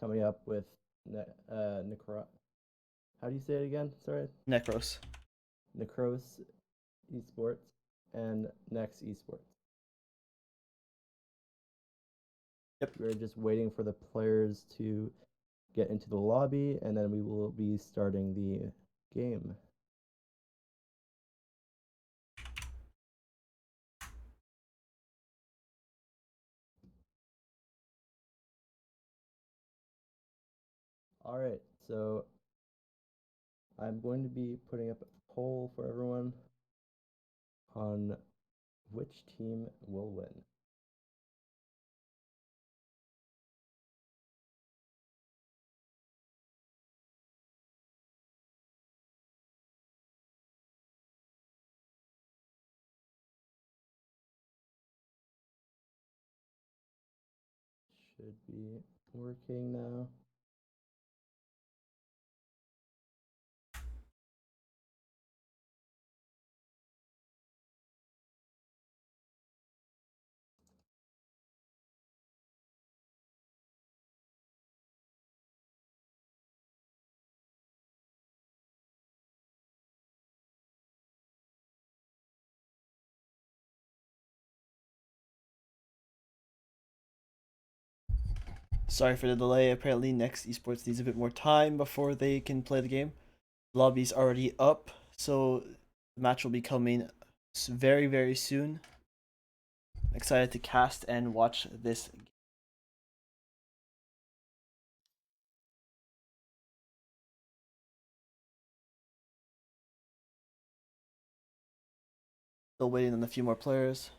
coming up with Necro. How do you say it again? Sorry, Nekros. Nekros eSports and Next eSports. Yep. We're just waiting for the players to get into the lobby, and then we will be starting the game. All right, so I'm going to be putting up a poll for everyone on which team will win. Should be working now. Sorry for the delay. Apparently, Next Esports needs a bit more time before they can play the game. Lobby's already up, so the match will be coming very, very soon. Excited to cast and watch this. Still waiting on a few more players.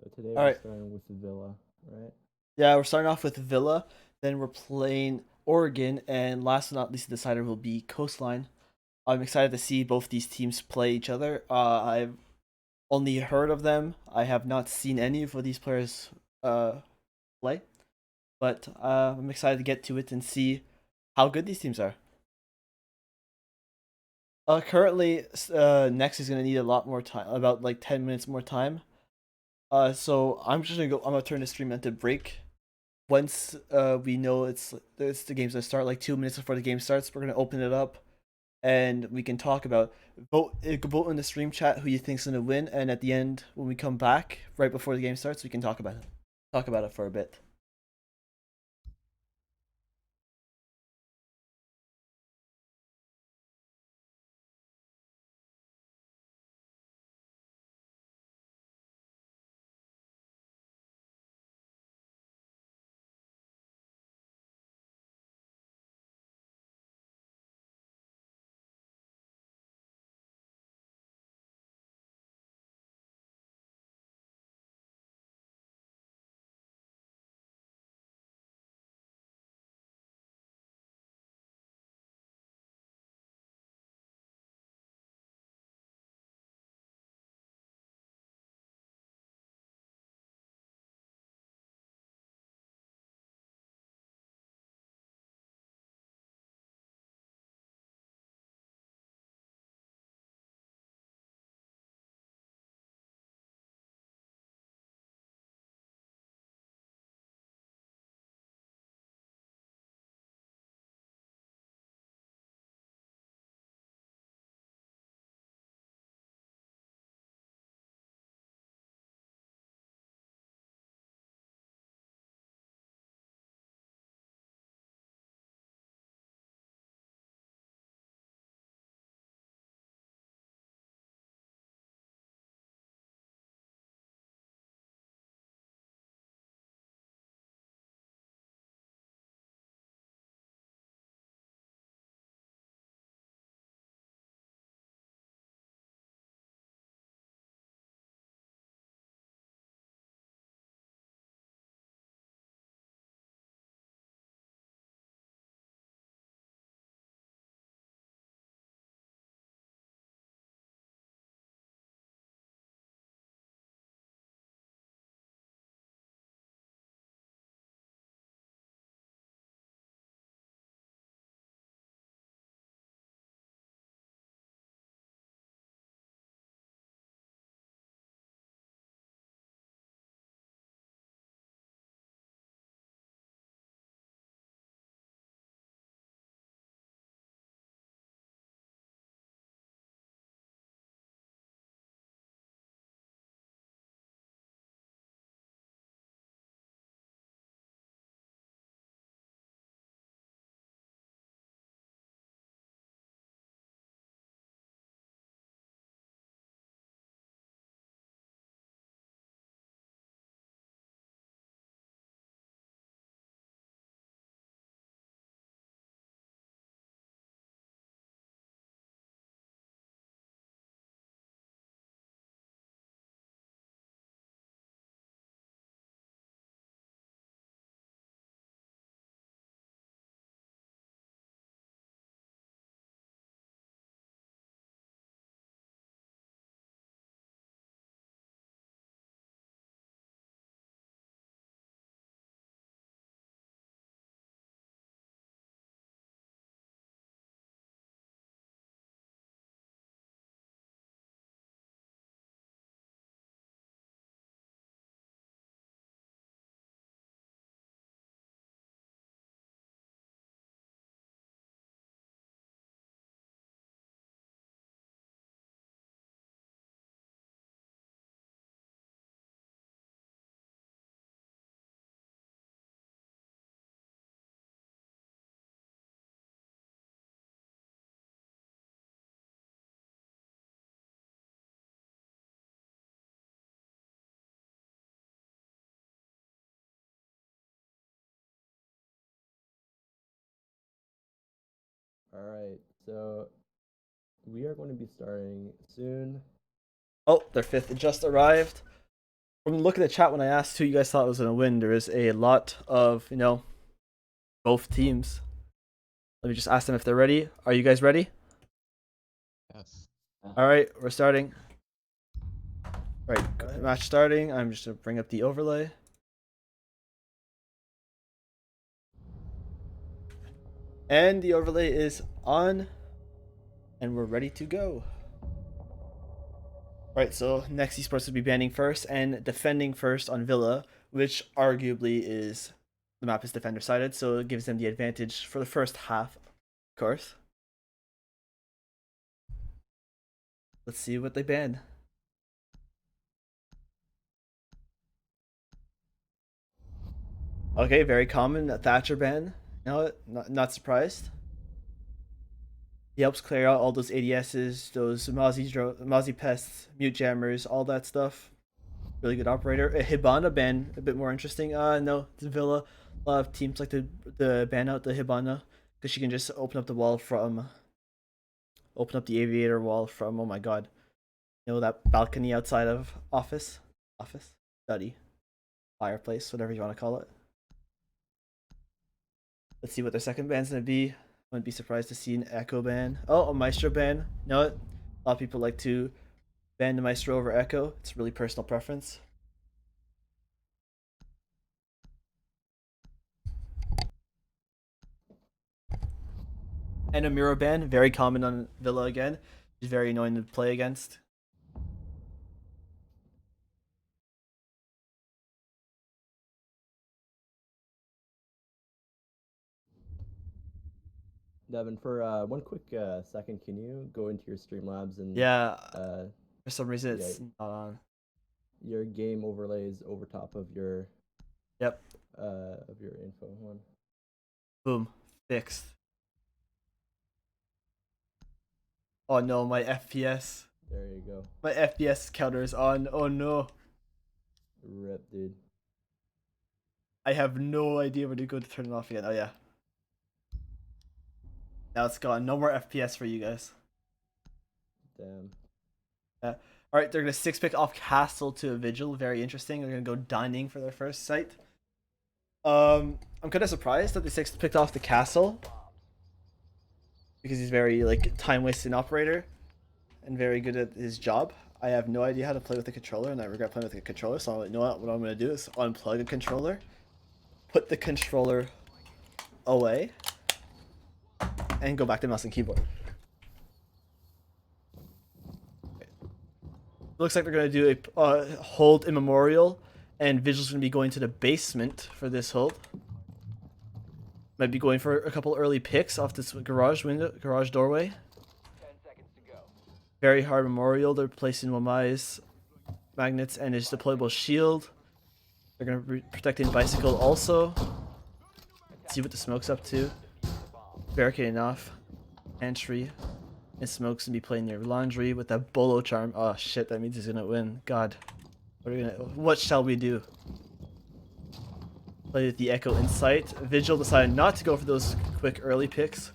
So today All we're right. starting with Villa, right? Yeah, we're starting off with Villa. Then we're playing Oregon, and last but not least, the decider will be Coastline. I'm excited to see both these teams play each other. I've only heard of them. I have not seen any of these players play, but I'm excited to get to it and see how good these teams are. Currently, Next is gonna need a lot more time, about like 10 minutes more time. So I'm just gonna go. I'm gonna turn the stream into break. Once we know it's the game's gonna start, like 2 minutes before the game starts, we're gonna open it up and we can talk about vote in the stream chat who you think's gonna win, and at the end when we come back right before the game starts, we can talk about it for a bit. All right, so we are going to be starting soon. Oh, their fifth just arrived. From looking at the chat when I asked who you guys thought was going to win, there is a lot of, both teams. Let me just ask them if they're ready. Are you guys ready? Yes. All right, we're starting. All right, All right. match starting. I'm just going to bring up the overlay. And the overlay is on. And we're ready to go. Alright, so next eSports will be banning first and defending first on Villa, which arguably is the map is defender sided, so it gives them the advantage for the first half, of course. Let's see what they ban. Okay, very common, a Thatcher ban. No, not surprised. He helps clear out all those ADSs, those Mozzie pests, mute jammers, all that stuff. Really good operator. A Hibana ban, a bit more interesting. No, it's Villa. A lot of teams like to ban out the Hibana because she can just open up the aviator wall from, oh my god, that balcony outside of office, study, fireplace, whatever you want to call it. Let's see what their second ban's gonna be. Wouldn't be surprised to see an Echo ban. Oh, a Maestro ban. You know what? A lot of people like to ban the Maestro over Echo. It's really personal preference. And a Miro ban, very common on Villa again. She's very annoying to play against. Devin, for one quick second, can you go into your Streamlabs and Yeah, uh, for some reason yeah, it's not on. your game overlays over top of your Yep. info one? Boom. Fixed. Oh no, my FPS. There you go. My FPS counter is on. Oh no. Rip, dude. I have no idea where to go to turn it off again. Oh yeah. Now it's gone. No more FPS for you guys. Damn. Yeah. Alright, they're gonna 6-pick off Castle to a Vigil. Very interesting. They're gonna go dining for their first site. I'm kind of surprised that they 6-picked off the Castle. Because he's very, time-wasting operator. And very good at his job. I have no idea how to play with a controller, and I regret playing with a controller, so you know what I'm going to do is unplug a controller, put the controller away, and go back to mouse and keyboard. Looks like they're going to do a hold immemorial, and Vigil's going to be going to the basement for this hold. Might be going for a couple early picks off this garage doorway. Very hard memorial. They're placing Wamai's magnets and his deployable shield. They're gonna be protecting bicycle also. See what the smoke's up to. Barricading off entry. And smoke's gonna be playing near laundry with that bolo charm. Oh shit, that means he's gonna win. God, what shall we do? Play with the Echo Insight. Vigil decided not to go for those quick early picks.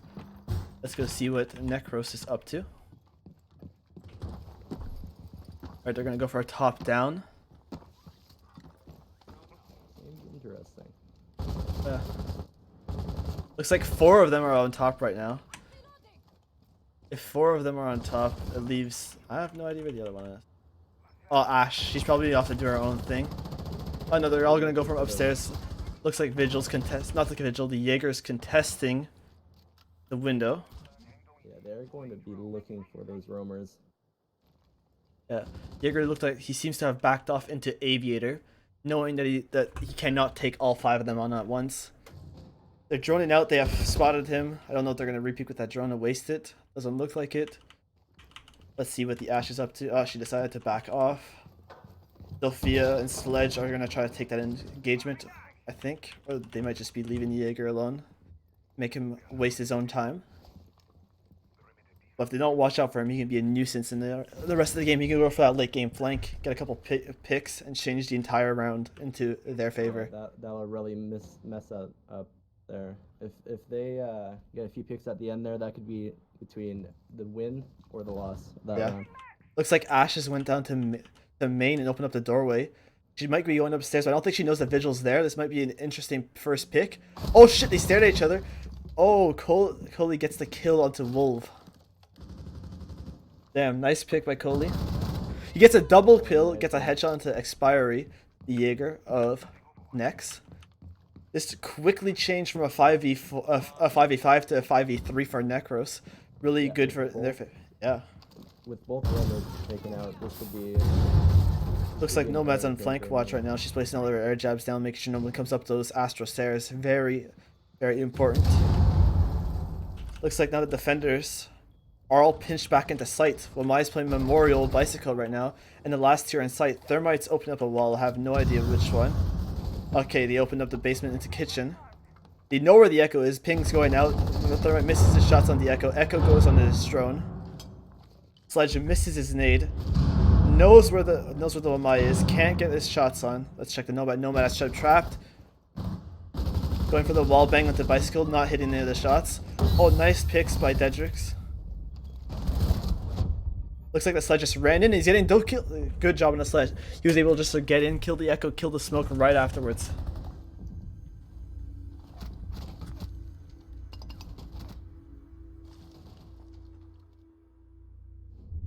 Let's go see what Nekros is up to. Alright, they're gonna go for a top down. Interesting. Looks like 4 of them are on top right now. If 4 of them are on top, it leaves... I have no idea where the other one is. Oh, Ash. She's probably off to do her own thing. Oh no, they're all gonna go from upstairs. Looks like Vigil's not the Vigil, the Jaeger's contesting the window. Yeah, they're going to be looking for those roamers. Yeah, Jaeger looked like he seems to have backed off into Aviator, knowing that he cannot take all 5 of them on at once. They're droning out. They have spotted him. I don't know if they're gonna repeat with that drone and waste it. Doesn't look like it. Let's see what the Ash is up to. Oh, she decided to back off. Sophia and Sledge are gonna try to take that engagement, I think, or they might just be leaving Jaeger alone, make him waste his own time. But if they don't watch out for him, he can be a nuisance in the rest of the game. He can go for that late game flank, get a couple picks, and change the entire round into their favor. That'll really mess up there. If they get a few picks at the end there, that could be between the win or the loss of that round. Looks like Ash just went down to main and opened up the doorway. She might be going upstairs, but I don't think she knows the Vigil's there. This might be an interesting first pick. Oh shit, they stared at each other. Oh, Coley gets the kill onto Wolf. Damn, nice pick by Coley. He gets a double kill, gets a headshot into Expiry, the Jaeger of Nex. This quickly changed from a 5v5 to a 5v3 for Nekros. Really good for their... Yeah. With both runners taken out, this could be... Looks like Nomad's on flank watch right now. She's placing all her air jabs down, making sure no one comes up those Astro stairs. Very, very important. Looks like now the defenders are all pinched back into sight. Well, Mai's playing Memorial Bicycle right now, and the last tier in sight. Thermite's open up a wall. I have no idea which one. Okay, they opened up the basement into kitchen. They know where the Echo is. Ping's going out. Thermite misses his shots on the Echo. Echo goes on his drone. Sledge misses his nade. Knows where the Wamai is. Can't get his shots on. Let's check the Nomad. Nomad has trapped. Going for the wall bang with the bicycle. Not hitting any of the shots. Oh, nice picks by Dedrix. Looks like the Sledge just ran in. He's getting don't kill. Good job on the Sledge. He was able just to get in, kill the Echo, kill the smoke right afterwards.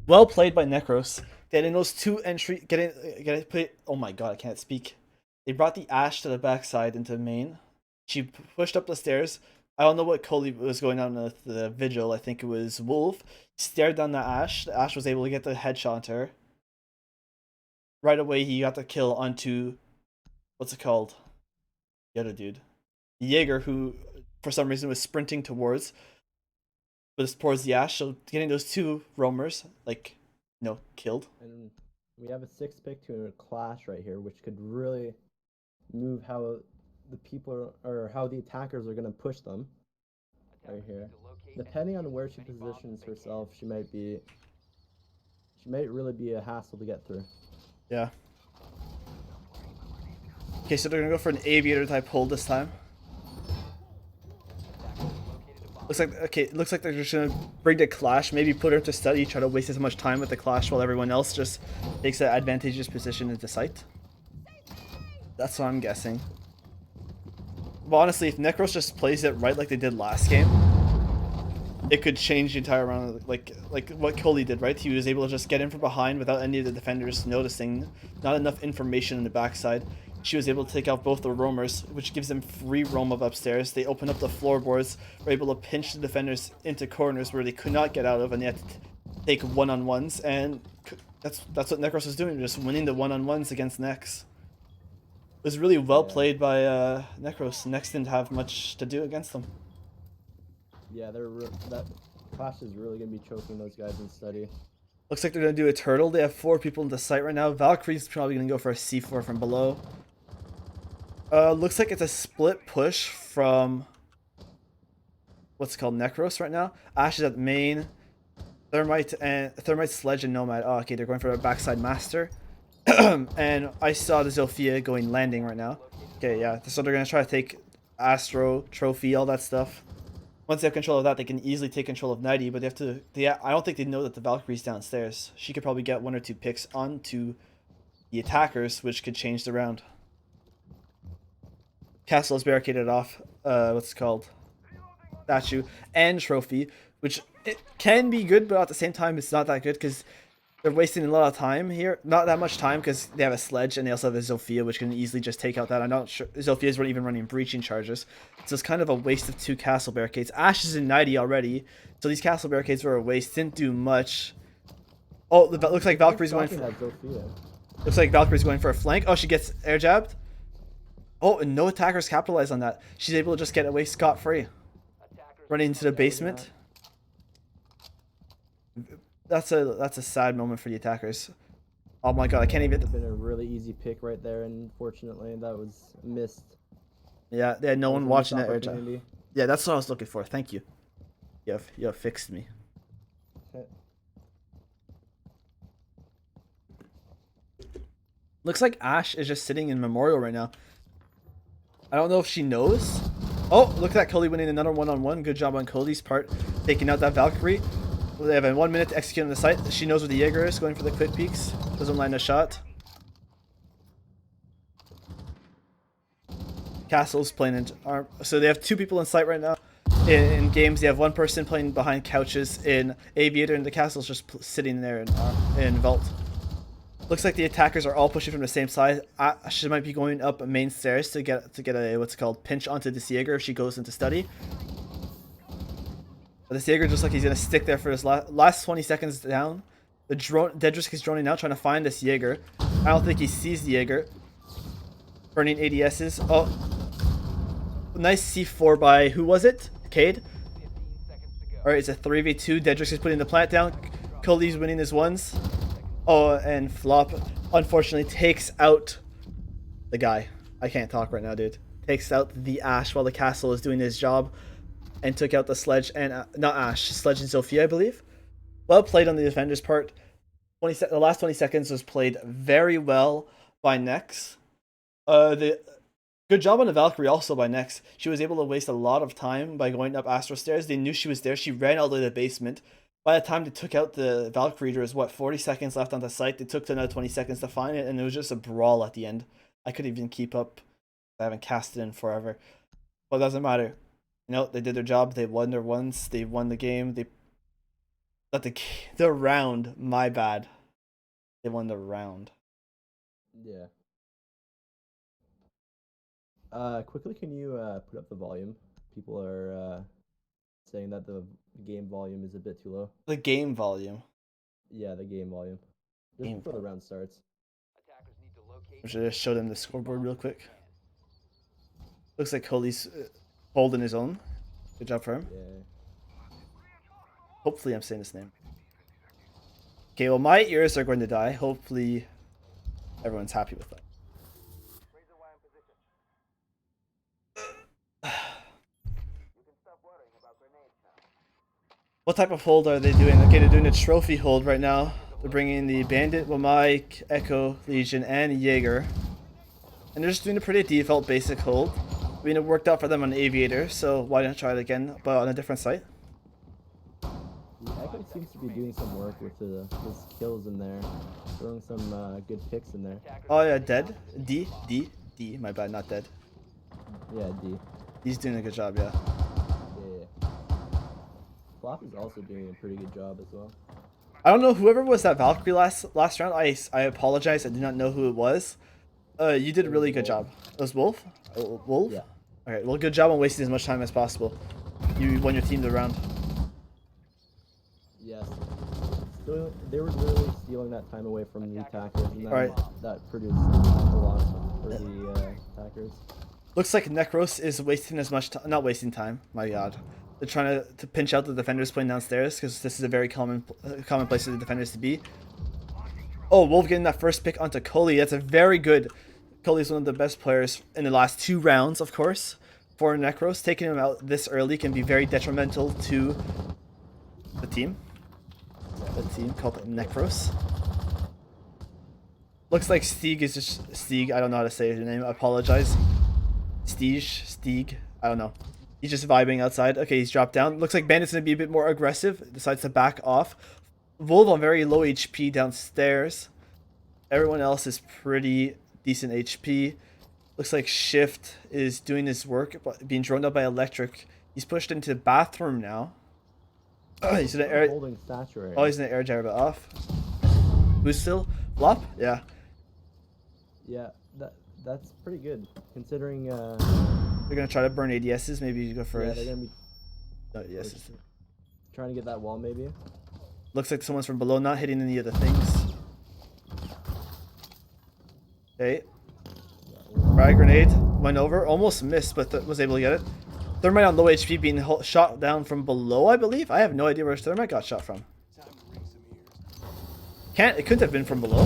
Well played by Nekros. Getting those two entry, getting play. Oh my god, I can't speak. They brought the Ash to the backside into main. She pushed up the stairs. I don't know what Coley was going on with the Vigil. I think it was Wolf. Stared down the Ash. The Ash was able to get the headshot onto her. Right away, he got the kill onto, what's it called? The other dude, Jaeger, who for some reason was sprinting towards the Ash. So getting those two roamers, like, killed. And we have a 6th pick to a clash right here, which could really move how the people or how the attackers are going to push them right here. Depending on where she positions herself, she might really be a hassle to get through. Yeah. Okay, so they're gonna go for an aviator type hold this time. Looks like they're just gonna bring the clash, maybe put her to study, try to waste as much time with the clash while everyone else just takes an advantageous position into sight. That's what I'm guessing. But honestly, if Nekros just plays it right like they did last game, it could change the entire round, like what Coley did, right? He was able to just get in from behind without any of the defenders noticing. Not enough information on the backside. She was able to take out both the roamers, which gives them free roam of upstairs. They open up the floorboards, were able to pinch the defenders into corners where they could not get out of, and they had to take one-on-ones. And that's what Nekros was doing, just winning the one-on-ones against Nex. It was really well played by Nekros. Nex didn't have much to do against them. Yeah, that clash is really going to be choking those guys in study. Looks like they're going to do a turtle. They have 4 people in the site right now. Valkyrie's probably going to go for a C4 from below. Looks like it's a split push from what's it called, Nekros right now. Ash is at main. Thermite, Sledge, and Nomad. Oh, okay, they're going for a backside master. And I saw the Zofia landing right now. Okay, yeah. So they're going to try to take Astro, Trophy, all that stuff. Once they have control of that, they can easily take control of 90, but they have to... I don't think they know that the Valkyrie's downstairs. She could probably get 1 or 2 picks onto the attackers, which could change the round. Castle is barricaded off, what's it called? Statue and Trophy, which it can be good, but at the same time, it's not that good, because they're wasting a lot of time here. Not that much time, because they have a Sledge, and they also have a Zofia, which can easily just take out that. I'm not sure. Zofia's not even running breaching charges. So it's kind of a waste of 2 castle barricades. Ash is in 90 already, so these castle barricades were a waste. Didn't do much. Oh, looks like Valkyrie's going for... Looks like Valkyrie's going for a flank. Oh, she gets air jabbed. Oh, and no attackers capitalize on that. She's able to just get away scot-free. Running into the basement. That's a sad moment for the attackers. Oh my god, I can't even... It would have been a really easy pick right there, and unfortunately that was missed. Yeah, they had no one watching that air jab. Yeah, that's what I was looking for. Thank you. You have fixed me. Looks like Ash is just sitting in Memorial right now. I don't know if she knows, Oh, look at that, Cody winning another one-on-one. Good job on Cody's part, taking out that Valkyrie. Well, they have 1 minute to execute on the site. She knows where the Jaeger is, going for the quick peeks. Doesn't land a shot. Castle's playing in arm. So they have 2 people in sight right now. In games, they have 1 person playing behind couches in Aviator, and the Castle's just sitting there in Vault. Looks like the attackers are all pushing from the same side. She might be going up main stairs to get a what's called pinch onto this Jaeger if she goes into study. But this Jaeger looks like he's gonna stick there for his last 20 seconds down. The drone, Dedrick is droning out trying to find this Jaeger. I don't think he sees the Jaeger. Burning ADSs. Oh, nice C4 by who was it? Cade. All right, it's a 3v2. Dedrick is putting the plant down. Cody's winning his ones. Oh, and Flop unfortunately takes out the guy. I can't talk right now, dude. Takes out the Ash while the Castle is doing his job, and took out the Sledge and not Ash, Sledge and Sophia, I believe. Well played on the defender's part. The last 20 seconds was played very well by Nex. The good job on the Valkyrie also by Nex. She was able to waste a lot of time by going up Astro Stairs. They knew she was there. She ran all the way to the basement. By the time they took out the Valkyrie, there was, what, 40 seconds left on the site. They took another 20 seconds to find it, and it was just a brawl at the end. I couldn't even keep up. I haven't cast it in forever. But it doesn't matter. You know, they did their job. They won their ones. They won the game. They not the round. My bad. They won the round. Yeah. Quickly, can you put up the volume? People are saying that the game volume is a bit too low. The game volume. Yeah, the game volume. Just before the round starts. I should just show them the scoreboard real quick. Looks like Cody's holding his own. Good job for him. Yeah. Hopefully I'm saying his name. Okay, well my ears are going to die. Hopefully everyone's happy with that. What type of hold are they doing? Okay, they're doing a trophy hold right now. They're bringing the Bandit, Wamai, Echo, Legion, and Jaeger. And they're just doing a pretty default basic hold. I mean, it worked out for them on Aviator, so why not try it again, but on a different site? The Echo seems to be doing some work with his kills in there. Throwing some good picks in there. Oh yeah, dead. D, my bad, not dead. Yeah, D. He's doing a good job, yeah. Yeah. Flop is also doing a pretty good job as well. I don't know, whoever was that Valkyrie last round, I apologize, I did not know who it was. You did a really good job. It was Wolf? Wolf? Yeah. Alright, well, good job on wasting as much time as possible. You won your team the round. Yes. They were literally stealing that time away from the attackers, and that produced a lot for the attackers. Looks like Nekros is wasting as much time, not wasting time, my god. They're trying to pinch out the defenders playing downstairs, because this is a very common place for the defenders to be. Oh, Wolf getting that first pick onto Coley. That's a very good. Coley's one of the best players in the last 2 rounds, of course. For Nekros, taking him out this early can be very detrimental to the team. The team called Nekros. Looks like Stieg is just Stieg. I don't know how to say his name. I apologize. Stieg. I don't know. He's just vibing outside. Okay, he's dropped down. Looks like Bandit's gonna be a bit more aggressive. Decides to back off. Wolf on very low HP downstairs. Everyone else is pretty decent HP. Looks like Shift is doing his work, being droned out by Electric. He's pushed into the bathroom now. He's gonna air. Holding statuary. Oh, he's gonna air Jarrett off. Who's still? Flop? Yeah. Yeah, that's pretty good considering. They're gonna try to burn ADSs. Maybe you go first. Yeah, they're gonna be. Oh, yes. Trying to get that wall, maybe. Looks like someone's from below, not hitting any of the things. Okay. Frag grenade went over, almost missed, but was able to get it. Thermite on low HP being shot down from below, I believe. I have no idea where Thermite got shot from. It couldn't have been from below.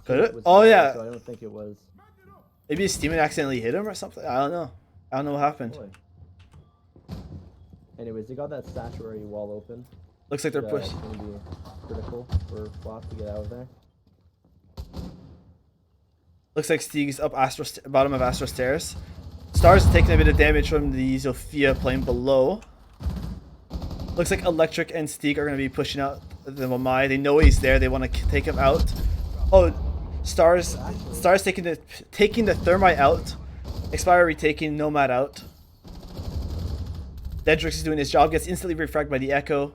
Could it? Oh yeah. So I don't think it was. Maybe his teammate accidentally hit him or something. I don't know. I don't know what happened. Boy. Anyways, they got that statuary wall open. Looks like they're pushed. It's gonna be critical for Flop to get out of there. Looks like Stieg's up bottom of Astro Stairs. Stars taking a bit of damage from the Zofia playing below. Looks like Electric and Steak are going to be pushing out the Wamai. They know he's there. They want to take him out. Oh, Stars taking the Thermite out. Expire retaking Nomad out. Dedrix is doing his job. Gets instantly refragged by the Echo.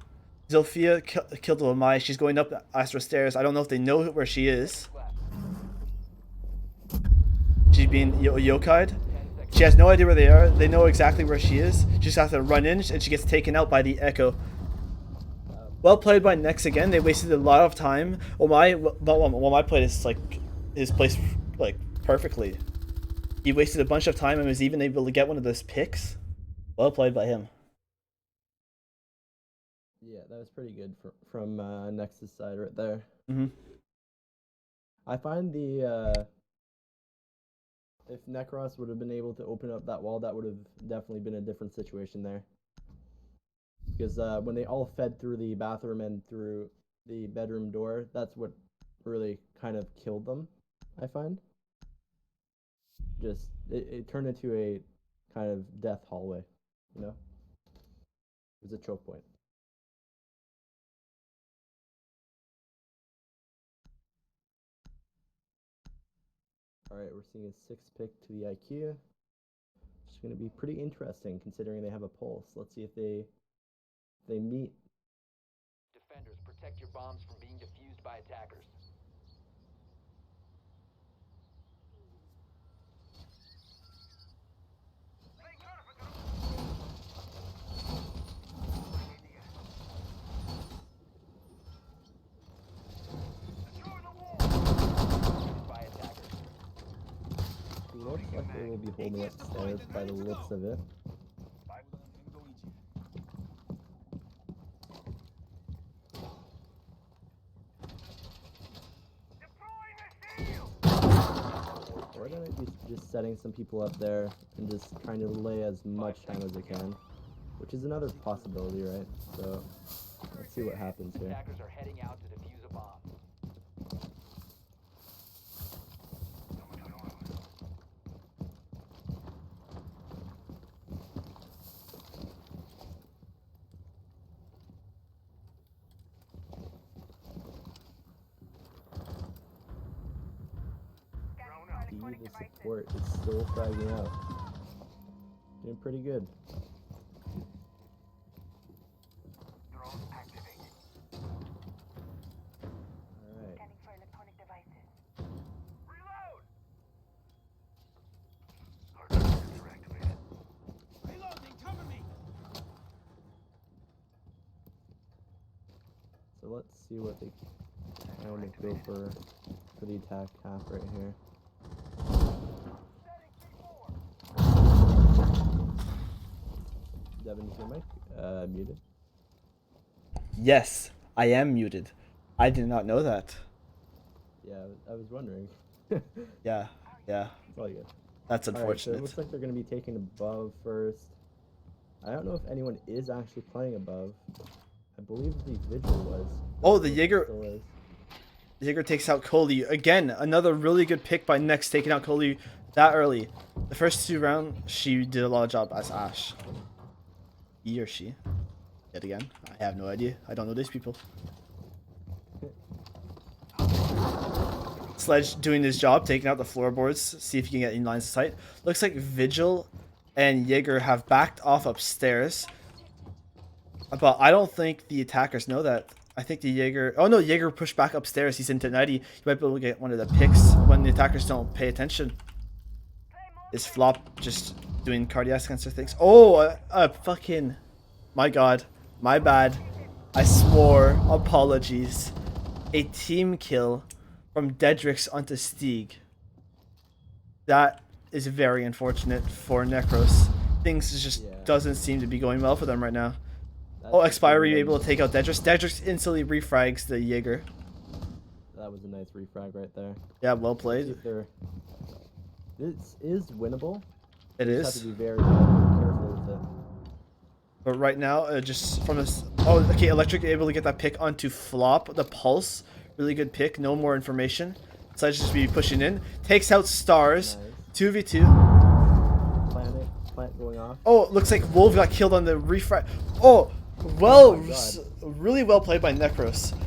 Zofia killed the Wamai. She's going up Astro Stairs. I don't know if they know where she is. She's being yokai'd. She has no idea where they are. They know exactly where she is. She just has to run in, and she gets taken out by the Echo. Well played by Nex again. They wasted a lot of time. Wamai played his place like perfectly. He wasted a bunch of time and was even able to get one of those picks. Well played by him. Yeah, that was pretty good from Nex's side right there. Mm-hmm. I find if Nekros would have been able to open up that wall, that would have definitely been a different situation there. Because when they all fed through the bathroom and through the bedroom door, that's what really kind of killed them, I find. Just, it turned into a kind of death hallway, you know? It was a choke point. Alright, we're seeing a 6 pick to the IQ. It's going to be pretty interesting considering they have a pulse. Let's see if they meet. Defenders, protect your bombs from being defused by attackers. Looks like they will be holding upstairs by the looks of it. Or they might be just setting some people up there and just trying to lay as much time as they can, which is another possibility, right? So let's see what happens here. Attackers are heading out to defuse a bomb. The support is still fragging out. Doing pretty good. Alright. So let's see what they kind of go for the attack half right here. Devin, is your mic muted? Yes, I am muted. I did not know that. Yeah, I was wondering. Yeah. It's all good. That's Alright, so unfortunate. it looks like they're going to be taking above first. I don't know if anyone is actually playing above. I believe the Vigil was. Oh, the Jaeger. Still is. Jaeger takes out Coley. Again, another really good pick by Nex, taking out Coley that early. The first 2 rounds, she did a lot of job as Ashe. He or she. Yet again, I have no idea. I don't know these people. Sledge doing his job, taking out the floorboards, see if he can get in line of sight. Looks like Vigil and Jaeger have backed off upstairs. But I don't think the attackers know that. I think the Jaeger... Oh no, Jaeger pushed back upstairs. He's into 90. He might be able to get one of the picks when the attackers don't pay attention. Is Flop just doing cardiac cancer things? Oh, fucking... My god. My bad. I swore. Apologies. A team kill from Dedrix onto Steeg. That is very unfortunate for Nekros. Things just doesn't seem to be going well for them right now. Oh, Expiry able to take out Dedrix. Dedrix instantly refrags the Jaeger. That was a nice refrag right there. Yeah, well played. This is winnable. It you is. Just have to be very careful with it. But right now, just from this... Oh, okay, Electric able to get that pick onto Flop. The Pulse. Really good pick. No more information. So I just be pushing in. Takes out Stars. Nice. 2v2. Planning going off. Oh, it looks like Wolf got killed on the refract. Oh, well, my God. really well played by Nekros.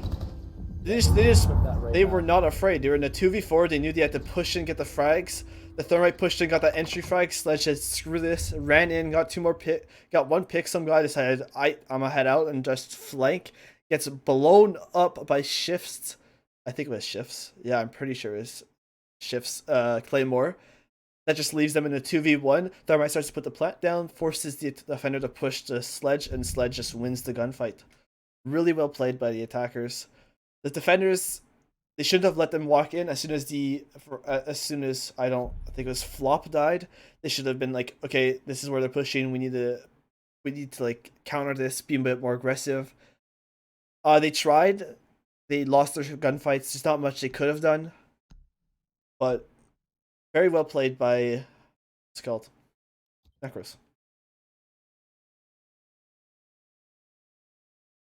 They were not afraid. They were in a 2v4. They knew they had to push and get the frags. The Thermite pushed in, got that entry frag. Sledge said, screw this. Ran in, got got one pick. Some guy decided, I'm gonna head out and just flank. Gets blown up by Shifts. I think it was Shifts. Yeah, I'm pretty sure it was Shifts. Claymore. That just leaves them in a 2v1. Thermite starts to put the plant down, forces the defender to push the Sledge, and Sledge just wins the gunfight. Really well played by the attackers. The defenders, they shouldn't have let them walk in as soon as I think it was Flop died. They should have been like, okay, this is where they're pushing. We need to like counter this, be a bit more aggressive. They tried. They lost their gunfights. There's not much they could have done, but very well played by what's it called? Nekros.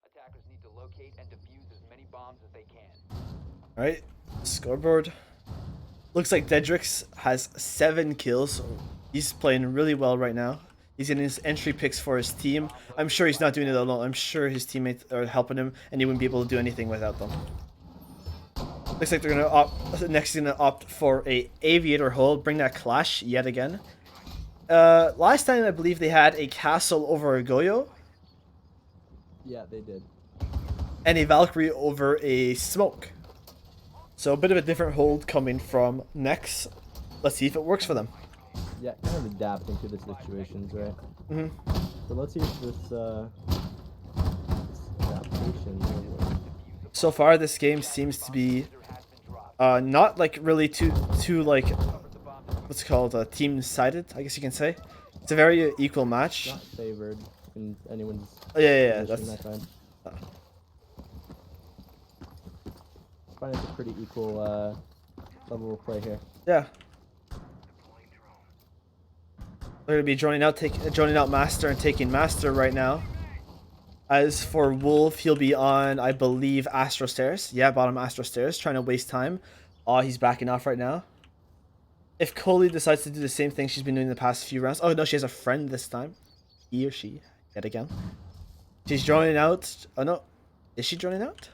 Attackers need to locate and defuse as many bombs as they can. Alright, scoreboard. Looks like Dedrix has 7 kills. He's playing really well right now. He's getting his entry picks for his team. I'm sure he's not doing it alone. I'm sure his teammates are helping him, and he wouldn't be able to do anything without them. Looks like they're gonna opt for a aviator hold, bring that clash yet again. Last time I believe they had a castle over a Goyo. Yeah, they did. And a Valkyrie over a smoke. So a bit of a different hold coming from Nex. Let's see if it works for them. Yeah, kind of adapting to the situations, right? Mm-hmm. So let's see if this adaptation will work. So far, this game seems to be not like really too like what's it called, team-sided, I guess you can say. It's a very equal match. Not favored in anyone's Yeah, position that's. that time. I find it's a pretty equal level of play here. Yeah. They're gonna be joining out Master and taking Master right now. As for Wolf, he'll be on, I believe, Astro Stairs. Yeah, bottom Astro Stairs, trying to waste time. Oh, he's backing off right now. If Coley decides to do the same thing she's been doing the past few rounds. Oh no, she has a friend this time. He or she, yet again. She's joining out. Oh no, is she joining out?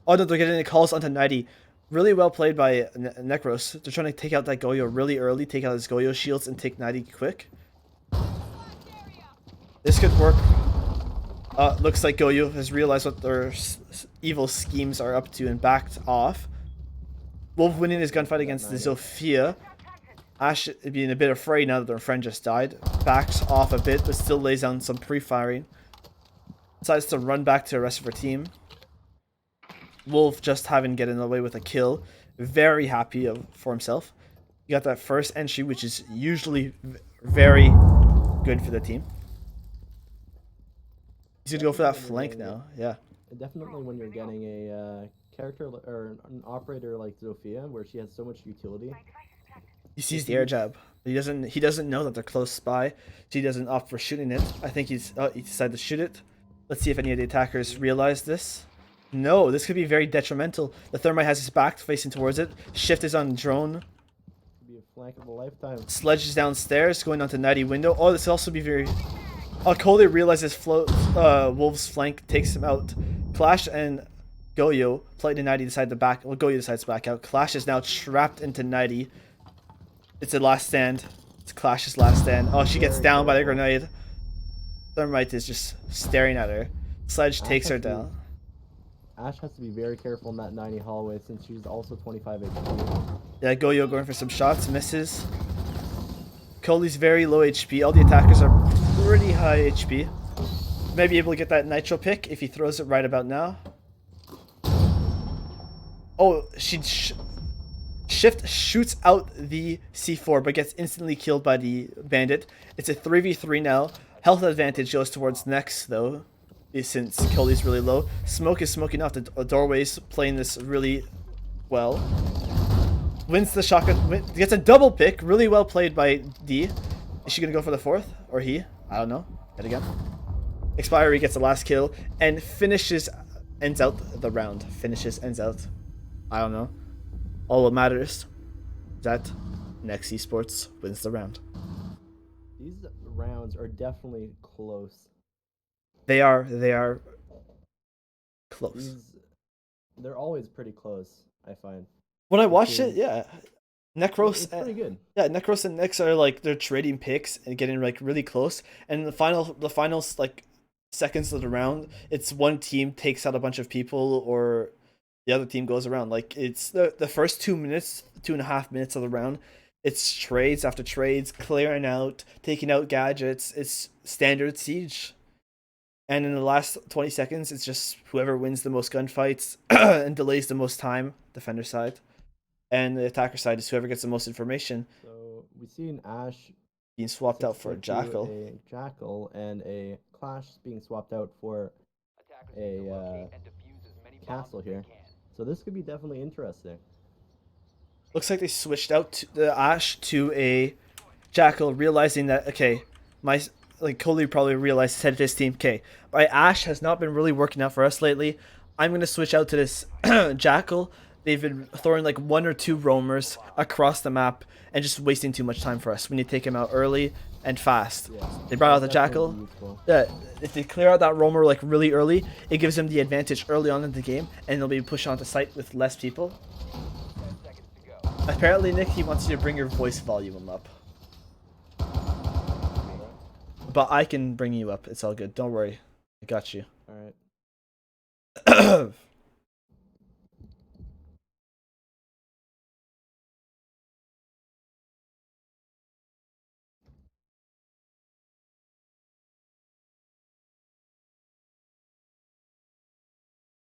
Oh no, they're getting the calls onto 90. Really well played by Nekros. They're trying to take out that Goyo really early, take out his Goyo shields, and take 90 quick. This could work. Looks like Goyo has realized what their evil schemes are up to and backed off. Wolf winning his gunfight against the Zofia. Ash being a bit afraid now that their friend just died. Backs off a bit, but still lays down some pre-firing. Decides to run back to the rest of her team. Wolf just having gotten away with a kill. Very happy for himself. He got that first entry, which is usually very good for the team. He's gonna go for that flank now. Yeah. Definitely when you're getting a character or an operator like Zofia, where she has so much utility. He sees the air jab. He doesn't know that they're close by, so he doesn't opt for shooting it. I think he decided to shoot it. Let's see if any of the attackers realize this. No, this could be very detrimental. The Thermite has his back facing towards it. Shift is on drone. Could be a flank of a lifetime. Sledge is downstairs, going onto 90 window. Oh, this could also be very... Oh, Coley realizes Wolf's flank takes him out. Clash and Goyo play to 90 decide to back. Well, Goyo decides to back out. Clash is now trapped into 90. It's a last stand. It's Clash's last stand. Oh, she gets down by the grenade. Thermite is just staring at her. Sledge takes her down. Ash has to be very careful in that 90 hallway since she's also 25 HP. Yeah, Goyo going for some shots, misses. Coley's very low HP. All the attackers are pretty high HP. May be able to get that nitro pick if he throws it right about now. Oh, Shift shoots out the C4 but gets instantly killed by the bandit. It's a 3v3 now. Health advantage goes towards Nex though, since Coley's really low. Smoke is smoking off the doorways, playing this really well. Wins the shotgun, gets a double pick, really well played by D. Is she gonna go for the fourth? Or he? I don't know. Yet again. Expiry gets the last kill and ends out the round. Ends out. I don't know. All that matters is that Nex eSports wins the round. These rounds are definitely close. They are close. They're always pretty close, I find. When I watched it, Between- yeah, Nekros. It's pretty good. Yeah, Nekros and Nyx are like they're trading picks and getting like really close. And in the final like seconds of the round, it's one team takes out a bunch of people or the other team goes around. Like it's the first 2 minutes, 2.5 minutes of the round. It's trades after trades, clearing out, taking out gadgets. It's standard siege. And in the last 20 seconds, it's just whoever wins the most gunfights and delays the most time, defender side. And the attacker side is whoever gets the most information. So we see an Ash Being swapped out for a 6.2, Jackal. a Jackal, and a Clash being swapped out for Attackers need to a locate and defuse as many bombs castle as they here. can. So this could be definitely interesting. Looks like they switched out the Ash to a Jackal, realizing that okay, Coley probably realized said to his team, okay, my Ash has not been really working out for us lately. I'm gonna switch out to this Jackal. They've been throwing like 1 or 2 roamers across the map and just wasting too much time for us. We need to take him out early and fast. Yeah, They brought out the that's Jackal. definitely useful. Yeah, if they clear out that roamer like really early, it gives them the advantage early on in the game, and they'll be pushed onto site with less people. 10 seconds to go. Apparently, Nick, he wants you to bring your voice volume up. But I can bring you up. It's all good. Don't worry. I got you. All right.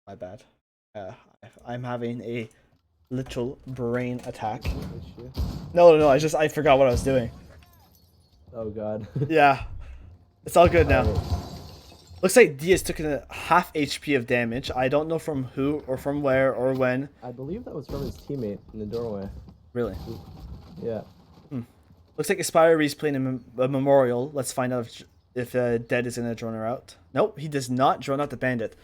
My bad. I'm having a literal brain attack. Issue. No. I forgot what I was doing. Oh god. Yeah. It's all good now. Alright. Looks like Diaz took a half HP of damage. I don't know from who or from where or when. I believe that was from his teammate in the doorway. Really? Yeah. Looks like Aspire's playing a memorial. Let's find out if Dead is going to drone her out. Nope, he does not drone out the bandit.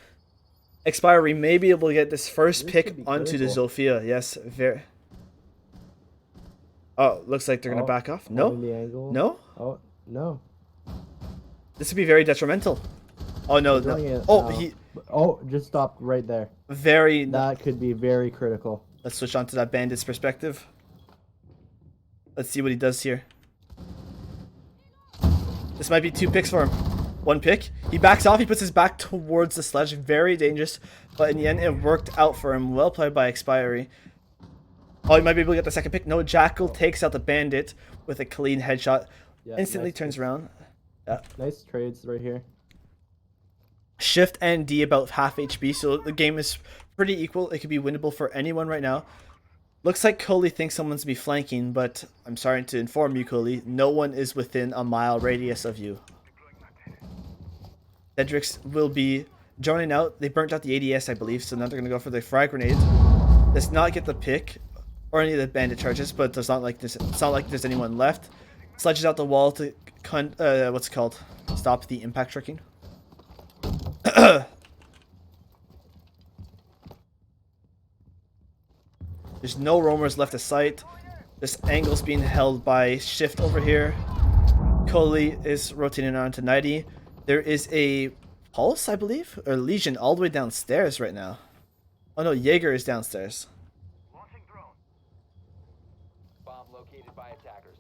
Expire may be able to get this first This pick could be onto the critical. Zofia. Yes, very. Oh, looks like they're going to back off. No? Holding the angle. No? Oh, no. This would be very detrimental. Oh, no. Doing it Oh, now. he... Oh, just stopped right there. Very... That could be very critical. Let's switch on to that bandit's perspective. Let's see what he does here. This might be 2 picks for him. 1 pick. He backs off. He puts his back towards the sledge. Very dangerous. But in the end, it worked out for him. Well played by Expiry. Oh, he might be able to get the 2nd pick. No, Jackal takes out the bandit with a clean headshot. Yeah, Instantly nice. turns around. Yeah. Nice trades right here. Shift and D about half HP. So the game is pretty equal. It could be winnable for anyone right now. Looks like Coley thinks someone's be flanking, but I'm sorry to inform you, Coley, no one is within a mile radius of you. Cedrix will be joining out. They burnt out the ADS, I believe, so now they're going to go for the frag grenade. Does not get the pick or any of the bandit charges, but does not like this. It's not like there's anyone left. Sledges out the wall to what's it called? Stop the impact tricking. There's no roamers left to sight. This angle's being held by Shift over here. Coley is rotating on to 90. There is a Pulse, I believe, or Legion all the way downstairs right now. Oh no, Jaeger is downstairs. Bomb located by attackers.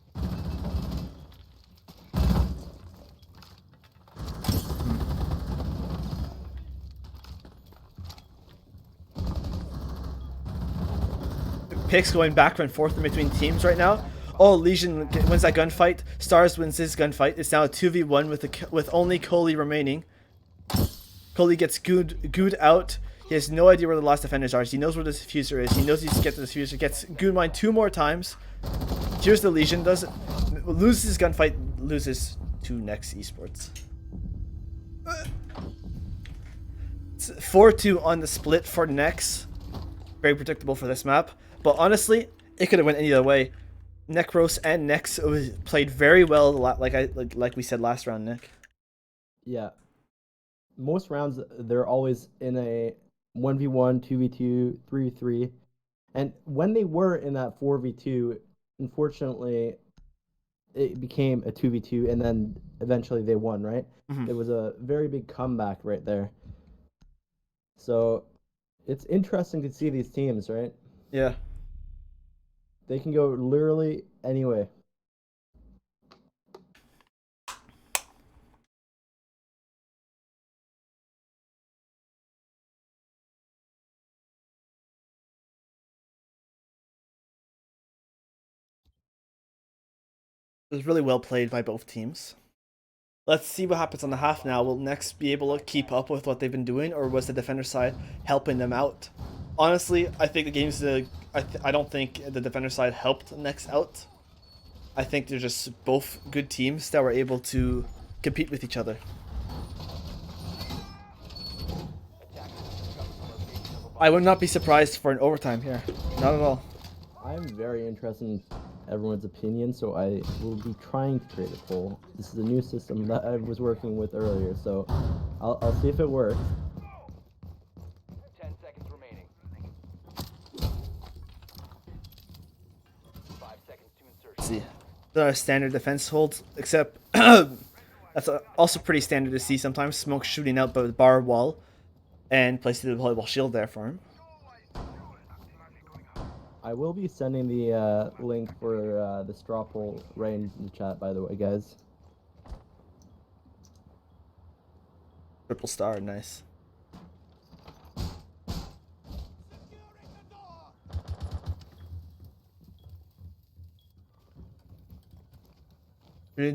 Picks going back and forth in between teams right now. Oh, Legion wins that gunfight. Stars wins his gunfight. It's now a 2v1 with only Coley remaining. Coley gets gooed out. He has no idea where the last defenders are. He knows where the diffuser is. He knows he's to get the diffuser. Gets good mined 2 more times. Here's the Legion. Loses his gunfight. Loses to Next eSports. It's 4-2 on the split for Nex. Very predictable for this map. But honestly, it could have went any other way. Nekros and Nex played very well, like we said last round, Nick. Yeah. Most rounds, they're always in a 1v1, 2v2, 3v3. And when they were in that 4v2, unfortunately, it became a 2v2, and then eventually they won, right? Mhm. It was a very big comeback right there. So it's interesting to see these teams, right? Yeah. They can go literally any way. It was really well played by both teams. Let's see what happens on the half now. Will Next be able to keep up with what they've been doing, or was the defender side helping them out? Honestly, I think the game's I don't think the defender side helped Next out. I think they're just both good teams that were able to compete with each other. I would not be surprised for an overtime here. Not at all. I'm very interested in everyone's opinion, so I will be trying to create a poll. This is a new system that I was working with earlier, so I'll see if it works. 10 seconds remaining. 5 seconds to insertion. Let's see. They're our standard defense holds, except that's also pretty standard to see sometimes. Smoke shooting out the bar wall and placing the volleyball shield there for him. I will be sending the link for the straw poll range in the chat, by the way, guys. Triple star, nice.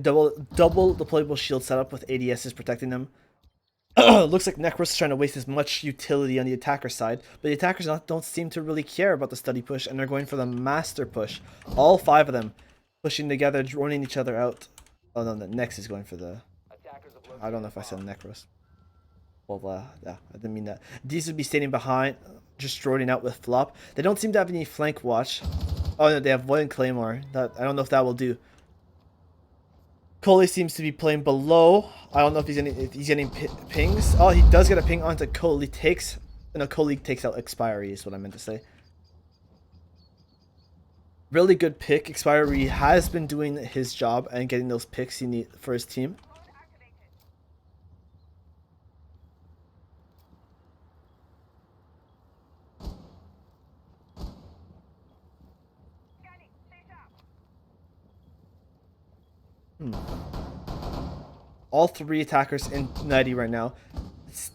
Double deployable shield setup with ADSs protecting them. Looks like Nekros is trying to waste as much utility on the attacker side, but the attackers don't seem to really care about the study push, and they're going for the master push. All 5 of them pushing together, droning each other out. Oh no, the Nex is going for the... I don't know if I said Nekros. Well, yeah, I didn't mean that. These would be standing behind, just droning out with flop. They don't seem to have any flank watch. Oh no, they have Void and Claymore. That I don't know if that will do. Coley seems to be playing below. I don't know if he's getting pings. Oh, he does get a ping onto Coley. Coley takes out Expiry is what I meant to say. Really good pick. Expiry has been doing his job and getting those picks he needs for his team. All 3 attackers in 90 right now.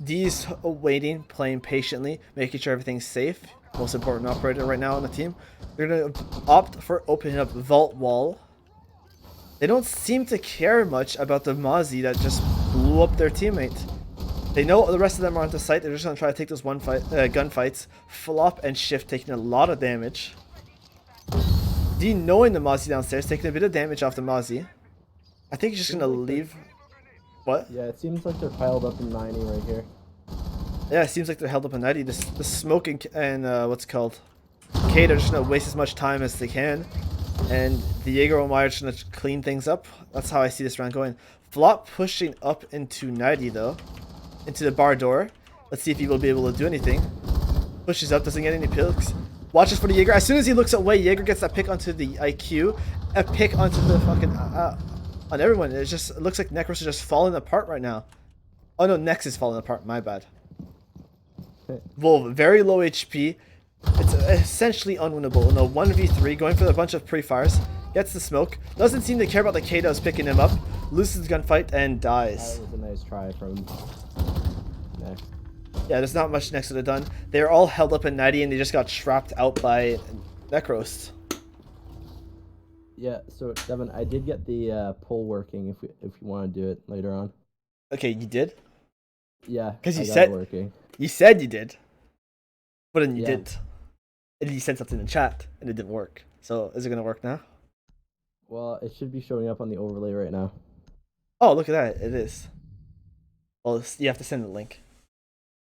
D's waiting, playing patiently, making sure everything's safe. Most important operator right now on the team. They're going to opt for opening up Vault Wall. They don't seem to care much about the Mozzie that just blew up their teammate. They know the rest of them are onto site. They're just going to try to take those gunfights. Flop and Shift taking a lot of damage. D knowing the Mozzie downstairs, taking a bit of damage off the Mozzie. I think he's just going to leave. What? Yeah, it seems like they're piled up in 90 right here. Yeah, it seems like they're held up in 90. The Smoke and what's it called? Kate are just going to waste as much time as they can. And the Jaeger and Meyer are just going to clean things up. That's how I see this round going. Flop pushing up into 90 though. Into the bar door. Let's see if he will be able to do anything. Pushes up, doesn't get any picks. Watches for the Jaeger. As soon as he looks away, Jaeger gets that pick onto the IQ. A pick onto the fucking... on everyone. It looks like Nekros is just falling apart right now. Oh no, Nex is falling apart. My bad. Wolf, very low HP. It's essentially unwinnable. No, 1v3, going for a bunch of pre-fires. Gets the smoke. Doesn't seem to care about the Kados picking him up. Loses the gunfight and dies. That was a nice try from Nex. Yeah, there's not much Nex would have done. They're all held up in 90 and they just got trapped out by Nekros. Yeah, so Devin, I did get the poll working. If you want to do it later on. Okay, you did? Yeah, because I got it working. You said you did, but then you Yeah. didn't. And you sent something in chat and it didn't work. So is it gonna work now? Well, it should be showing up on the overlay right now. Oh, look at that! It is. Well, you have to send the link.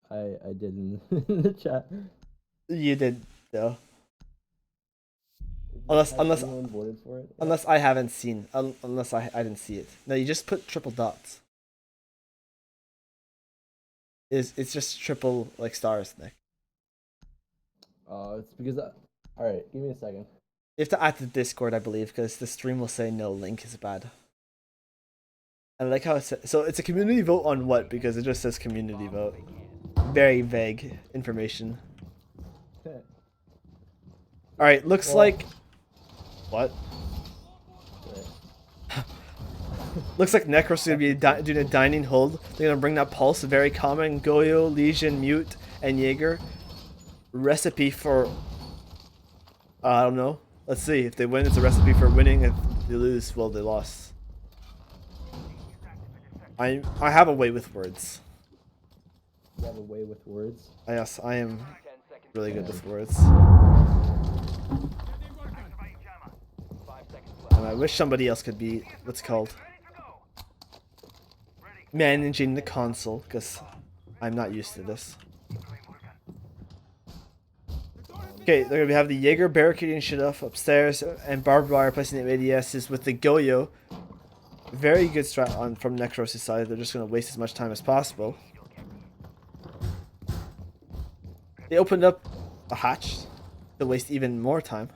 I did in the chat. You did though. Has Unless anyone voted for it? unless I haven't seen. Unless I didn't see it. No, you just put triple dots. It's just triple like stars, Nick. Oh, it's because all right. Give me a second. You have to add the Discord, I believe, because the stream will say no link is bad. I like how it's so it's a community vote on what? Because it just says community vote. Very vague information. All right, looks like what? Looks like Nekros is gonna be doing a dining hold. They're gonna bring that pulse, very common. Goyo, Legion, Mute, and Jaeger. Recipe for I don't know. Let's see. If they win, it's a recipe for winning. If they lose, well, they lost. I have a way with words. You have a way with words. Yes, I am really good with words. And I wish somebody else could be what's called managing the console, because I'm not used to this. Okay, they're gonna have the Jaeger barricading shit off upstairs, and barbed wire placing the ADSs with the Goyo. Very good strat on from Nekros' side. They're just gonna waste as much time as possible. They opened up a hatch to waste even more time.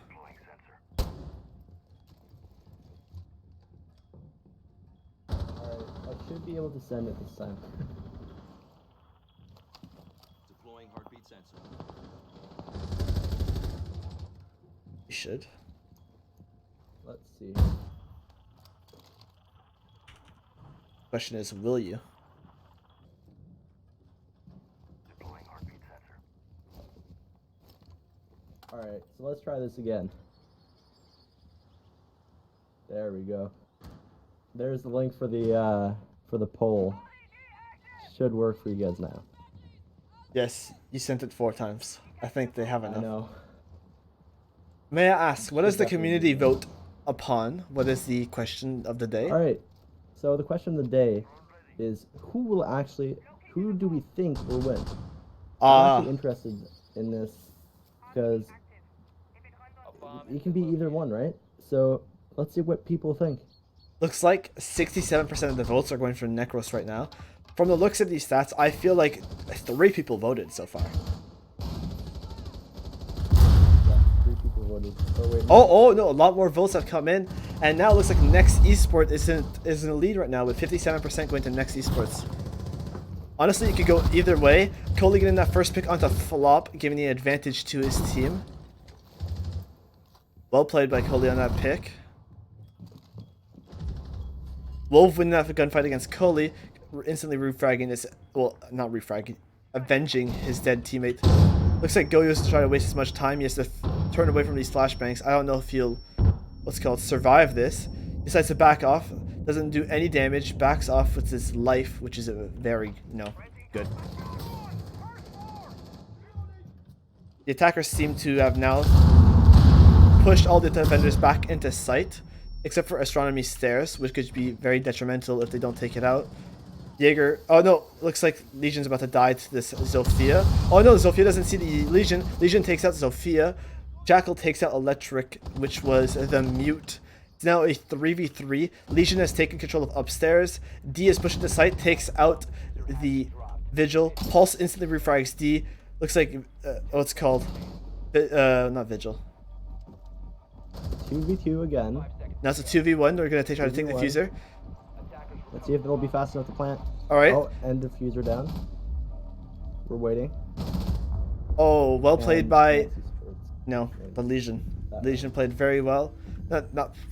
Alright, I should be able to send it this time. Deploying heartbeat sensor. You should. Let's see. Question is, will you? Deploying heartbeat sensor. Alright, so let's try this again. There we go. There's the link for the poll. Should work for you guys now. Yes, you sent it 4 times. I think they have I enough. know. May I ask, what does the Definitely community do. vote upon? What is the question of the day? Alright, so the question of the day is who do we think will win? I'm actually interested in this because it can be either one, right? So let's see what people think. Looks like 67% of the votes are going for Nekros right now. From the looks of these stats, I feel like 3 people voted so far. Yeah, 3 people voted. Oh, wait, Oh no, a lot more votes have come in, and now it looks like Next Esports is in the lead right now with 57% going to Next Esports. Honestly, it could go either way. Coley getting that first pick onto flop, giving the advantage to his team. Well played by Coley on that pick. Wolf winning that gunfight against Coley, instantly refragging his, well, not refragging, avenging his dead teammate. Looks like Goyo's trying to waste as much time. He has to turn away from these flashbangs. I don't know if he'll, what's called, survive this. Decides to back off. Doesn't do any damage. Backs off with his life, which is a very, good. The attackers seem to have now pushed all the defenders back into sight, except for Astronomy Stairs, which could be very detrimental if they don't take it out. Jaeger, oh no, looks like Legion's about to die to this Zofia. Oh no, Zofia doesn't see the Legion. Legion takes out Zofia. Jackal takes out Electric, which was the Mute. It's now a 3v3. Legion has taken control of upstairs. D is pushing the site, takes out the Vigil. Pulse instantly refrags D. Looks like, what's it called? Not Vigil. 2v2 again. Now it's a 2v1. They're going to try to take the 2v1. diffuser. Let's see if they'll be fast enough to plant. Alright. Oh, and diffuser down. We're waiting. Oh, well played And by... Nancy's towards- No, the Legion. That Legion played very well.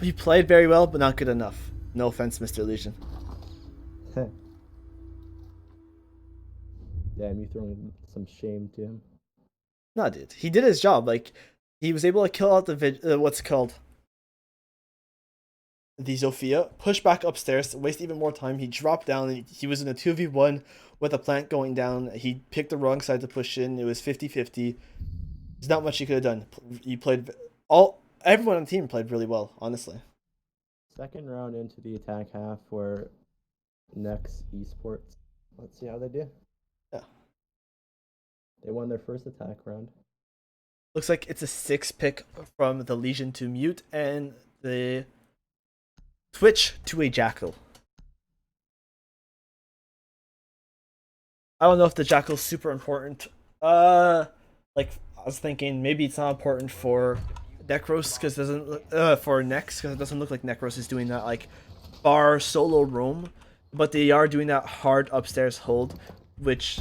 He played very well, but not good enough. No offense, Mr. Legion. Damn, you throwing some shame to him. No, dude. He did his job. Like, he was able to kill out the what's it called? The Zofia. Push back upstairs. Waste even more time. He dropped down. He was in a 2v1 with a plant going down. He picked the wrong side to push in. It was 50-50. There's not much he could have done. He played... Everyone on the team played really well, honestly. Second round into the attack half for Next Esports. Let's see how they do. Yeah. They won their first attack round. Looks like it's a 6 pick from the Legion to Mute and the Twitch to a Jackal. I don't know if the Jackal's super important. Like, I was thinking maybe it's not important for Nekros because doesn't for Nex because it doesn't look like Nekros is doing that like bar solo roam, but they are doing that hard upstairs hold, which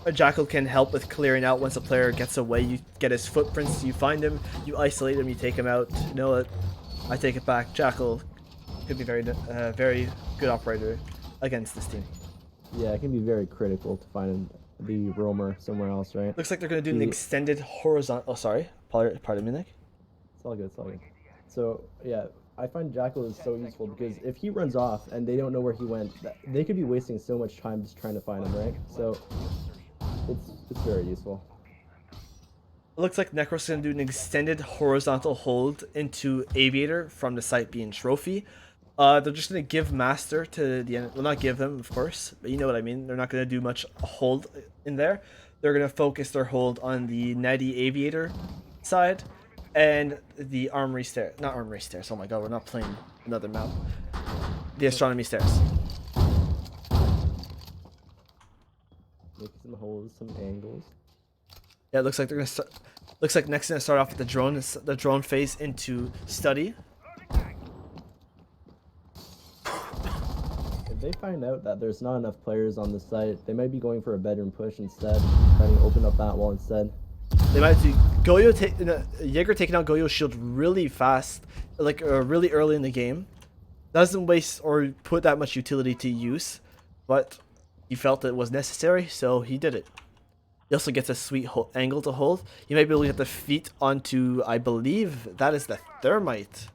a Jackal can help with clearing out once a player gets away. You get his footprints, you find him, you isolate him, you take him out. You know what? I take it back. Jackal could be very good operator against this team. Yeah, it can be very critical to find the roamer somewhere else, right? Looks like they're going to do an extended horizontal... Oh, sorry. Pardon me, Nick. It's all good, it's all good. So, yeah, I find Jackal is so useful because if he runs off and they don't know where he went, they could be wasting so much time just trying to find him, right? So, it's very useful. It looks like Nekros is going to do an extended horizontal hold into Aviator from the site being Trophy. They're just going to give Master to the end. Well, not give them, of course, but you know what I mean. They're not going to do much hold in there. They're going to focus their hold on the Natty Aviator side and the Armory Stairs. Not Armory Stairs. Oh my god, we're not playing another map. The Astronomy Stairs. Make some holes, some angles. Yeah, it looks like they're going to looks like next gonna start off with the drone phase into Study. If they find out that there's not enough players on the site, they might be going for a bedroom push instead, trying to open up that wall instead. They might do Jaeger taking out Goyo's shield really fast, like really early in the game. Doesn't waste or put that much utility to use, but he felt it was necessary, so he did it. He also gets a sweet angle to hold. You might be able to get the feet onto, I believe that is the Thermite.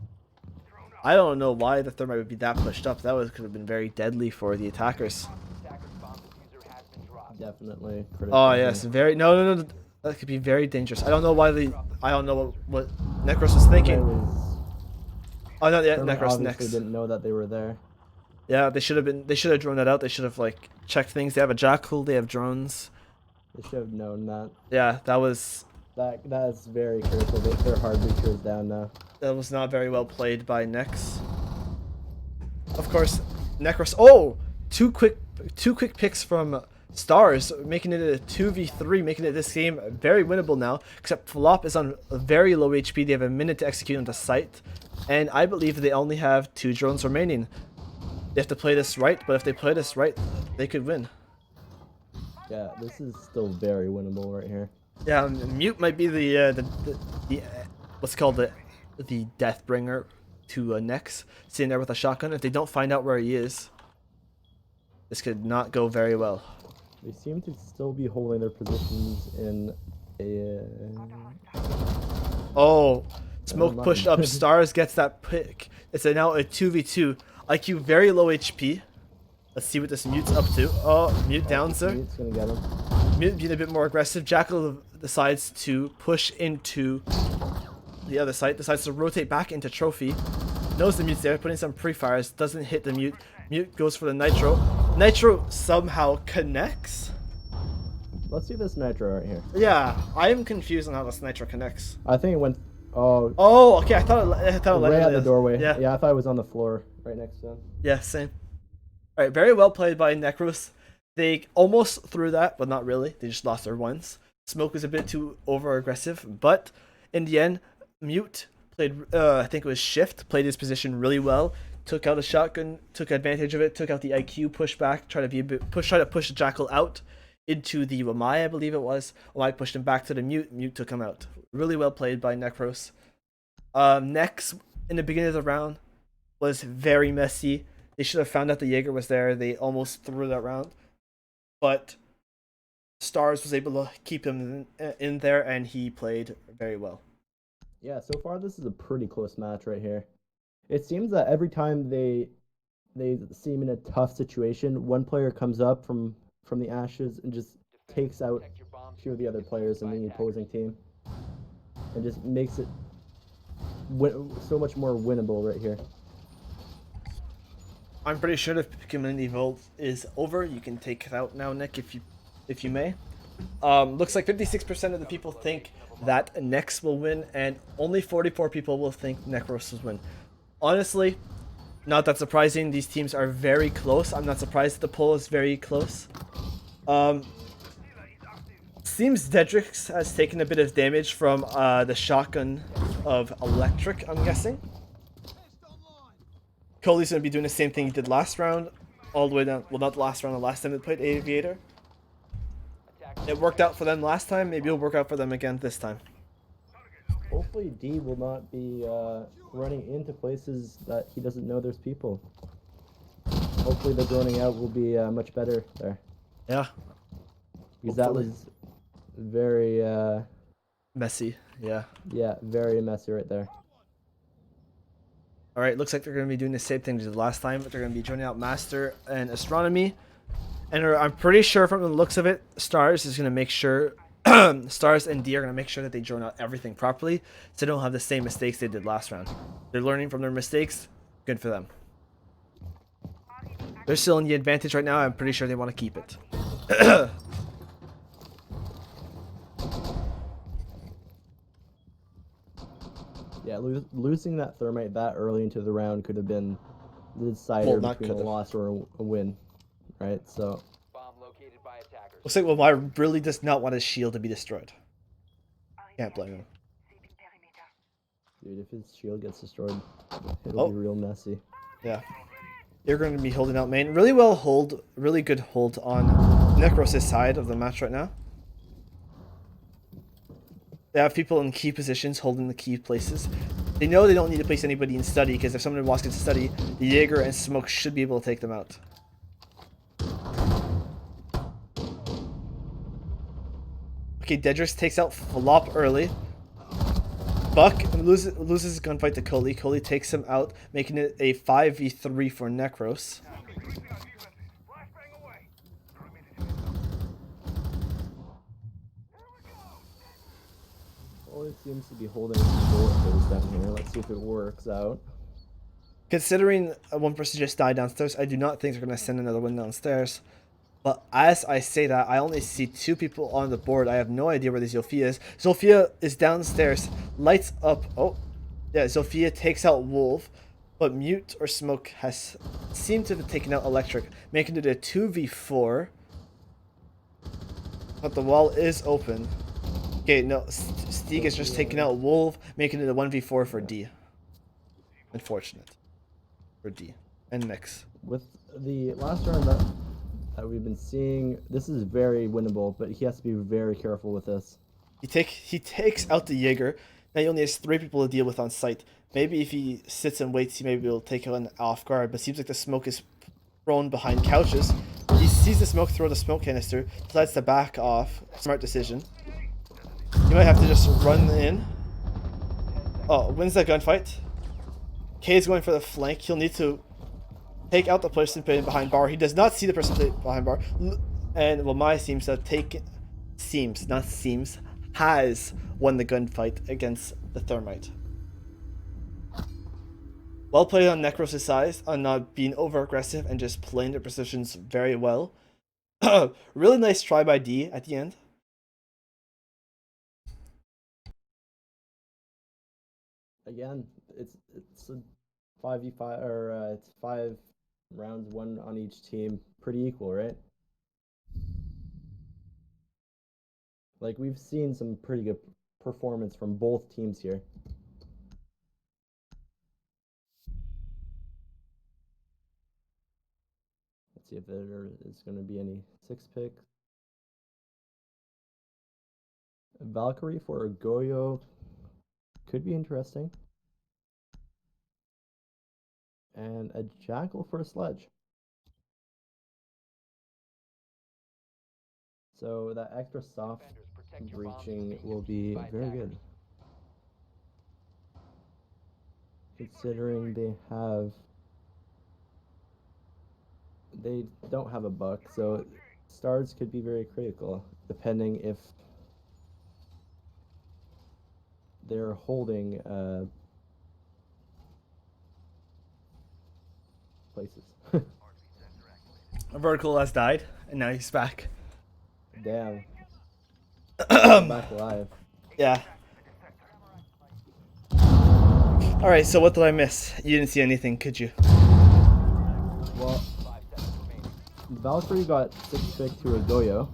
I don't know why the Thermite would be that pushed up. That could have been very deadly for the attackers. Definitely critical. Oh yes, very no. That could be very dangerous. I don't know why I don't know what Nekros was thinking. Oh, not yet. Nekros next. They didn't know that they were there. Yeah, they should have droned that out. They should have like checked things. They have a Jackal. They have drones. They should have known that. Yeah, that was. That is very critical. Their hard breacher is down now. That was not very well played by Nex. Of course, Nekros. Oh, two quick picks from Stars, making it a 2v3, making it this game very winnable now. Except Flop is on very low HP. They have a minute to execute on the site, and I believe they only have 2 drones remaining. They have to play this right, but if they play this right, they could win. Yeah, this is still very winnable right here. Yeah, Mute might be the what's called the Deathbringer to Nex, sitting there with a shotgun. If they don't find out where he is, this could not go very well. They seem to still be holding their positions in a... Oh, smoke pushed up. Stars gets that pick. It's now a 2v2. IQ very low HP. Let's see what this Mute's up to. Oh, Mute down, sir. Mute's gonna get him. Mute being a bit more aggressive. Jackal decides to push into the other side. Decides to rotate back into Trophy. Knows the Mute's there, putting some pre-fires. Doesn't hit the Mute. Mute goes for the Nitro. Nitro somehow connects. Let's see this Nitro right here. Yeah, I am confused on how this Nitro connects. I think it went... Oh, okay. I thought it right at the doorway. Yeah. Yeah, I thought it was on the floor right next to him. Yeah, same. All right, very well played by Nekros. They almost threw that, but not really. They just lost their ones. Smoke was a bit too over-aggressive, but in the end, Mute played, I think it was Shift, played his position really well, took out a shotgun, took advantage of it, took out the IQ, pushed back, tried to push the Jackal out into the Wamai, I believe it was. Wamai pushed him back to the Mute. Mute took him out. Really well played by Nekros. Nex, in the beginning of the round, was very messy. They should have found out the Jaeger was there. They almost threw that round. But Stars was able to keep him in there, and he played very well. Yeah, so far this is a pretty close match right here. It seems that every time they seem in a tough situation, one player comes up from the ashes and just takes out 2 of the other players in the opposing team. And just makes it so much more winnable right here. I'm pretty sure the community vote is over. You can take it out now, Nick, if you may. Looks like 56% of the people think that Nex will win, and only 44 people will think Nekros will win. Honestly, not that surprising. These teams are very close. I'm not surprised that the poll is very close. Seems Dedrix has taken a bit of damage from the shotgun of electric, I'm guessing. Cody's going to be doing the same thing he did last round, all the way down. Well, not the last round, the last time they played Aviator. It worked out for them last time, maybe it'll work out for them again this time. Hopefully D will not be running into places that he doesn't know there's people. Hopefully the droning out will be much better there. Yeah. Because that Hopefully. was very, Messy, yeah. yeah, very messy right there. Alright, looks like they're going to be doing the same thing as the last time, but they're going to be joining out Master and Astronomy. And I'm pretty sure from the looks of it, Stars is going to make sure, Stars and D are going to make sure that they join out everything properly, so they don't have the same mistakes they did last round. They're learning from their mistakes, good for them. They're still in the advantage right now, I'm pretty sure they want to keep it. Yeah, losing that thermite that early into the round could have been the decider between a loss or a win, right? So. Bomb located by attackers. Looks like Lamar really does not want his shield to be destroyed. Can't blame him. Dude, if his shield gets destroyed, it'll be real messy. Yeah. They're going to be holding out main. Really good hold on Nekros' side of the match right now. They have people in key positions holding the key places. They know they don't need to place anybody in study, because if someone walks into study, the Jaeger and Smoke should be able to take them out. Okay, Dedrix takes out Flop early. Buck loses his gunfight to Coley. Coley takes him out, making it a 5v3 for Nekros. Always seems to be holding bullet holes down here. Let's see if it works out. Considering one person just died downstairs, I do not think they're going to send another one downstairs. But as I say that, I only see 2 people on the board. I have no idea where the Zofia is. Zofia is downstairs, lights up. Oh, yeah, Zofia takes out Wolf, but Mute or Smoke has seemed to have taken out Electric, making it a 2v4. But the wall is open. Okay, no, Steeg is just taking out Wolf, making it a 1v4 for D. Unfortunate. For D. And Mix. With the last round that we've been seeing, this is very winnable, but he has to be very careful with this. He takes out the Jaeger. Now he only has 3 people to deal with on site. Maybe if he sits and waits, he maybe will take one off guard, but seems like the Smoke is thrown behind couches. He sees the Smoke throw the smoke canister, decides to back off. Smart decision. You might have to just run in. Oh, wins that gunfight. K is going for the flank. He'll need to take out the person putting behind bar. He does not see the person behind bar. And Lamai seems to has won the gunfight against the Thermite. Well played on Nekros' side on not being over aggressive and just playing their positions very well. Really nice try by D at the end. Again, it's a 5v5 or it's 5 rounds, 1 on each team, pretty equal, right? Like, we've seen some pretty good performance from both teams here. Let's see if there is going to be any 6 picks. Valkyrie for Goyo could be interesting. And a Jackal for a Sledge. So that extra soft breaching will be very good. Considering they don't have a buck, so stars could be very critical, depending if they're holding places. Vertical has died, and now he's back. Damn. Back alive. Yeah. Alright, so what did I miss? You didn't see anything, could you? Well, Valkyrie got 6 pick to a Goyo.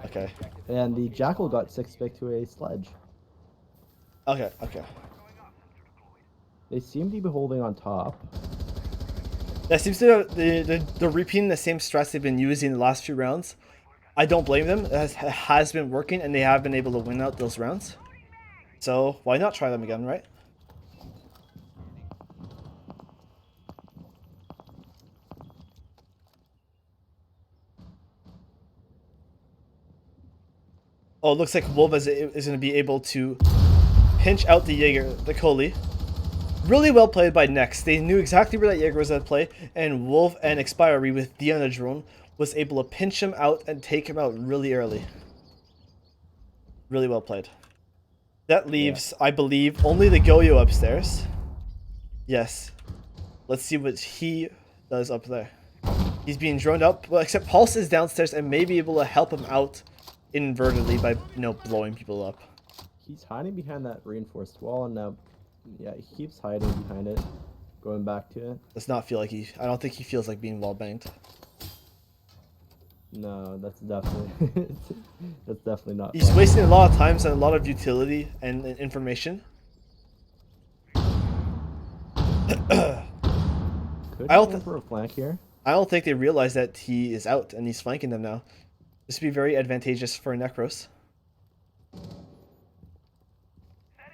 Okay. And the Jackal got 6 pick to a Sledge. Okay, okay. They seem to be holding on top. That seems to they're repeating the same strats they've been using the last few rounds. I don't blame them. It has been working, and they have been able to win out those rounds. So why not try them again, right? Oh, it looks like Wolf is going to be able to pinch out the Jaeger, the Coley. Really well played by Nex. They knew exactly where that Jaeger was at play, and Wolf and Expiry with D on the drone was able to pinch him out and take him out really early. Really well played. That leaves, I believe, only the Goyo upstairs. Yes. Let's see what he does up there. He's being droned up, well, except Pulse is downstairs and may be able to help him out inadvertently by, blowing people up. He's hiding behind that reinforced wall, and now, yeah, he keeps hiding behind it, going back to it. Does not feel like I don't think he feels like being wall banged. No, that's definitely that's definitely not. He's fun. wasting a lot of times and a lot of utility and information. Could I don't go for a flank here. I don't think they realize that he is out and he's flanking them now. This would be very advantageous for Nekros.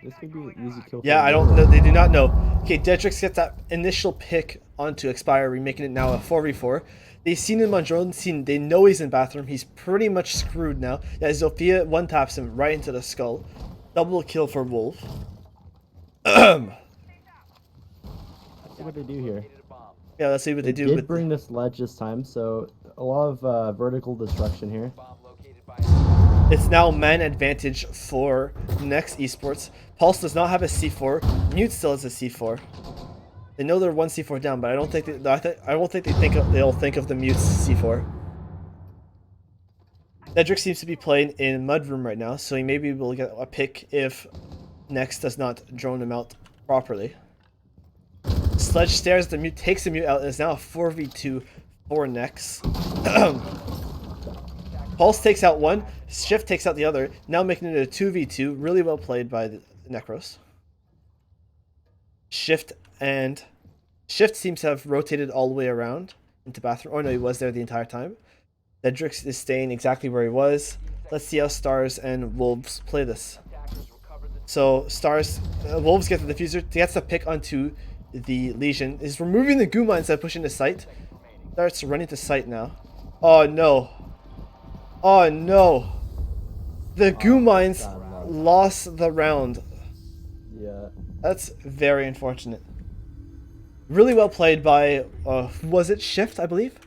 This could be an easy kill. Yeah, I don't know. They do not know. Okay, Dedrix gets that initial pick onto Expiry, making it now a 4v4. They've seen him on drone scene. They know he's in bathroom. He's pretty much screwed now. Yeah, Zofia one taps him right into the skull. Double kill for Wolf. Let's see what they do here. Yeah, let's see what they do. Did bring this ledge this time, so a lot of vertical destruction here. It's now man advantage for Next eSports. Pulse does not have a C4. Mute still has a C4. They know they're one C4 down, but I don't think they'll think of the Mute's C4. Dedrick seems to be playing in Mudroom right now, so he may be able to get a pick if Next does not drone him out properly. Sledge stares at the Mute, takes the Mute out, and is now a 4v2 for Next. Pulse takes out one, Shift takes out the other, now making it a 2v2. Really well played by the Nekros. Shift seems to have rotated all the way around into bathroom. Oh no, he was there the entire time. Dedrix is staying exactly where he was. Let's see how Stars and Wolves play this. So Stars, Wolves get the diffuser, gets the pick onto the Legion, is removing the Guma instead of pushing to site. Starts running to site now. Oh no. Oh no. The goo mines lost the round. Yeah. That's very unfortunate. Really well played by, was it Shift, I believe?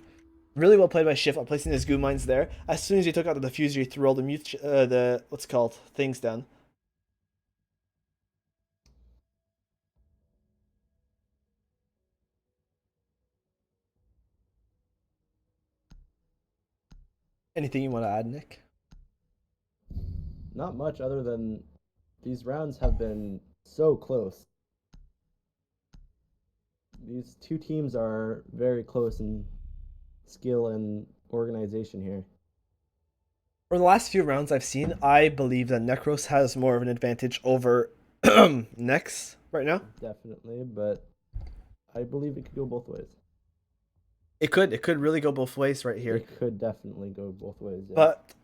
Really well played by Shift on placing his goo mines there. As soon as he took out the diffuser, he threw all the what's it called, things down. Anything you want to add, Nick? Not much other than these rounds have been so close. These two teams are very close in skill and organization here. For the last few rounds I've seen, I believe that Nekros has more of an advantage over Nex right now. Definitely, but I believe it could go both ways. It could really go both ways right here. It could definitely go both ways. Yeah. But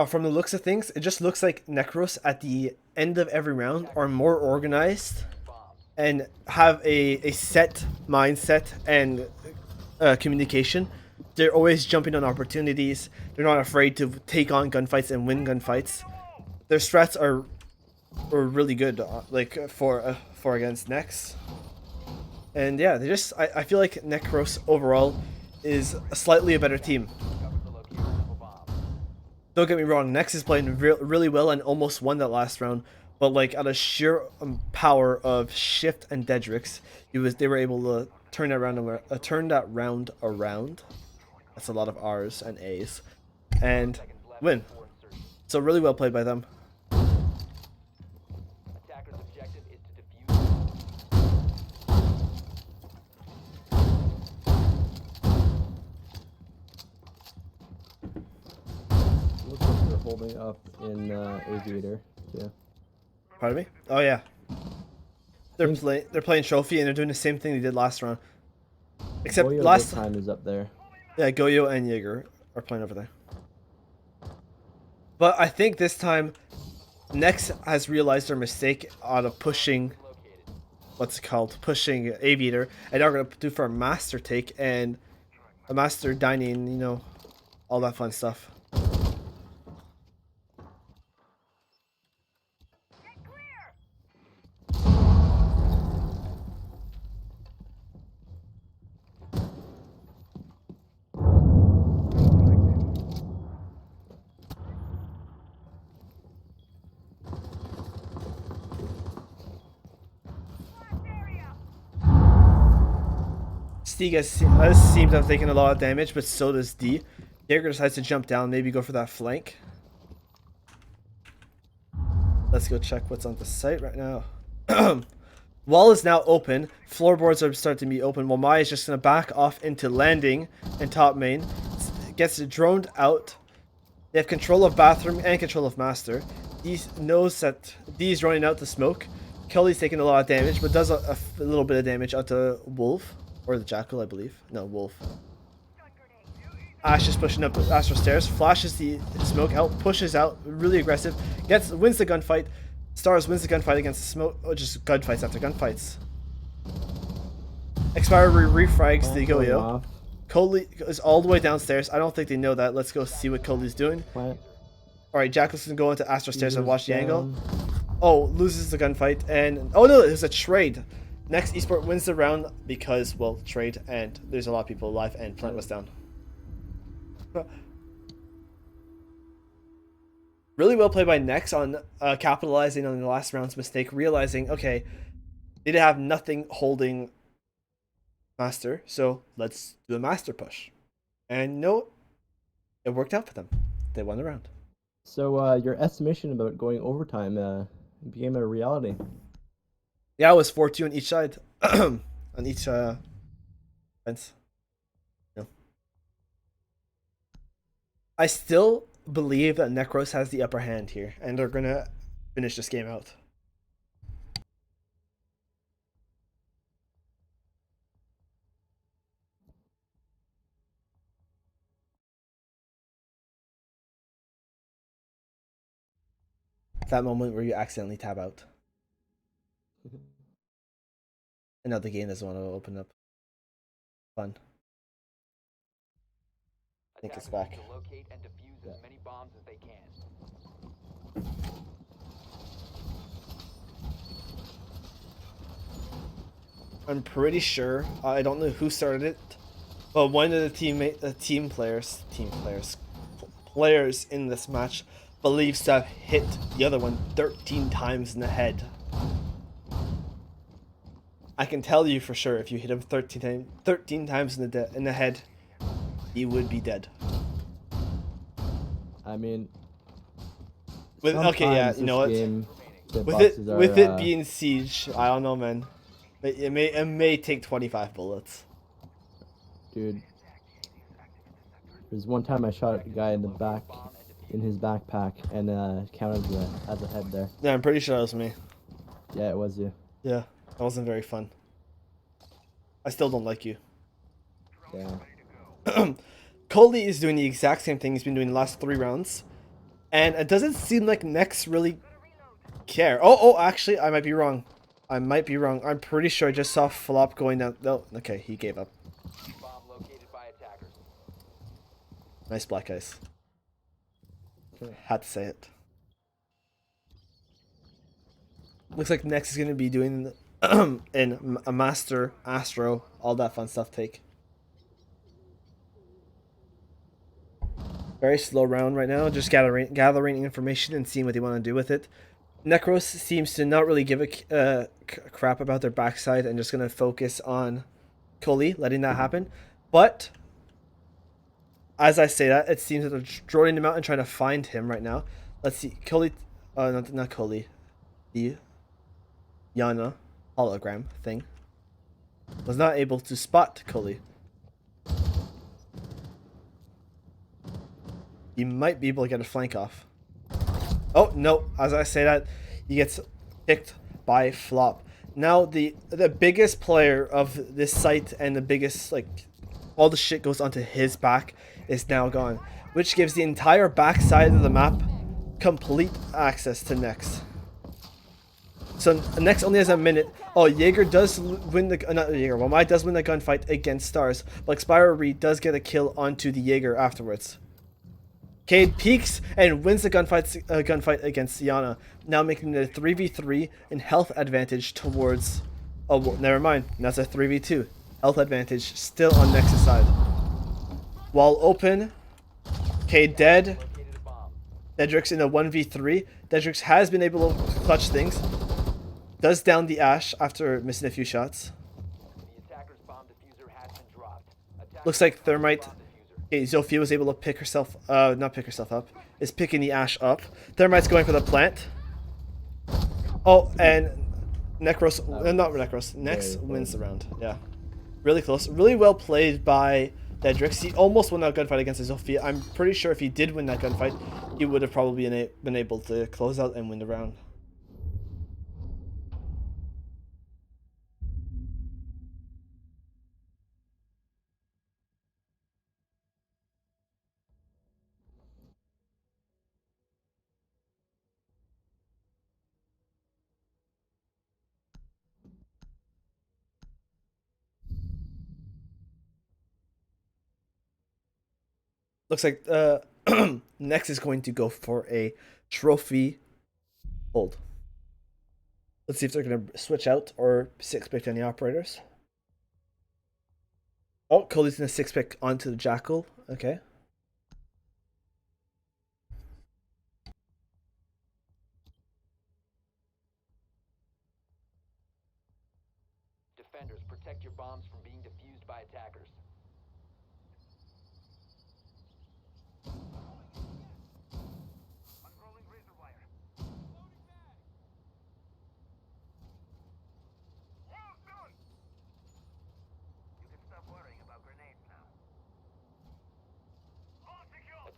from the looks of things, it just looks like Nekros at the end of every round are more organized and have a set mindset and communication. They're always jumping on opportunities. They're not afraid to take on gunfights and win gunfights. Their strats are really good, like for against Nex. And yeah, they just I feel like Nekros overall is slightly a better team. Don't get me wrong, Nex is playing really well and almost won that last round. But like out of sheer power of Shift and Dedrix, they were able to turn that round around. That's a lot of R's and A's, and win. So really well played by them. Attacker's objective is to defuse. Looks like they're holding up in Aviator too. Pardon me? Oh yeah, They're playing trophy and they're doing the same thing they did last round. Except Goyo last this time is up there. Yeah, Goyo and Jaeger are playing over there. But I think this time Nex has realized their mistake out of pushing pushing Aviator, and they're gonna do for a master take and a master dining, you know, all that fun stuff. Stieg has seemed to have taken a lot of damage, but so does D. Jaeger decides to jump down, maybe go for that flank. Let's go check what's on the site right now. Wall is now open. Floorboards are starting to be open. While Mai is just going to back off into landing in top main. Gets droned out. They have control of bathroom and control of master. D knows that D is running out the smoke. Kelly's taking a lot of damage, but does a little bit of damage onto Wolf. Or the Jackal, I believe. No, Wolf. Ash is pushing up Astro Stairs. Flashes the smoke out. Pushes out. Really aggressive. Wins the gunfight. Stars wins the gunfight against the smoke. Oh, just gunfights after gunfights. Expire refrags the Goyo. Coley is all the way downstairs. I don't think they know that. Let's go see what Coley's doing. Alright, Jackal's gonna go into Astro Stairs and watch the angle. Oh, loses the gunfight. And oh no, it was a trade. Next, eSport wins the round because, well, trade, and there's a lot of people alive, and plant was down. Really well played by Nex on capitalizing on the last round's mistake, realizing, okay, they did have nothing holding Master, so let's do a Master push. And no, it worked out for them. They won the round. So your estimation about going overtime became a reality. Yeah, it was 4-2 on each side. On each fence. No. I still believe that Nekros has the upper hand here, and they're gonna finish this game out. That moment where you accidentally tab out. And now the game doesn't want to open up. Fun. I think it's back. Locate and defuse as many bombs as they can. I'm pretty sure, I don't know who started it, but one of the players in this match believes to have hit the other one 13 times in the head. I can tell you for sure, if you hit him 13 times in the head, he would be dead. I mean, Okay, yeah, you know what? With it being siege, I don't know, man. It may take 25 bullets. Dude, there's one time I shot a guy in the back, in his backpack, and counted as a head there. Yeah, I'm pretty sure that was me. Yeah, it was you. Yeah, that wasn't very fun. I still don't like you. Yeah. Coley is doing the exact same thing he's been doing the last 3 rounds. And it doesn't seem like Nex really care. Oh, actually, I might be wrong. I'm pretty sure I just saw Flop going down. No, okay, he gave up. Bomb located by attackers. Nice black ice. Had to say it. Looks like Nex is going to be doing in a Master, Astro, all that fun stuff take. Very slow round right now, just gathering information and seeing what they want to do with it. Nekros seems to not really give a crap about their backside and just going to focus on Coley, letting that happen. But, as I say that, it seems that they're drawing him out and trying to find him right now. Let's see, Coley, not Coley, the Yana hologram thing was not able to spot Coley. He might be able to get a flank off. Oh, no. As I say that, he gets picked by Flop. Now the biggest player of this site and the biggest, like, all the shit goes onto his back is now gone, which gives the entire back side of the map complete access to Nex. So Nex only has a minute. Oh, Jaeger does win the not Jaeger. Well, does win the gunfight against Stars, but Expiry does get a kill onto the Jaeger afterwards. Cade peeks and wins the gunfight against Yana, now making it a 3v3 in health advantage towards. Oh, well, never mind. That's a 3v2 health advantage still on Nex's side. Wall open. Cade dead. Dedrix in a 1v3. Dedrix has been able to clutch things. Does down the Ash after missing a few shots. Looks like Thermite. Okay, Zofia was able to pick herself, not pick herself up, is picking the Ash up. Thermite's going for the plant. Oh, and Nekros, not Nekros, Nex wins the round. Yeah, really close. Really well played by Dedrix. He almost won that gunfight against Zofia. I'm pretty sure if he did win that gunfight, he would have probably been able to close out and win the round. Looks like Nex is going to go for a trophy hold. Let's see if they're going to switch out or 6-pick any operators. Oh, Cody's going to 6-pick onto the Jackal. Okay. Defenders, protect your bombs from being defused by attackers.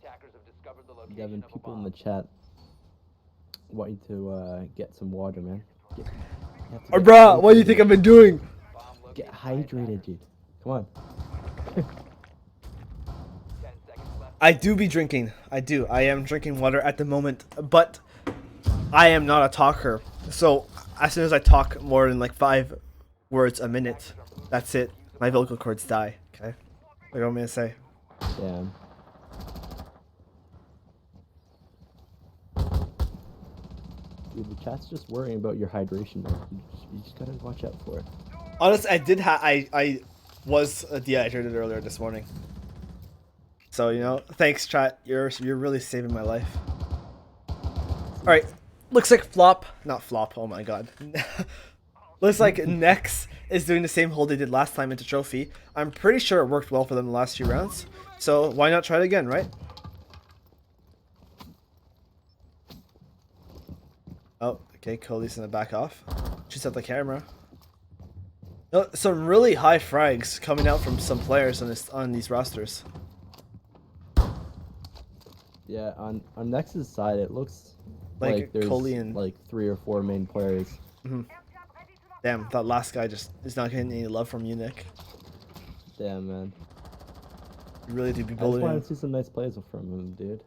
Attackers have discovered the location Devin, of a people bomb. in the chat want you to get some water, man. You have to get Bruh, what do you think hydrated. I've been doing? Bomb Get located by hydrated, attackers. dude. Come on. 10 seconds left. I do be drinking. I do. I am drinking water at the moment, but I am not a talker. So as soon as I talk more than like 5 words a minute, that's it. My vocal cords die. Okay. What do you want me to say? Damn. Dude, the chat's just worrying about your hydration, man. You just gotta watch out for it. Honestly, I was dehydrated earlier this morning. So, you know, thanks chat. You're really saving my life. All right. Looks like not flop. Oh my god. Looks like Nex is doing the same hold they did last time into trophy. I'm pretty sure it worked well for them the last few rounds. So, why not try it again, right? Oh, okay, Cody's gonna back off. Shoots at the camera. No, some really high frags coming out from some players on these rosters. Yeah, on Nex's side, it looks Like like there's Coley and- like 3 or 4 main players. Damn, that last guy just is not getting any love from you, Nick. Damn, man. You really do be I just bullying want him. to see some nice plays from him, dude.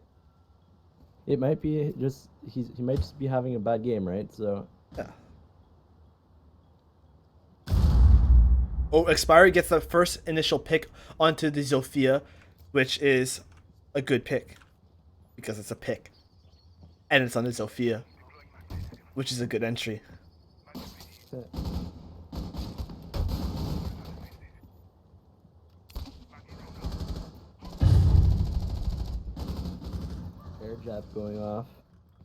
It might be just he might just be having a bad game, right? So Yeah. Oh, Expiry gets the first initial pick onto the Zofia, which is a good pick. Because it's a pick. And it's on the Zofia, which is a good entry. air jab going off.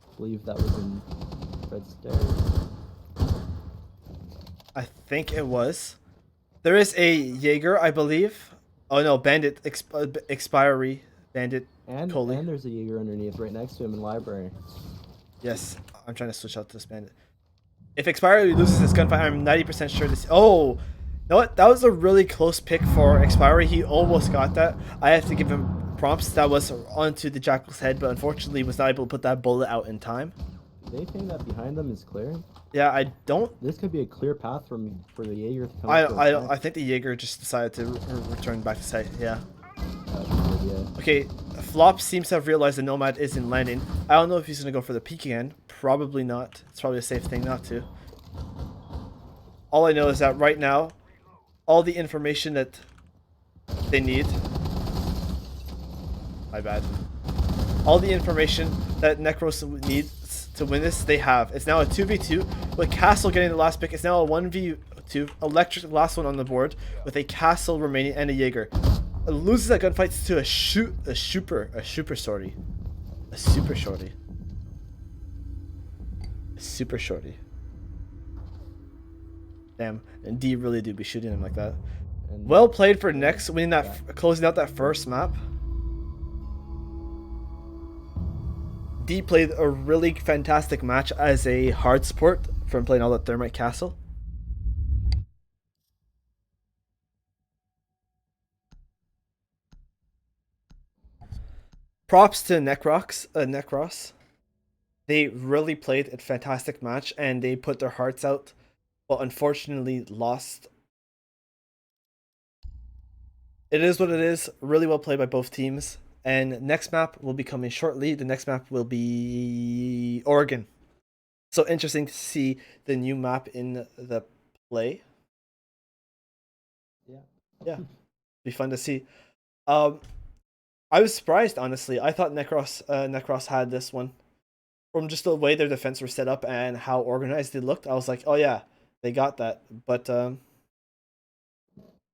I believe that was in red stairs. I think it was. There is a Jaeger, I believe. Oh no, Bandit, Expiry, Bandit, And Coley. and there's a Jaeger underneath right next to him in library. Yes, I'm trying to switch out to this Bandit. If Expiry loses this gunfight, I'm 90% sure this. Oh, you know what? That was a really close pick for Expiry. He almost got that. I have to give him prompts. That was onto the Jackal's head, but unfortunately was not able to put that bullet out in time. They think that behind them is clear. Yeah, I don't. This could be a clear path for the Jaeger to come. I think the Jaeger just decided to return back to site. Yeah. Okay, Flop seems to have realized the Nomad isn't landing. I don't know if he's gonna go for the peek again. Probably not. It's probably a safe thing not to. All I know is that right now, all the information that they need. My bad. All the information that Nekros needs to win this, they have. It's now a 2v2 with Castle getting the last pick. It's now a 1v2. Electric last one on the board with a Castle remaining and a Jaeger. Loses that gunfight to a super shorty. A super shorty. A super shorty. Damn, and D really do be shooting him like that. And Well played for Nex winning that, closing out that first map. D played a really fantastic match as a hard support from playing all that Thermite Castle. Props to Nekros. They really played a fantastic match and they put their hearts out, but unfortunately lost. It is what it is. Really well played by both teams. And next map will be coming shortly. The next map will be Oregon. So interesting to see the new map in the play. Yeah, be fun to see. I was surprised, honestly. I thought Nekros had this one. From just the way their defense were set up and how organized they looked, I was like, oh yeah, they got that. But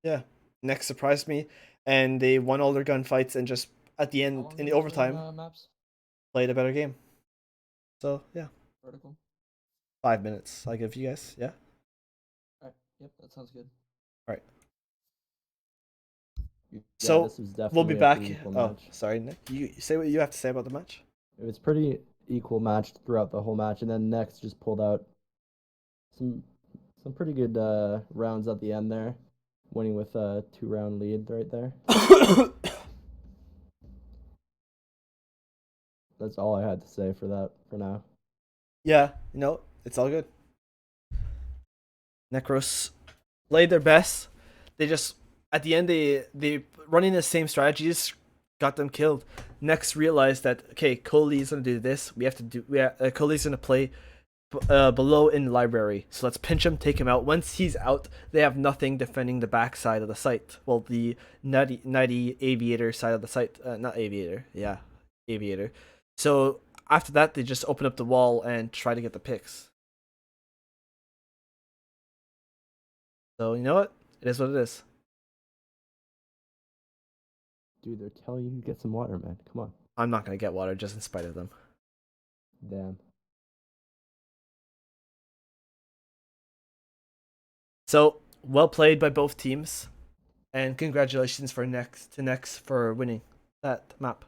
yeah, Nex surprised me, and they won all their gunfights and just at the end in the overtime played a better game. So yeah, Vertical. 5 minutes. I give you guys. Yeah. Alright. Yep, that sounds good. All right. Yeah, So this was definitely we'll be a back. pretty equal Oh, match. sorry, Nick. You say what you have to say about the match. It was pretty equal match throughout the whole match, and then Next just pulled out some pretty good rounds at the end there, winning with a 2-round lead right there. That's all I had to say for that for now. Yeah, it's all good. Nekros played their best. They just at the end they running the same strategies got them killed. Next realized that okay, Coley's gonna do this. We have to do. Coley's gonna play below in the library. So let's pinch him, take him out. Once he's out, they have nothing defending the back side of the site. Well, the nutty aviator side of the site. Not aviator. Yeah, aviator. So after that, they just open up the wall and try to get the picks. So you know what? It is what it is. Dude, they're telling you to get some water, man. Come on. I'm not gonna get water just in spite of them. Damn. So well played by both teams, and congratulations for Nex for winning that map.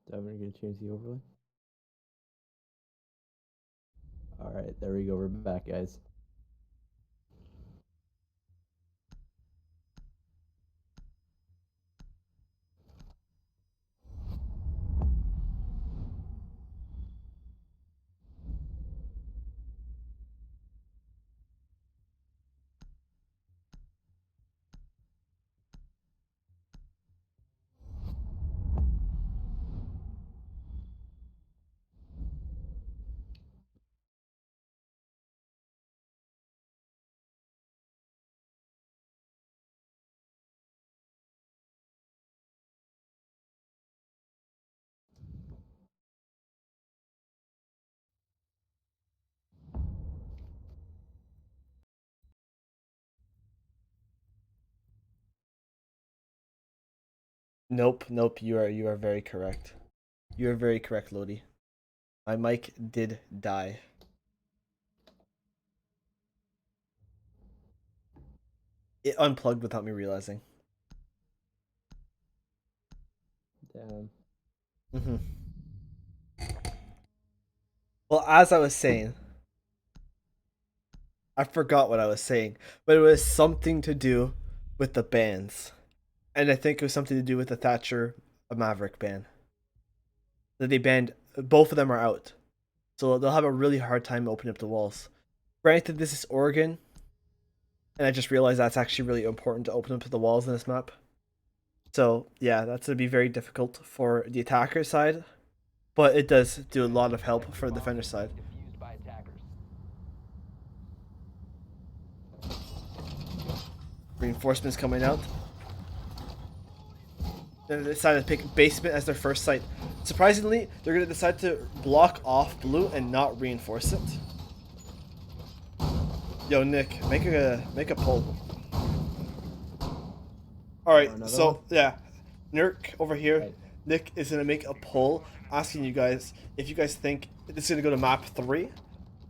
Devin, are you gonna change the overlay? All right, there we go. We're back, guys. Nope, nope. You are very correct. You are very correct, Lodi. My mic did die. It unplugged without me realizing. Damn. Mm-hmm. Well, as I was saying, I forgot what I was saying, but it was something to do with the bans, and I think it was something to do with the Thatcher Maverick ban. That they banned both of them are out, so they'll have a really hard time opening up the walls. Granted, this is Oregon, and I just realized that's actually really important to open up the walls in this map. So yeah, that's gonna be very difficult for the attacker side, but it does do a lot of help for the defender side. Defused by attackers. Reinforcements coming out. Then they decided to pick basement as their first site. Surprisingly, they're gonna decide to block off blue and not reinforce it. Yo, Nick, make a poll. All right, Another so one? yeah, Nurk over here. Right. Nick is gonna make a poll asking you guys if you guys think this is gonna go to map 3,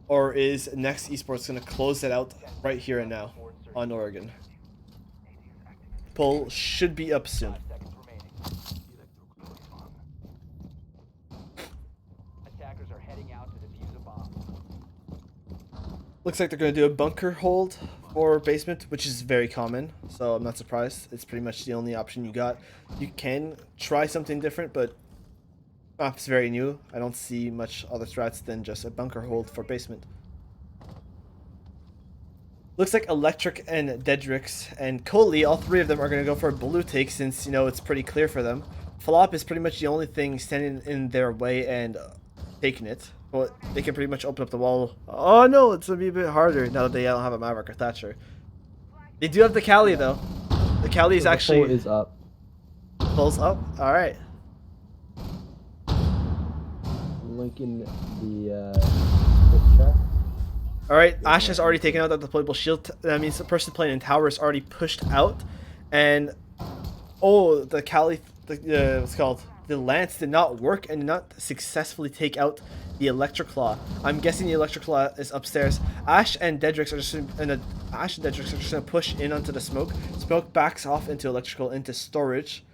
or is next esports gonna close it out right here and now on Oregon. Poll should be up soon. 5 seconds remaining. Attackers are heading out to defuse a bomb. Looks like they're gonna do a bunker hold for basement, which is very common, so I'm not surprised. It's pretty much the only option you got. You can try something different, but map's very new. I don't see much other strats than just a bunker hold for basement. Looks like Electric and Dedrix and Coley, all three of them are going to go for a blue take since, you know, it's pretty clear for them. Flop is pretty much the only thing standing in their way and taking it. But they can pretty much open up the wall. Oh no, it's going to be a bit harder now that they don't have a Maverick or Thatcher. They do have the Cali though. The Cali is So the actually... poll is up. Pulls up? Alright. Link in the chat. Alright, Ash has already taken out that deployable shield. That means the person playing in tower is already pushed out. And, oh, the Cali, what's it called? The Lance did not work and did not successfully take out the Electric Claw. I'm guessing the Electric Claw is upstairs. Ash and Dedrix are just gonna push in onto the smoke. Smoke backs off into electrical, into storage.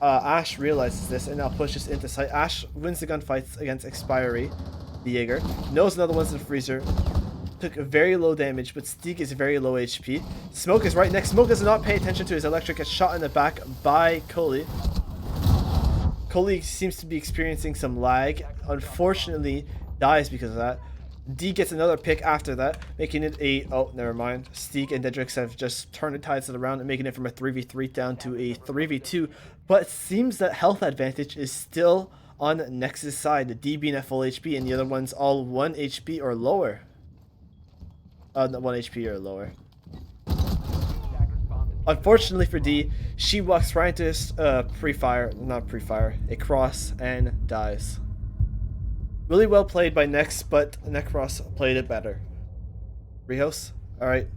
Ash realizes this and now pushes into site. Ash wins the gunfights against Expiry, the Jaeger. Knows another one's in the freezer. Took very low damage, but Steeg is very low HP. Smoke is right next. Smoke does not pay attention to his electric. Gets shot in the back by Coley. Coley seems to be experiencing some lag. Unfortunately, dies because of that. D gets another pick after that, making it a... Oh, never mind. Steeg and Dedrix have just turned the tides of the round and making it from a 3v3 down to a 3v2. But it seems that health advantage is still on Nex's side. The D being at full HP and the other one's all 1 HP or lower. 1 HP or lower. Unfortunately for D, she walks right into a cross and dies. Really well played by Nex, but Nekros played it better. Rehos? Alright.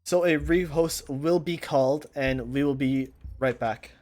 So a rehost will be called and we will be right back.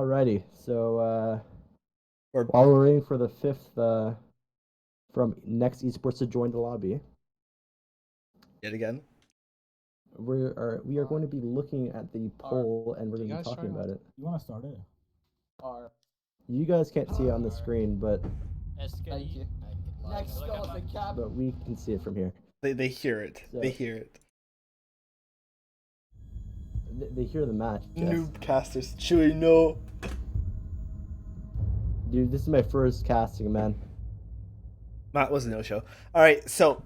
Alrighty, so Or while we're waiting for the fifth from Next Esports to join the lobby, yet again. we are going to be looking at the poll and we're Do going you to be guys talking try about not- it. You want to start it? You guys can't see it on the screen, but Thank you. Next goes the cap. we can see it from here. They hear it. So- They hear it. They hear the match. Jess. Noob casters. Chewy, no. Dude, this is my first casting, man. Matt was a no-show. All right, so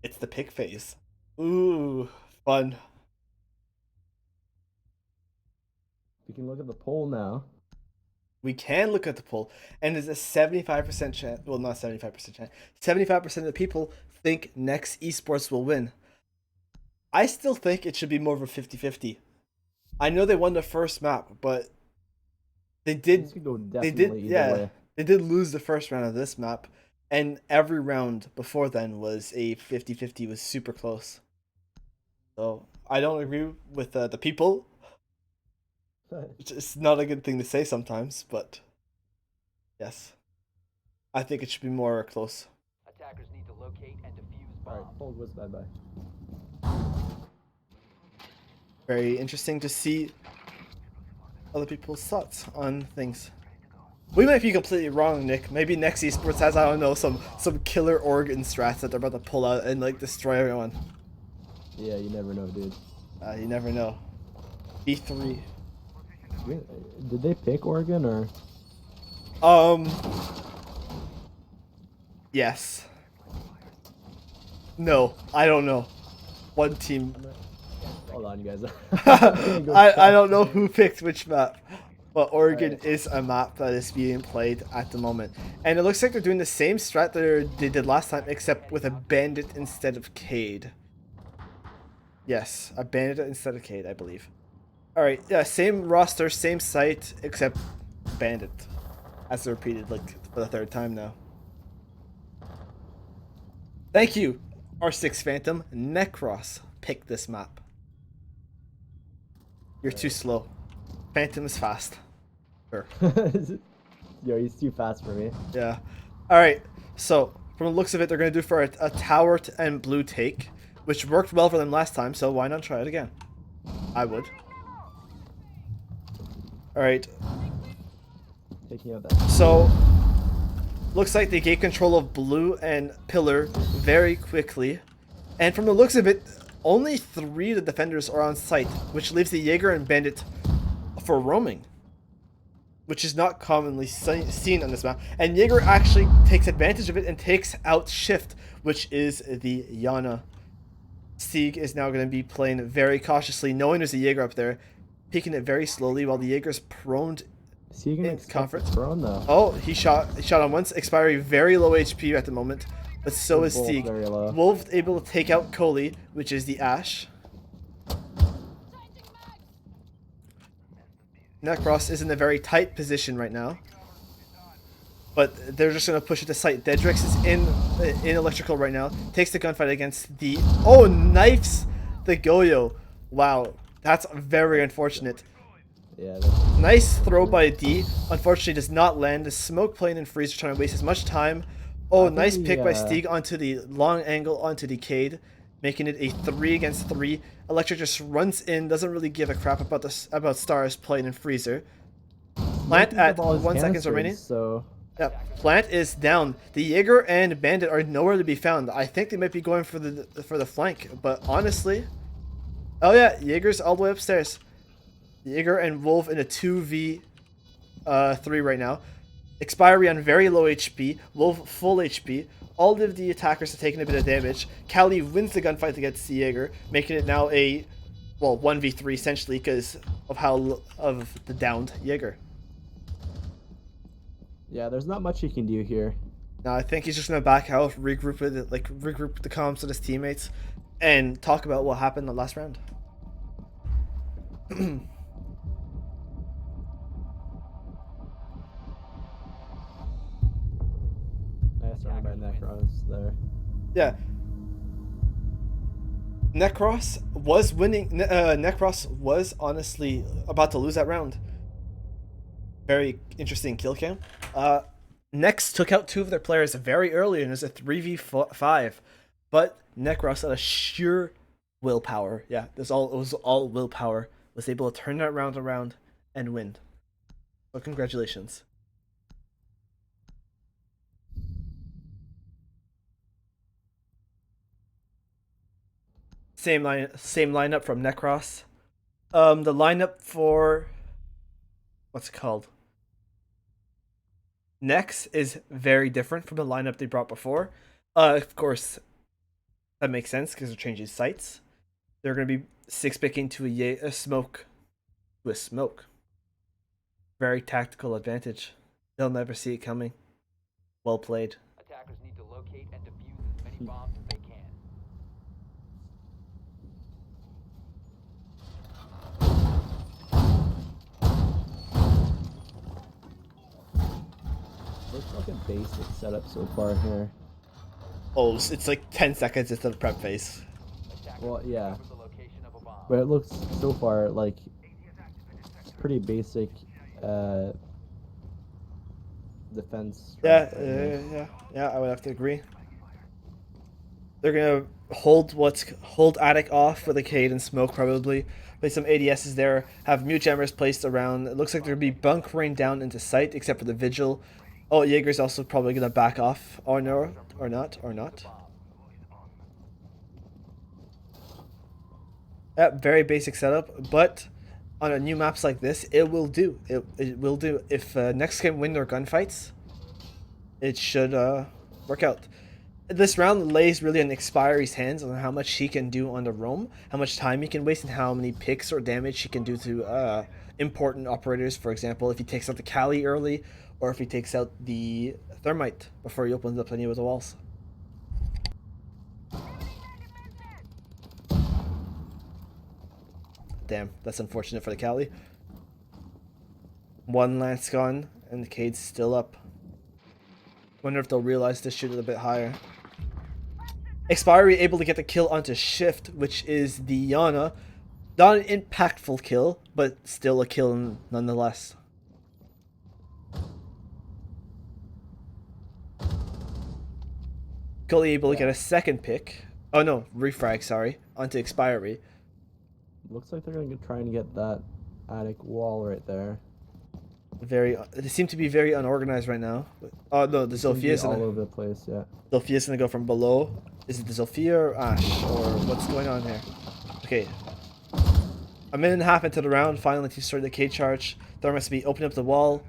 it's the pick phase. Ooh, fun. We can look at the poll now. We can look at the poll, and there's a 75% chance. Well, not 75% chance. 75% of the people think Next Esports will win. I still think it should be more of a 50-50. I know they won the first map, but they This did. could go They definitely did. either Yeah, way. they did lose the first round of this map, and every round before then was a 50-50. Was super close. So I don't agree with the people. It's not a good thing to say sometimes, but yes, I think it should be more close. Attackers need to locate and defuse Alright, bombs. poll goes bye-bye. Very interesting to see other people's thoughts on things. We might be completely wrong, Nick. Maybe Next Esports has, I don't know, some killer organ strats that they're about to pull out and like destroy everyone. Yeah, you never know, dude. You never know. B3. Did they pick Oregon or? Yes. No, I don't know. One team. Hold on, you guys. I don't know who picked which map, but Oregon is a map that is being played at the moment, and it looks like they're doing the same strat that they did last time, except with a bandit instead of Cade. Yes, a bandit instead of Cade, I believe. All right, yeah, same roster, same site, except bandit, as repeated like for the third time now. Thank you, R6 Phantom. Nekros picked this map. You're too slow. Phantom is fast. Sure. Yo, he's too fast for me. Yeah. Alright, so from the looks of it, they're going to do for a tower and blue take, which worked well for them last time, so why not try it again? I would. Alright, Taking out that. so looks like they gained control of blue and pillar very quickly. And from the looks of it, only 3 of the defenders are on site, which leaves the Jaeger and Bandit for roaming, which is not commonly seen on this map. And Jaeger actually takes advantage of it and takes out Shift, which is the Yana. Sieg is now going to be playing very cautiously, knowing there's a Jaeger up there, taking it very slowly while the Jaeger's prone. Is he gonna In accept comfort. the throne though? Oh, he shot on once. Expiry very low HP at the moment, but so is Both Sieg. very low. Wolf able to take out Coley, which is the Ash. Nekros is in a very tight position right now, but they're just gonna push it to site. Dedrix is in electrical right now. Takes the gunfight against the knifes the Goyo. Wow, that's very unfortunate. Yeah. Nice throw by D. Unfortunately, does not land. The smoke plane and freeze are trying to waste as much time. Oh, think nice the, pick by Stieg onto the long angle onto the Cade, making it a 3 against 3. Electric just runs in, doesn't really give a crap about Stars, Plane, and Freezer. Plant at 1 second remaining. So Yep, Plant is down. The Jaeger and Bandit are nowhere to be found. I think they might be going for the flank, but honestly, oh yeah, Jaeger's all the way upstairs. Jaeger and Wolf in a 2v3 right now. Expiry on very low HP. Wolf full HP. All of the attackers are taking a bit of damage. Cali wins the gunfight against the Jaeger, making it now a 1v3 essentially because of the downed Jaeger. yeah, there's not much he can do here. Now I think he's just gonna back out, regroup the comms with his teammates, and talk about what happened the last round. Nice run by Nekros there. Yeah. Nekros was winning. Nekros was honestly about to lose that round. Very interesting kill cam. Next took out 2 of their players very early, and it was a 3v5. But Nekros, out of sheer willpower, yeah, it was all willpower, was able to turn that round around and win. So congratulations. Same lineup from Nekros. The lineup for what's it called? Next is very different from the lineup they brought before. Of course, that makes sense because they're changing sites. They're going to be 6-picking to a smoke. To a smoke. Very tactical advantage. They'll never see it coming. Well played. Attackers need to locate and defuse as many bombs as they can. Looks like a basic setup so far here. Oh, it's like 10 seconds into the prep phase. Well, yeah. Discover the location of a bomb. But it looks so far like pretty basic defense. Yeah, strength right here. yeah, I would have to agree. They're gonna hold attic off with a Cade and smoke probably. Play some ADSs there. Have mute jammers placed around. It looks like they're gonna be bunkering down into sight, except for the vigil. Oh, Jaeger's also probably gonna back off, or no, or not. Yeah, very basic setup, but on a new maps like this, it will do. It will do. If next can win their gunfights, it should work out. This round lays really in Expiry's hands on how much he can do on the roam, how much time he can waste, and how many picks or damage he can do to important operators. For example, if he takes out the Kali early, or if he takes out the Thermite before he opens up any of the walls. Damn, that's unfortunate for the Kali. 1 lance gone, and the Cade's still up. Wonder if they'll realize to shoot it a bit higher. Expiry able to get the kill onto Shift, which is the Yana. Not an impactful kill, but still a kill nonetheless. Gully able to get a second pick. Oh no, refrag, sorry. Onto Expiry. Looks like they're gonna try and get that attic wall right there. They seem to be very unorganized right now. Oh no, the Zofia all over the place, yeah. Zophia's gonna go from below. Is it the Zofia or Ash? Or what's going on here? Okay. A minute and a half into the round, finally to start the K charge. There must be opening up the wall.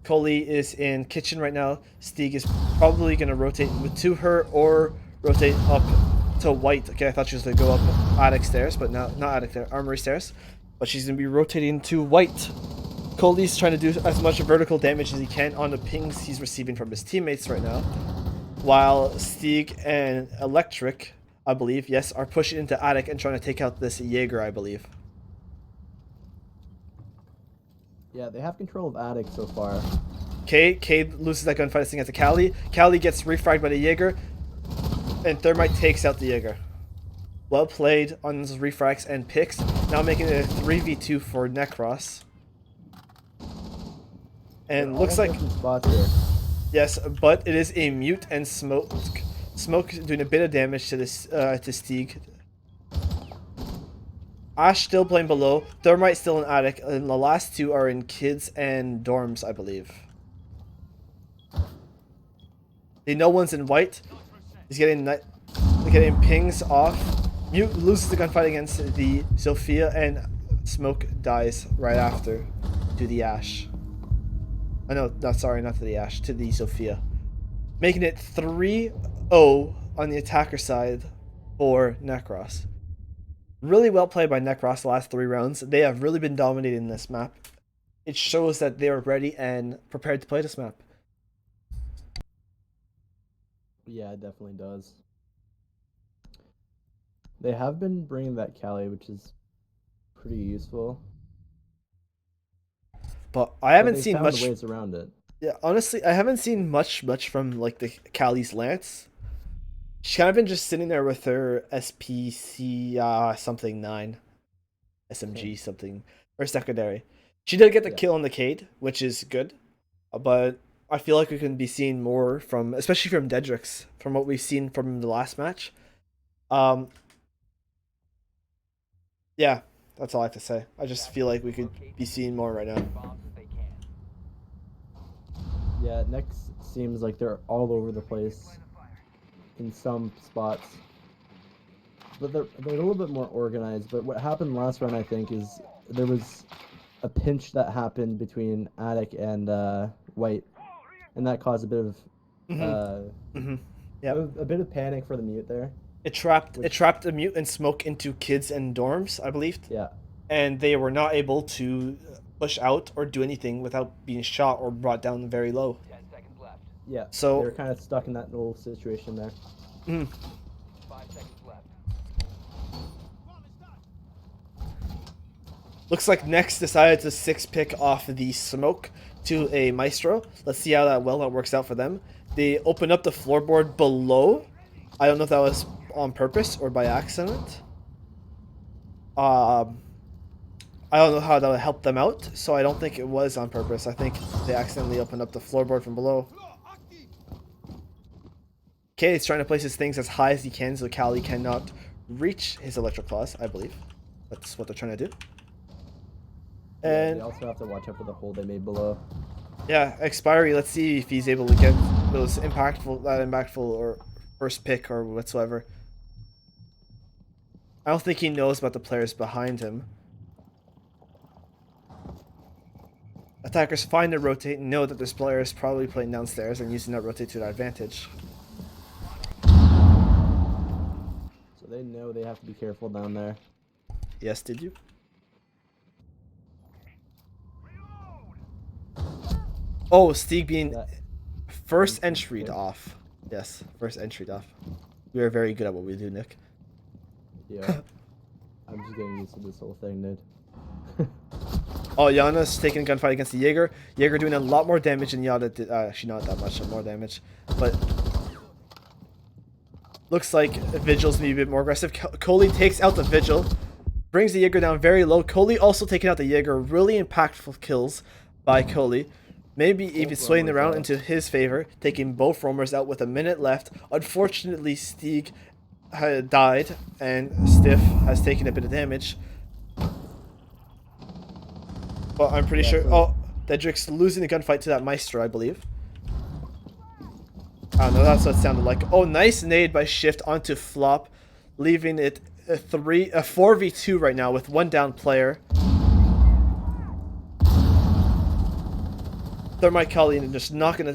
Coley is in kitchen right now. Stieg is probably gonna rotate to her or rotate up to white. Okay, I thought she was gonna go up attic stairs, but not attic there, armory stairs. But she's gonna be rotating to white. Coley's trying to do as much vertical damage as he can on the pings he's receiving from his teammates right now. While Stieg and Electric, I believe, yes, are pushing into attic and trying to take out this Jaeger, I believe. Yeah, they have control of attic so far. Cade loses that gunfight against the Kali. Kali gets refragged by the Jaeger, and Thermite takes out the Jaeger. Well played on those refrags and picks. Now making it a 3v2 for Nekros. And looks like spots here. Yes, but it is a mute and smoke. Smoke doing a bit of damage to this to Stieg. Ash still playing below. Thermite still in attic, and the last 2 are in kids and dorms, I believe. No one's in white. He's getting pings off. Mute loses the gunfight against the Sophia, and Smoke dies right after to the Ash. Oh, no, sorry, not to the Ash, to the Sophia. Making it 3-0 on the attacker side for Nekros. Really well played by Nekros the last 3 rounds. They have really been dominating this map. It shows that they are ready and prepared to play this map. Yeah, it definitely does. They have been bringing that Kali, which is pretty useful. But I haven't they seen found much ways around it. Yeah, honestly, I haven't seen much from like the Kali's Lance. She's kind of been just sitting there with her SPC something 9. SMG something or secondary. She did get the Yeah. kill on the Cade, which is good, but I feel like we can be seeing more from, especially from Dedrix, from what we've seen from the last match. Yeah, that's all I have to say. I just feel like we could be seeing more right now. Bombs if they can. Yeah, next seems like they're all over the place in some spots. But they're a little bit more organized. But what happened last round, I think, is there was a pinch that happened between Attic and White, and that caused a bit of Yeah, a bit of panic for the mute there. it trapped a mute and smoke into kids and dorms, I believe. Yeah, And they were not able to push out or do anything without being shot or brought down very low. 10 seconds left. yeah. So- they were kind of stuck in that little situation there. 5 seconds left. Looks like Next decided to 6-pick off the smoke to a Maestro. Let's see how that works out for them. They open up the floorboard below. I don't know if that was on purpose or by accident. I don't know how that would help them out, so I don't think it was on purpose. I think they accidentally opened up the floorboard from below. Okay, he's trying to place his things as high as he can so Cali cannot reach his electric claws, I believe. That's what they're trying to do. Yeah, And they also have to watch out for the hole they made below. yeah, expiry. Let's see if he's able to get those impactful or first pick or whatsoever. I don't think he knows about the players behind him. Attackers find and rotate and know that this player is probably playing downstairs and using that rotate to their advantage. So they know they have to be careful down there. Yes, did you? Oh, Stieg being That- first entry off. Yes, first entry off. We are very good at what we do, Nick. Yeah. I'm just getting used to this whole thing, dude. Oh, Yana's taking a gunfight against the Jaeger. Jaeger doing a lot more damage than Yana did. Actually, not that much more damage. But looks like Vigil's going to be a bit more aggressive. Coley takes out the Vigil. Brings the Jaeger down very low. Coley also taking out the Jaeger. Really impactful kills by Coley. Maybe even swaying the round into his favor. Taking both roamers out with a minute left. Unfortunately, Stieg had died. And Stiff has taken a bit of damage. But I'm pretty sure. Oh, Dedrix losing the gunfight to that Maestro, I believe. I don't know, that's what it sounded like. Oh, nice nade by Shift onto Flop, leaving it a 4v2 right now with one down player. Thermite Kali are just not going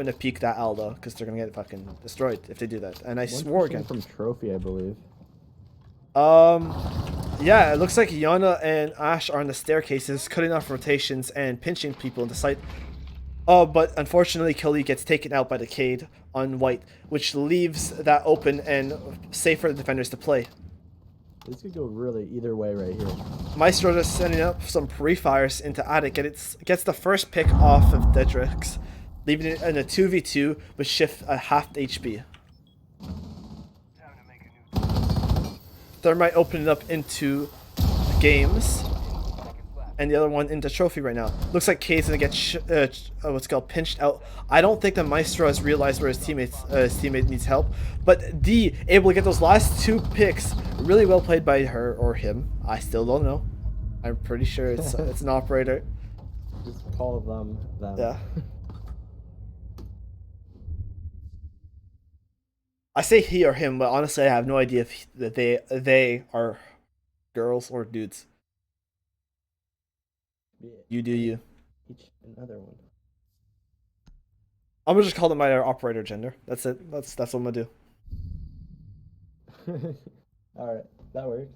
to peek that L though, because they're going to get fucking destroyed if they do that. And I swore One again. from Trophy, I believe. Yeah, it looks like Yana and Ash are on the staircases, cutting off rotations and pinching people into sight. Oh, but unfortunately, Kelly gets taken out by the Cade on White, which leaves that open and safe for the defenders to play. This could go really either way right here. Maestro just sending up some pre-fires into Attic, and it gets the first pick off of Dedrix, leaving it in a 2v2 with Shift at half HP. Thermite opening up into games, and the other one into Trophy right now. Looks like K's gonna get what's called pinched out. I don't think the Maestro has realized where his teammate needs help, but D able to get those last two picks. Really well played by her or him. I still don't know. I'm pretty sure it's an operator. Just call them. Yeah. I say he or him, but honestly, I have no idea if they are girls or dudes. You do you. Each another one. I'm gonna just call them my operator gender. That's it. That's what I'm gonna do. All right, that works.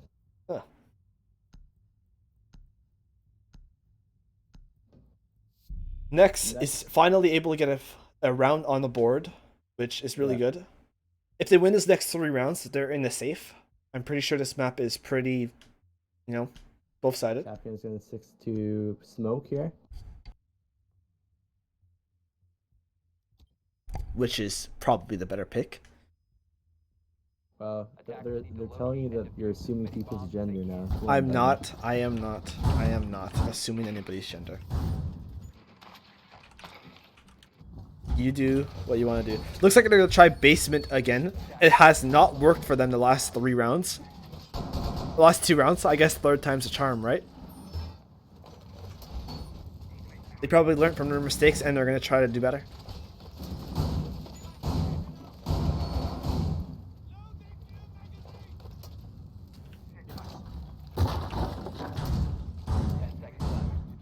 Huh. Next is finally able to get a round on the board, which is really good. If they win this next 3 rounds, they're in the safe. I'm pretty sure this map is pretty, both sided. Captain's gonna 6 to smoke here. Which is probably the better pick. Wow, they're telling you that you're assuming people's gender now. I'm not. I am not. I am not assuming anybody's gender. You do what you want to do. Looks like they're gonna try basement again. It has not worked for them the last 3 rounds. The last 2 rounds. I guess third time's a charm, right? They probably learned from their mistakes and they're gonna try to do better.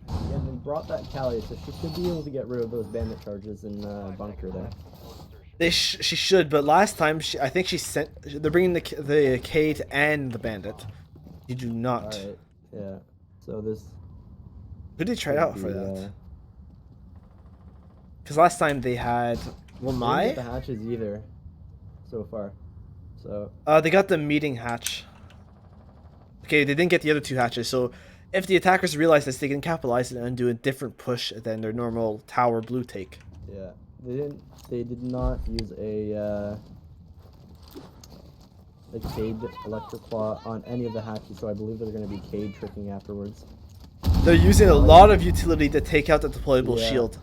Yeah, they brought that Callie, so she should be able to get rid of those bandit charges in bunker there. She should, but last time I think she sent. They're bringing the Kate and the bandit. You do not. All right. Yeah. So this. Who did they try out for that? uh, Because last time they had. Well, They didn't my. get the hatches either, so far. So. They got the meeting hatch. Okay, they didn't get the other 2 hatches. So, if the attackers realize this, they can capitalize it and do a different push than their normal tower blue take. Yeah. They didn't. They did not use a Cade electric claw on any of the hatches, so I believe they're going to be Cade tricking afterwards. They're using a lot of utility to take out the deployable Yeah. shield.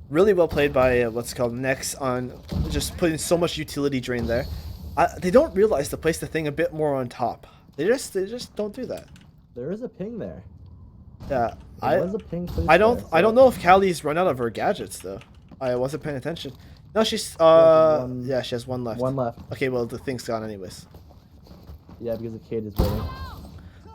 Really well played by what's called Nekros on just putting so much utility drain there. They don't realize to place the thing a bit more on top. They just don't do that. There is a ping there. Yeah, There was a ping placed I there, don't so- know if Callie's run out of her gadgets though. I wasn't paying attention. No, she's yeah, she has 1 left. 1 left. Okay, well the thing's gone anyways. Yeah, because the Cade is waiting.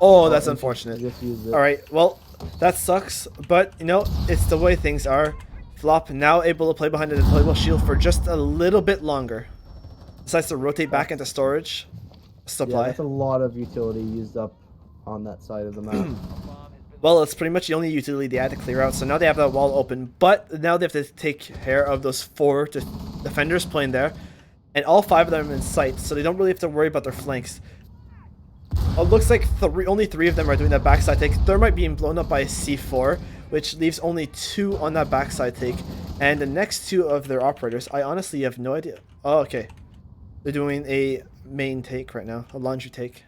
Oh, that's and she unfortunate. just used it. All right, well that sucks, but you know it's the way things are. Flop now able to play behind the deployable shield for just a little bit longer. Decides to rotate back into storage. Yeah, Supply. that's a lot of utility used up on that side of the map. Well, it's pretty much the only utility they had to clear out, so now they have that wall open, but now they have to take care of those 4 defenders playing there, and all 5 of them are in sight, so they don't really have to worry about their flanks. It looks like only 3 of them are doing that backside take. Thermite being blown up by a C4, which leaves only 2 on that backside take, and the next 2 of their operators, I honestly have no idea. Oh, okay. They're doing a main take right now, a laundry take.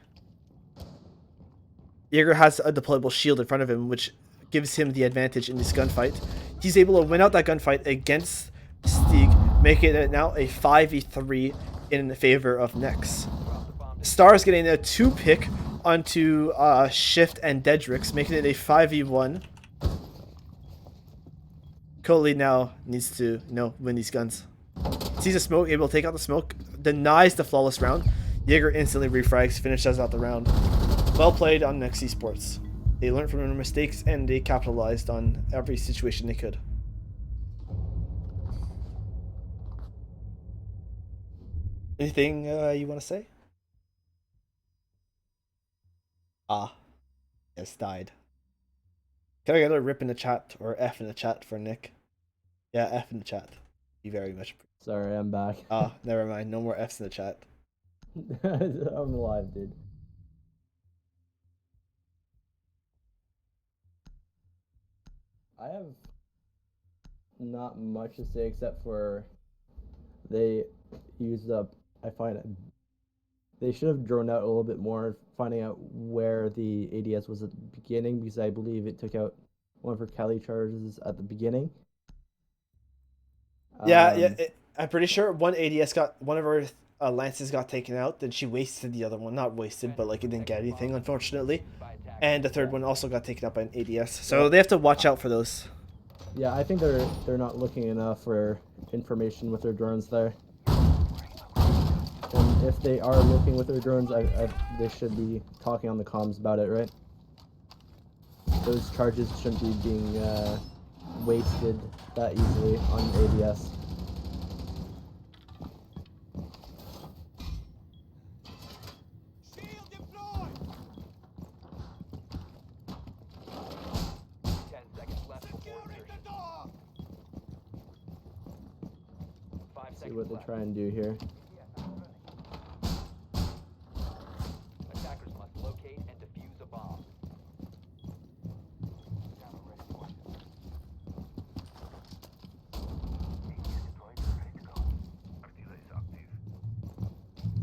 Jaeger has a deployable shield in front of him, which gives him the advantage in this gunfight. He's able to win out that gunfight against Stieg, making it now a 5v3 in favor of Nekros. Star is getting a 2-pick onto Shift and Dedrix, making it a 5v1. Coley now needs to, win these guns. Sees a smoke, able to take out the smoke, denies the flawless round. Jaeger instantly refrags, finishes out the round. Well played on Nekros eSports. They learned from their mistakes and they capitalized on every situation they could. Anything you want to say? Yes, died. Can I get a rip in the chat or F in the chat for Nick? Yeah, F in the chat. Be very much. Sorry, I'm back. Never mind. No more Fs in the chat. I'm alive, dude. I have not much to say except for they used up. I find it. They should have drawn out a little bit more, finding out where the ADS was at the beginning, because I believe it took out one of her Cali charges at the beginning. I'm pretty sure one of her lances got taken out. Then she wasted the other one, not wasted, but like it didn't get anything, unfortunately. And the third one also got taken out by an ADS. So they have to watch out for those. Yeah, I think they're not looking enough for information with their drones there. And if they are looking with their drones, they should be talking on the comms about it, right? Those charges shouldn't be being wasted that easily on ADS. See what they try and do here. Attackers must locate and defuse a bomb.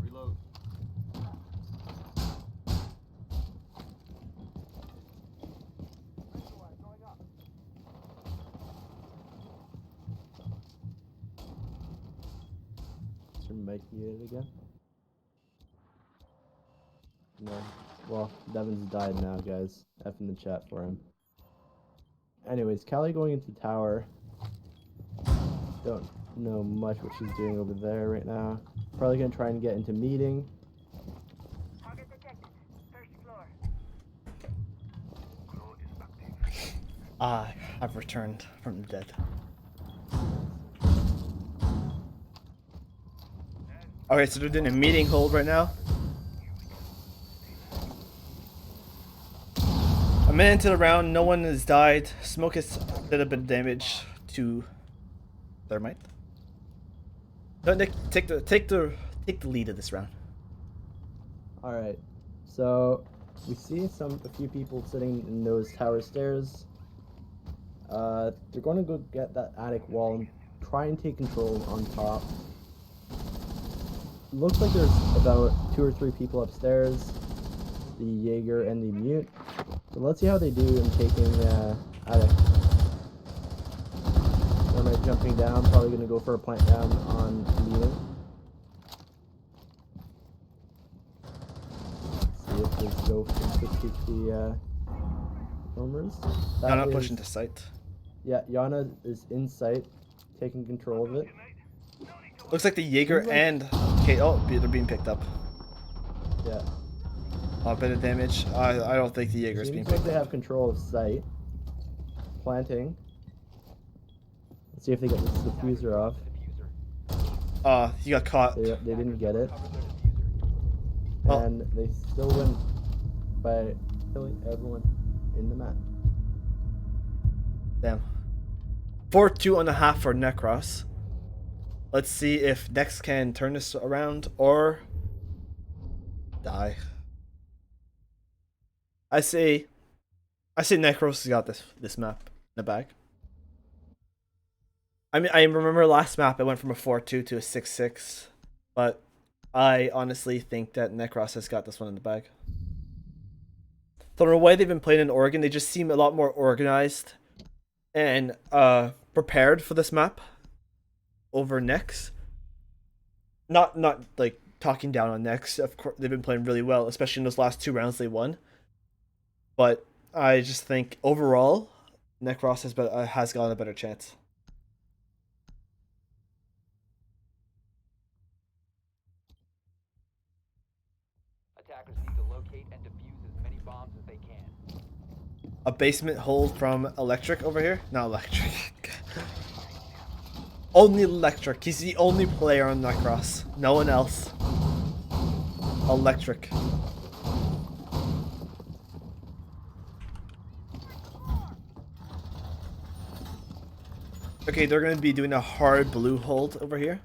Reload. your mic muted again? No. Well, Devin's died now, guys. F in the chat for him. Anyways, Callie going into tower. Don't know much what she's doing over there right now. Probably gonna try and get into meeting. Target detected. First floor. I've returned from the dead. Okay, so they're doing a meeting hold right now. A minute into the round, no one has died. Smoke has did a bit of damage to Thermite. No, Nick, take the lead of this round. All right. So we see a few people sitting in those tower stairs. They're going to go get that attic wall and try and take control on top. Looks like there's about 2 or 3 people upstairs. The Jaeger and the Mute. So let's see how they do in taking attic. Thermite jumping down, probably going to go for a plant down on meeting. See if there's no to keep the homers. Yana pushing to site. Yeah, Yana is in sight, taking control of it. Looks like the Jaeger and Kate. Oh, they're being picked up. Yeah. A bit of damage. I don't think the Jaeger is being Seems like picked they up. have control of sight. Planting. Let's see if they get the diffuser off. He got caught. They didn't get it. Oh. And they still win by killing everyone in the map. Damn. 4-2.5 for Nekros. Let's see if Nex can turn this around or die. I say Nekros has got this map in the bag. I mean, I remember last map it went from a 4-2 to a 6-6, but I honestly think that Nekros has got this one in the bag. The way they've been playing in Oregon, they just seem a lot more organized and prepared for this map over Nex. Not like talking down on Nex. Of course, they've been playing really well, especially in those last 2 rounds they won. But I just think overall, Nekros has gotten a better chance. Attackers need to locate and defuse as many bombs as they can. A basement hold from Electric over here? Not Electric. Only Electric. He's the only player on Nekros. No one else. Electric. Okay, they're going to be doing a hard blue hold over here.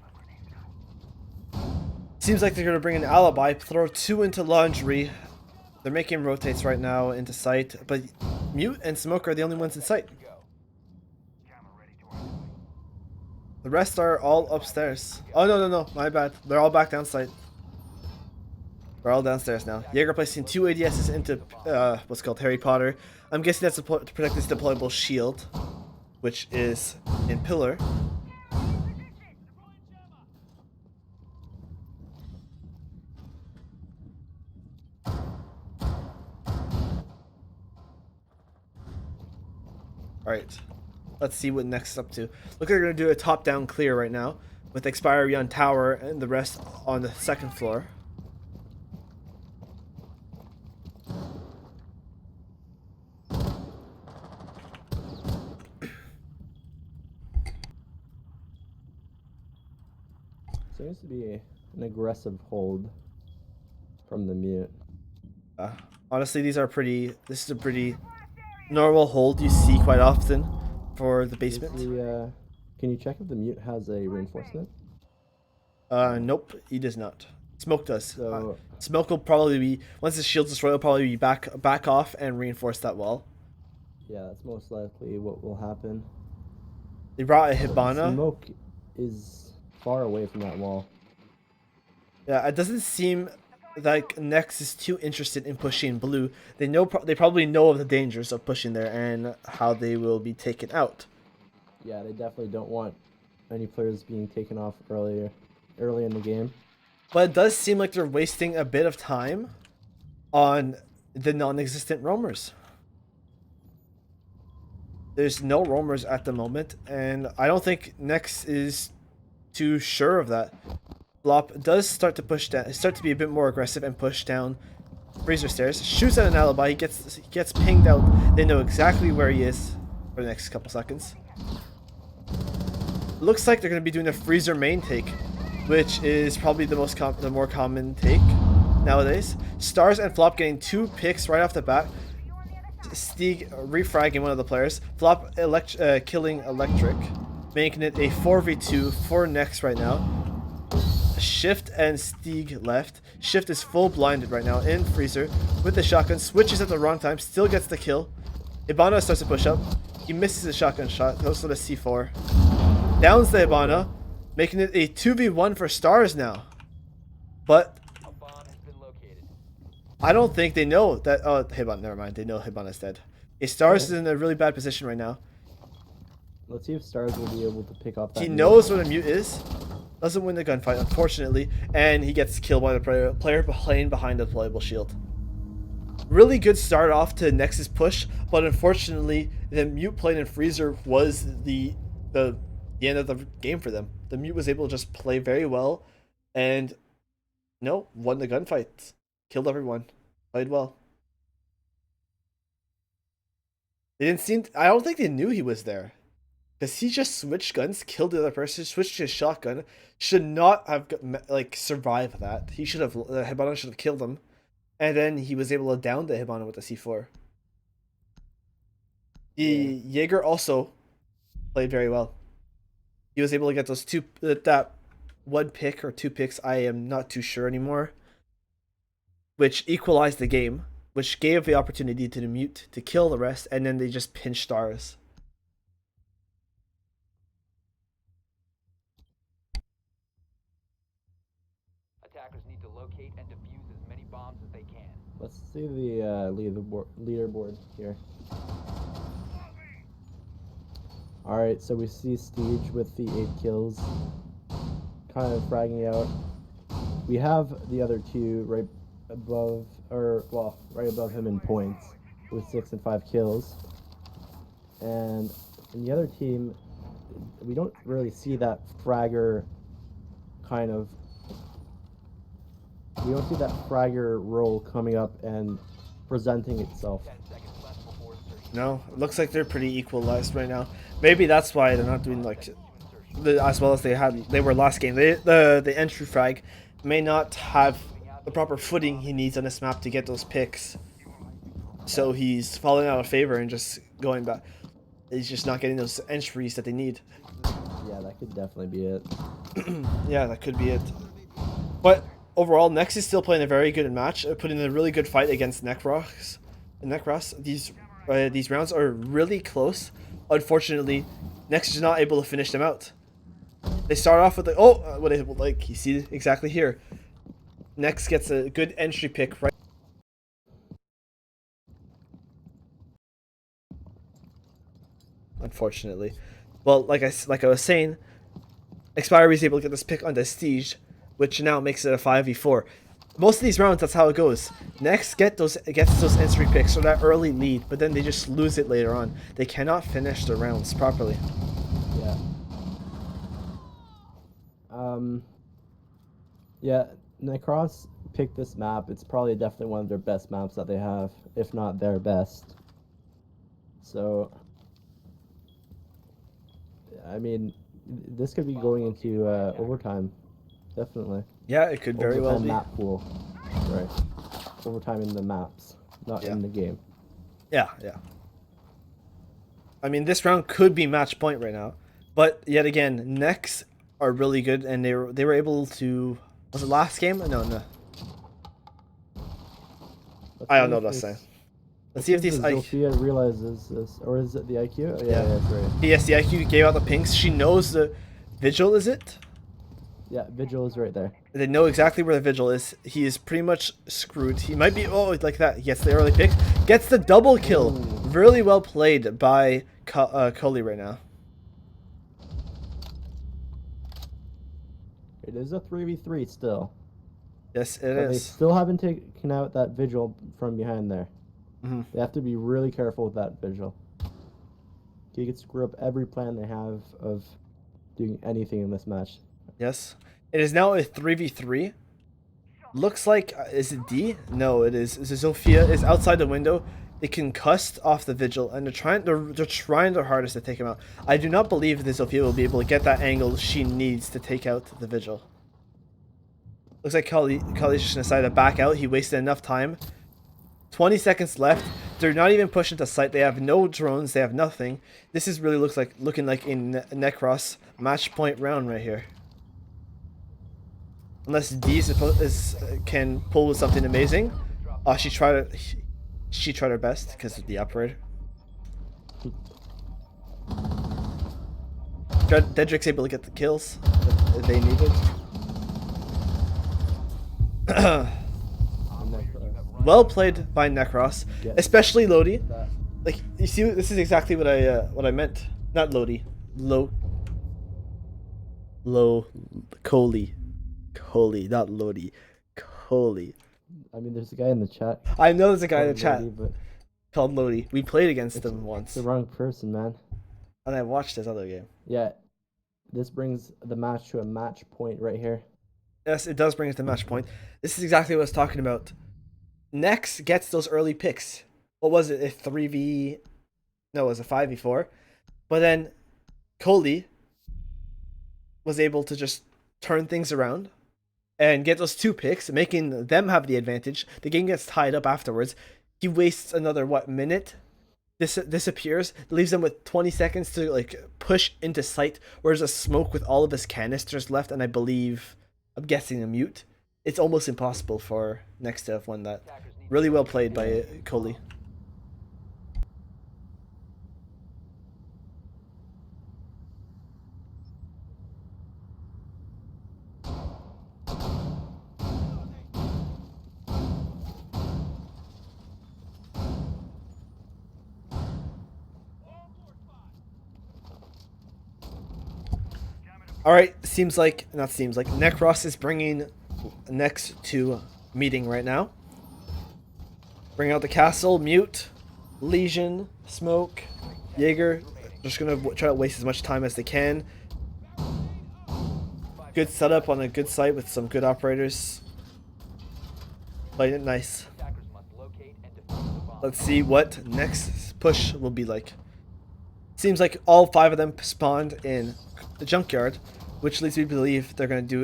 Seems like they're going to bring an alibi, throw 2 into laundry. They're making rotates right now into sight, but Mute and Smoke are the only ones in sight. The rest are all upstairs. Oh, no, my bad. They're all back down sight. They're all downstairs now. Jaeger placing 2 ADSs into what's called Harry Potter. I'm guessing that's to protect this deployable shield, which is in pillar. Alright, let's see what Nex is up to. Look like they're going to do a top-down clear right now, with expiry on tower and the rest on the 2nd floor. Seems to be an aggressive hold from the Mute. Honestly, this is a pretty normal hold you see quite often for the basement. Can you check if the Mute has a reinforcement? Nope, he does not. Smoke does. So Smoke will probably be, once his shield's destroyed, will probably be back off and reinforce that wall. yeah, that's most likely what will happen. They brought a But Hibana. Smoke is far away from that wall. Yeah, it doesn't seem like Nex is too interested in pushing blue. They probably know of the dangers of pushing there and how they will be taken out. Yeah, they definitely don't want any players being taken off earlier. early in the game. But it does seem like they're wasting a bit of time on the non-existent roamers. There's no roamers at the moment, and I don't think Nex is too sure of that. Flop does start to push down, start to be a bit more aggressive and push down Freezer stairs. Shoots at an alibi. He gets pinged out. They know exactly where he is for the next couple seconds. Looks like they're going to be doing a Freezer main take, which is probably the more common take nowadays. Stars and Flop getting 2 picks right off the bat. Steeg refragging one of the players. Flop killing Electric, making it a 4v2 for Nex right now. Shift and Steeg left. Shift is full blinded right now in Freezer with the shotgun. Switches at the wrong time. Still gets the kill. Hibana starts to push up. He misses a shotgun shot. Goes for the C4. Downs the Hibana, making it a 2v1 for Stars now. But A bomb has been located. I don't think they know that. Oh, Hibana, never mind. They know Hibana's dead. Stars is in a really bad position right now. Let's see if Stars will be able to pick up that. He knows what a mute is. Doesn't win the gunfight, unfortunately, and he gets killed by the player playing behind the deployable shield. Really good start off to Nexus push, but unfortunately, the mute playing in Freezer was the end of the game for them. The mute was able to just play very well, and won the gunfight, killed everyone, played well. They didn't seem. I don't think they knew he was there. Because he just switched guns, killed the other person, switched his shotgun. Should not have survived that. He should have. Hibana should have killed him, and then he was able to down the Hibana with the C4. The Jaeger also played very well. He was able to get those that 1 pick or 2 picks. I am not too sure anymore. Which equalized the game, which gave the opportunity to the mute to kill the rest, and then they just pinched Stars. Attackers need to locate and defuse as many bombs as they can. Let's see the leaderboard here. Alright, so we see Steeg with the 8 kills, kind of fragging out. We have the other 2 right above him in points with 6 and 5 kills. And in the other team, we don't really see that fragger kind of. We don't see that fragger role coming up and presenting itself. 10 seconds left before insertion. No, it looks like they're pretty equalized right now. Maybe that's why they're not doing as well as they were last game. The entry frag may not have the proper footing he needs on this map to get those picks. So he's falling out of favor and just going back. He's just not getting those entries that they need. Yeah, that could definitely be it. Yeah, that could be it. But overall, Nex is still playing a very good match, putting in a really good fight against Nekros. These rounds are really close. Unfortunately, Nex is not able to finish them out. They start off with you see exactly here. Nex gets a good entry pick right. Unfortunately, well, like I was saying, Expiry is able to get this pick on Prestige, which now makes it a 5v4. Most of these rounds, that's how it goes. Next, gets those entry picks for that early lead, but then they just lose it later on. They cannot finish the rounds properly. Yeah. Yeah, Nekros picked this map. It's probably definitely one of their best maps that they have, if not their best. So, I mean, this could be going into overtime, definitely. Yeah, it could very well be. Map pool, right? Overtime in the maps, not in the game. Yeah, yeah. I mean, this round could be match point right now, but yet again, Nex are really good, and they were able to. Was it last game? No. I don't know what I was saying. Let's see if these Sophia realizes this, or is it the IQ? Oh, yeah, that's right. Yes, the IQ gave out the pings. She knows the Vigil, is it? Yeah, Vigil is right there. They know exactly where the Vigil is. He is pretty much screwed. He might be, like that. He gets the early pick. Gets the double kill. Ooh. Really well played by Cully right now. It is a 3v3 still. Yes, it But they is. still haven't taken out that vigil from behind there. Mhm. They have to be really careful with that vigil. You could screw up every plan they have of doing anything in this match. Yes. It is now a 3v3. Looks like, is it D? No, it is. Sophia is outside the window. They concussed off the vigil, and they're trying their hardest to take him out. I do not believe that Sophia will be able to get that angle she needs to take out the vigil. Looks like Kali's just gonna decide to back out. He wasted enough time. 20 seconds left. They're not even pushing to sight. They have no drones. They have nothing. This is really looking like a Nekros match point round right here. Unless D can pull with something amazing. She tried her best because of the operator. Dedrick's able to get the kills that they needed. Well played by Nekros, especially Lodi. Like, you see, this is exactly what I meant. Not Lodi, Coley, not Lodi, Coley. I mean, there's a guy in the chat. I know there's a guy in the chat Lodi, but called Lodi. We played against him once, it's the wrong person, man. and I watched his other game. Yeah, this brings the match to a match point right here. Yes, it does bring us to match point. This is exactly what I was talking about. Nex gets those early picks. What was it? A 3v... No, it was a 5v4. But then Coley was able to just turn things around and get those 2 picks, making them have the advantage. The game gets tied up afterwards. He wastes another, minute? Disappears, leaves them with 20 seconds to like push into sight, whereas a smoke with all of his canisters left, and I'm guessing a mute. It's almost impossible for Nex to have won that. Really well played by Coley. Alright, Nekros is bringing Nex to meeting right now. Bring out the castle, mute, Legion, smoke, Jaeger. Just gonna try to waste as much time as they can. Good setup on a good site with some good operators. Playing it nice. Let's see what next push will be like. Seems like all 5 of them spawned in the junkyard, which leads me to believe they're going to do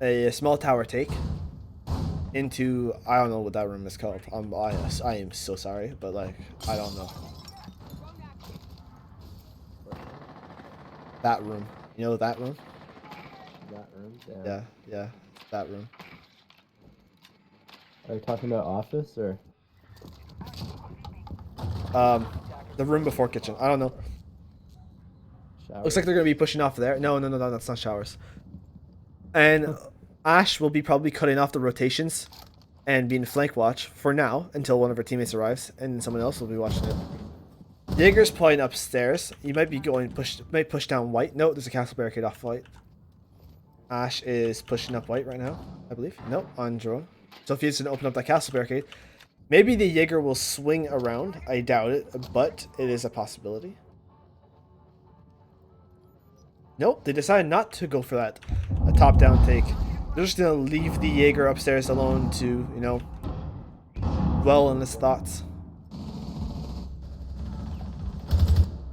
a small tower take into, I don't know what that room is called. I am so sorry, but like, I don't know. That room. You know that room? That room? Yeah, that room. Are you talking about office or? The room before kitchen. I don't know. Shower? Looks like they're going to be pushing off there. No, that's not showers. And Ash will be probably cutting off the rotations and being flank watch for now until one of her teammates arrives, and someone else will be watching it. Jaeger's playing upstairs. You might be might push down white. No, there's a castle barricade off white. Ash is pushing up white right now, I believe. Nope, on drone. Sophia's going to open up that castle barricade. Maybe the Jaeger will swing around. I doubt it, but it is a possibility. Nope, they decided not to go for that. A top-down take. They're just going to leave the Jaeger upstairs alone to, you know, dwell on his thoughts.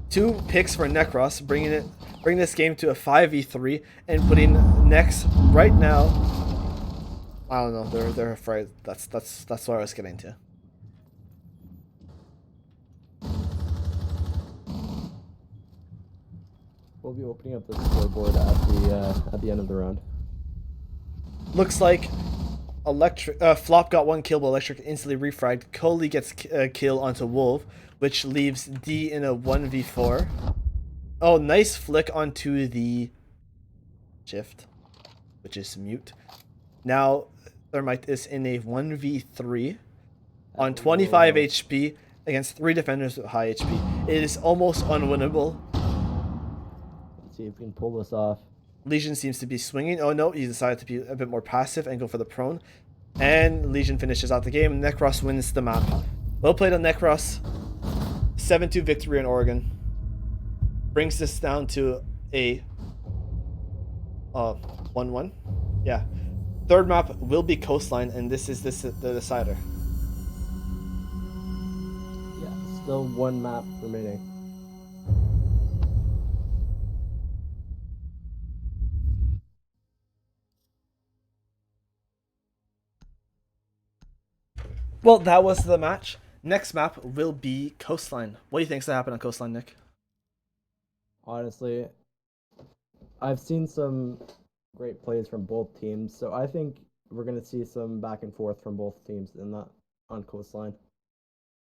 2 picks for Nekros, bringing this game to a 5v3 and putting Nex right now. I don't know. They're afraid. That's what I was getting to. We'll be opening up the scoreboard at the end of the round. Looks like Flop got 1 kill, but Electric instantly refragged. Coley gets a kill onto Wolf, which leaves D in a 1v4. Oh, nice flick onto the shift, which is mute. Now Thermite is in a 1v3 on 25 HP against 3 defenders with high HP. It is almost unwinnable. Let's see if we can pull this off. Legion seems to be swinging. Oh no, he decided to be a bit more passive and go for the prone. And Legion finishes out the game. Nekros wins the map. Well played on Nekros. 7-2 victory in Oregon. Brings this down to a 1-1. Yeah. Third map will be Coastline, and this is the decider. Yeah, still one map remaining. Well, that was the match. Next map will be Coastline. What do you think's gonna happen on Coastline, Nick? Honestly, I've seen some great plays from both teams, so I think we're gonna see some back and forth from both teams in that on Coastline.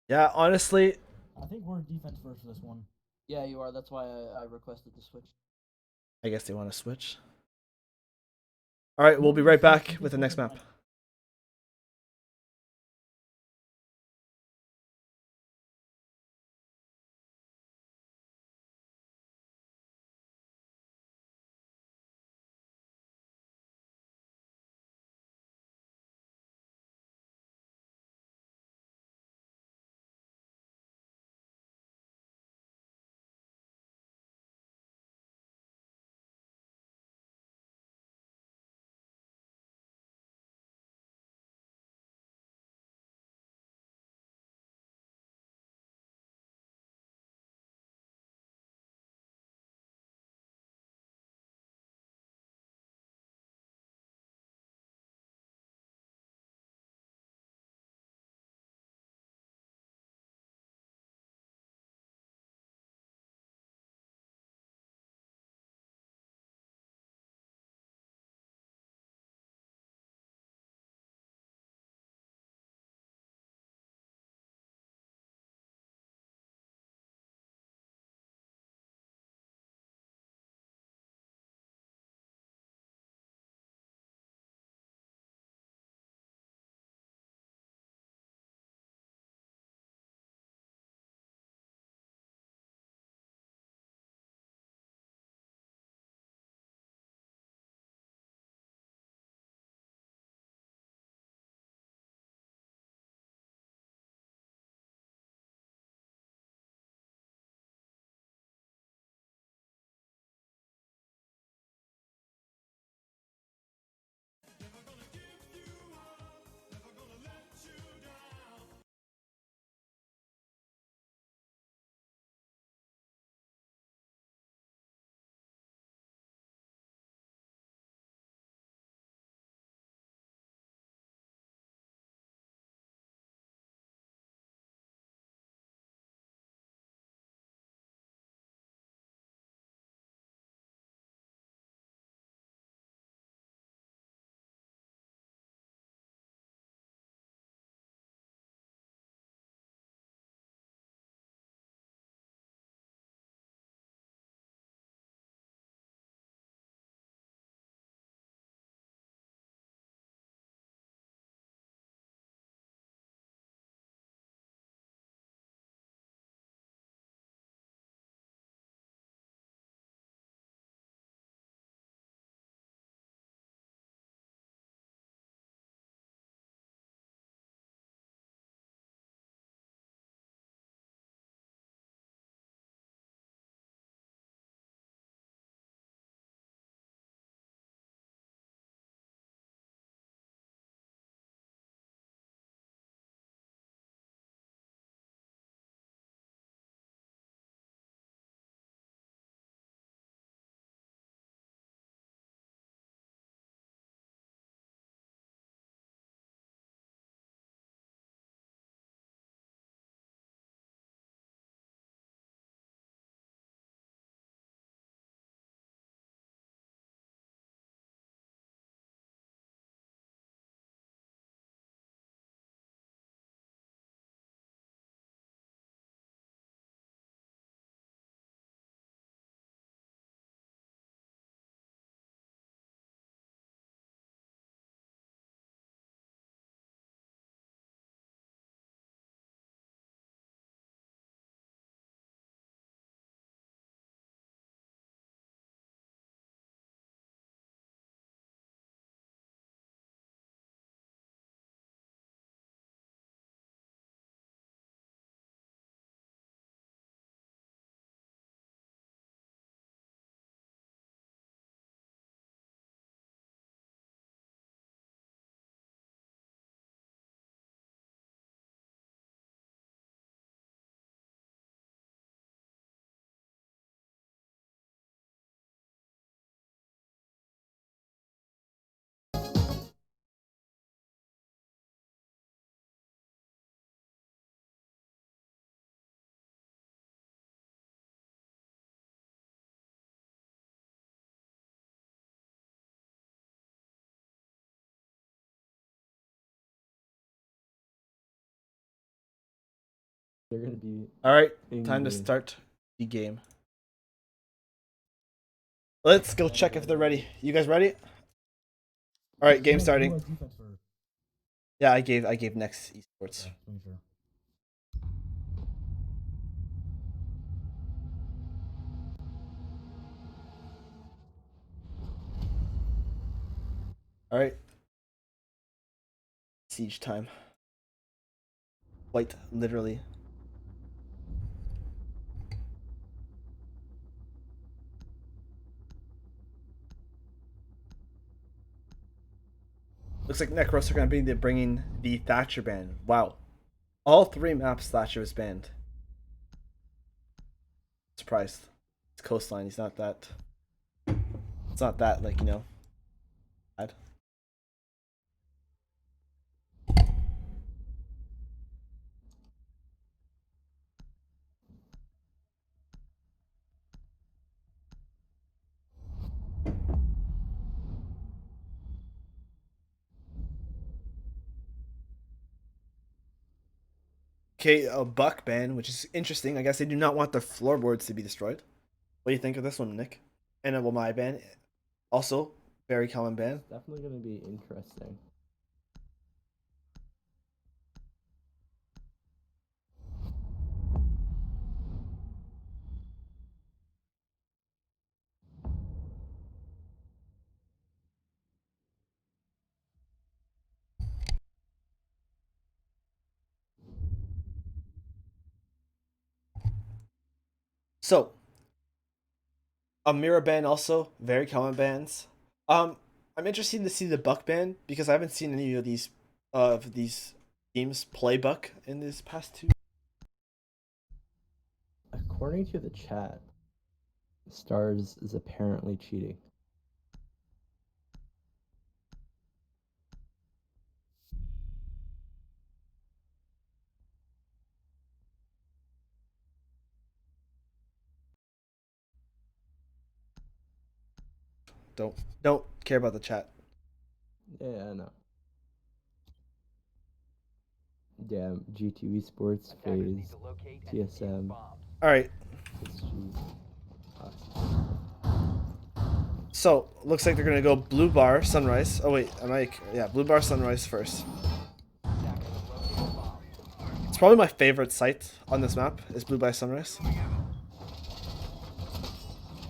Yeah, honestly, I think we're defense first for this one. Yeah, you are. That's why I requested the switch. I guess they want to switch. All right, we'll be right back with the next map. They're gonna be All right, in time to game. start the game. Let's go check if they're ready. You guys ready? All right, game starting. Yeah, I gave next esports. All right. Siege time. Quite literally. Looks like Nekros are going to be bringing the Thatcher ban. Wow. All 3 maps Thatcher is banned. Surprised. It's coastline. He's not that. It's not that, like, you know, bad. Okay, a buck ban, which is interesting. I guess they do not want the floorboards to be destroyed. What do you think of this one, Nick? And a Wamai ban. Also, very common ban. It's definitely gonna be interesting. So, a mirror ban also, very common bans. I'm interested to see the buck ban because I haven't seen any of these teams play buck in this past 2. According to the chat, Stars is apparently cheating. Don't care about the chat. Yeah, I know. Yeah, G2 eSports, Attackers need FaZe, to locate and defuse TSM, bombs. All right. So, looks like they're going to go blue bar sunrise. Oh wait, yeah, blue bar sunrise first. Attackers have located bombs. It's probably my favorite site on this map is blue bar sunrise.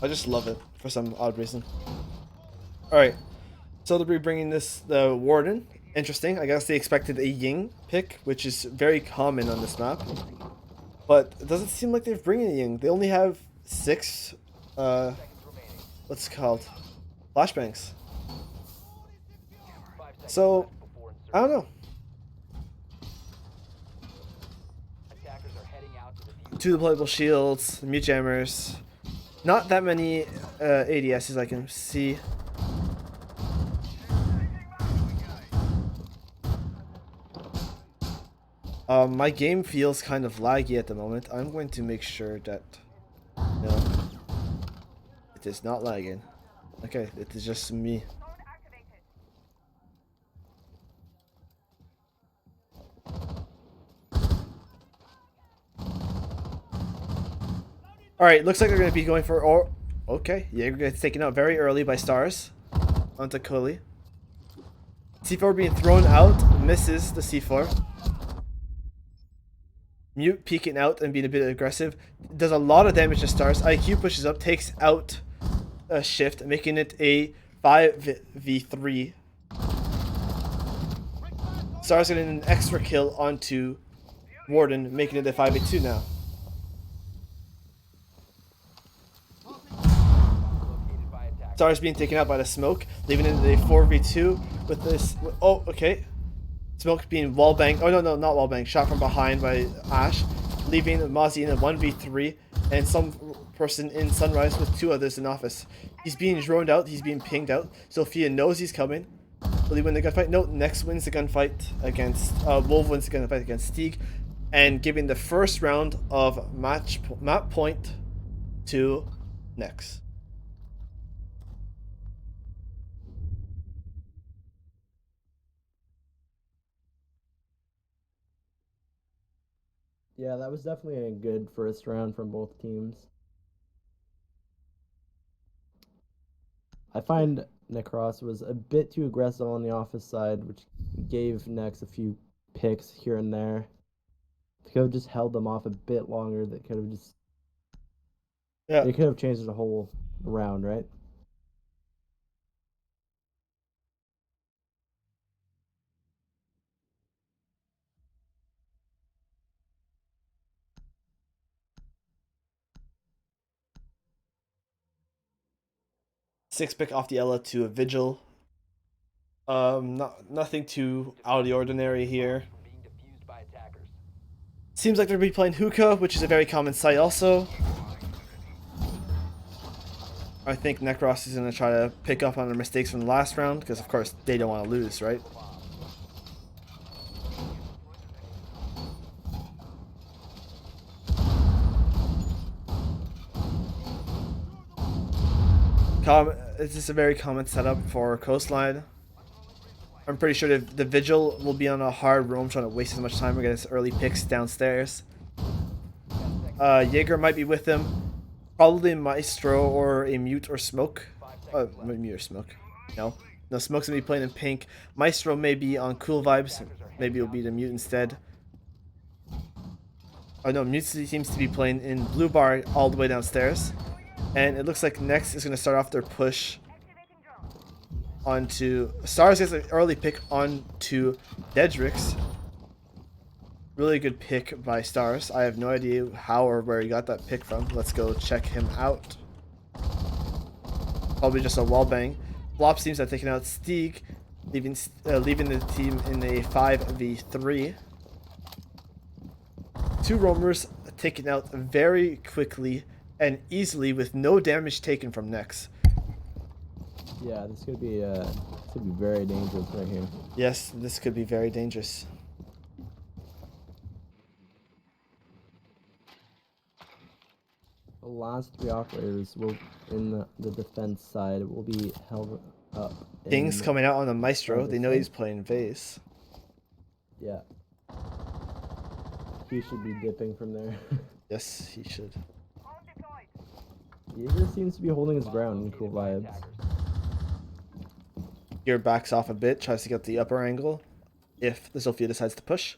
I just love it for some odd reason. All right. So they'll be bringing the Warden. Interesting. I guess they expected a Ying pick, which is very common on this map. But it doesn't seem like they're bringing a Ying. They only have 6, what's it called? Flashbangs. So, I don't know. Attackers are heading out to defuse. 2 deployable shields, mute jammers. Not that many ADSs I can see. My game feels kind of laggy at the moment. I'm going to make sure that no, it is not lagging. Okay, it is just me. Zone activated. All right, looks like they're going to be going for okay, Jaeger gets taken out very early by Stars onto Kuli. C4 being thrown out, misses the C4. Mute peeking out and being a bit aggressive. Does a lot of damage to Stars. IQ pushes up, takes out a Shift, making it a 5v3. Stars getting an extra kill onto Warden, making it a 5v2 now. Located by attackers. Stars being taken out by the smoke, leaving it a 4v2 with this. Oh, okay. Smoke being wall banged. Oh, no, not wall banged. Shot from behind by Ash, leaving Mozzie in a 1v3 and some person in Sunrise with 2 others in office. He's being droned out. He's being pinged out. Sophia knows he's coming. Will he win the gunfight? No, Nex wins the gunfight against. Wolf wins the gunfight against Steeg, and giving the first round of map point to Nex. Yeah, that was definitely a good first round from both teams. I find Nekros was a bit too aggressive on the office side, which gave Nex a few picks here and there. If he could have just held them off a bit longer, that could have just Yeah. they could have changed the whole round, right? Six pick off the Ella to a Vigil. Nothing too out of the ordinary here. From being defused by attackers. Seems like they're gonna be playing hookah, which is a very common sight also. I think Nekros is gonna try to pick up on their mistakes from the last round, because of course they don't want to lose, right? It's just a very common setup for Coastline. I'm pretty sure the Vigil will be on a hard roam trying to waste as much time against early picks downstairs. Jaeger might be with him. Probably Maestro or a Mute or Smoke. Mute or Smoke. No. No, Smoke's gonna be playing in pink. Maestro may be on Cool Vibes. Maybe it'll be the Mute instead. Oh no, Mute seems to be playing in Blue Bar all the way downstairs. And it looks like Next is gonna start off their push onto Stars gets an early pick onto Dedrix. Really good pick by Stars. I have no idea how or where he got that pick from. Let's go check him out. Probably just a wall bang. Flop seems to have taken out Steeg, leaving the team in a 5v3. Two roamers taken out very quickly and easily with no damage taken from Nex. Yeah, this could be very dangerous right here. Yes, this could be very dangerous. The last three operators will in the defense side will be held up. Things coming out on the Maestro. They know side. he's playing Vase. Yeah. He should be dipping from there. Yes, he should. Jaeger seems to be holding his ground in Cool Vibes. Gear backs off a bit, tries to get the upper angle if the Sophia decides to push,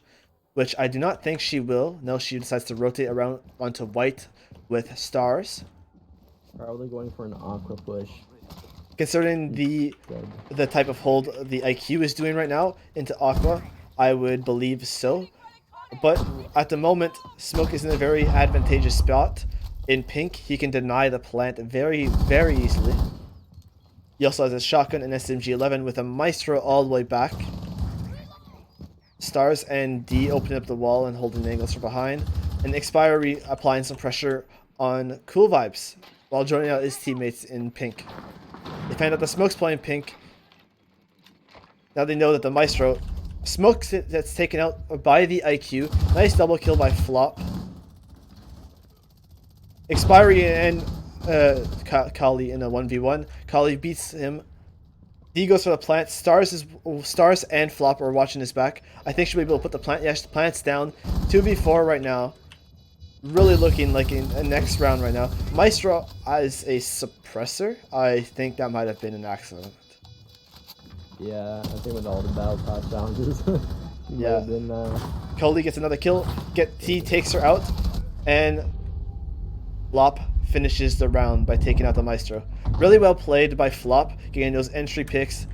which I do not think she will. No, she decides to rotate around onto white with Stars. Probably going for an Aqua push. Considering the type of hold the IQ is doing right now into Aqua, I would believe so. But at the moment, Smoke is in a very advantageous spot. In pink, he can deny the plant very, very easily. He also has a shotgun and SMG-11 with a Maestro all the way back. Stars and D opening up the wall and holding angles from behind. And Expiry applying some pressure on Cool Vibes while joining out his teammates in pink. They find out the Smoke's playing pink. Now they know that the Maestro... Smoke that's taken out by the IQ. Nice double kill by Flop. Expiry and Kali in a 1v1. Kali beats him. D goes for the plant. Stars and Flop are watching his back. I think she'll be able to put the plant. Yes, the plant's down. 2v4 right now. Really looking like in a next round right now. Maestro as a suppressor. I think that might have been an accident. Yeah, I think with all the battle pass challenges. Yeah. Been, Cody gets another kill. T takes her out. And Flop finishes the round by taking out the Maestro. Really well played by Flop, getting those entry picks.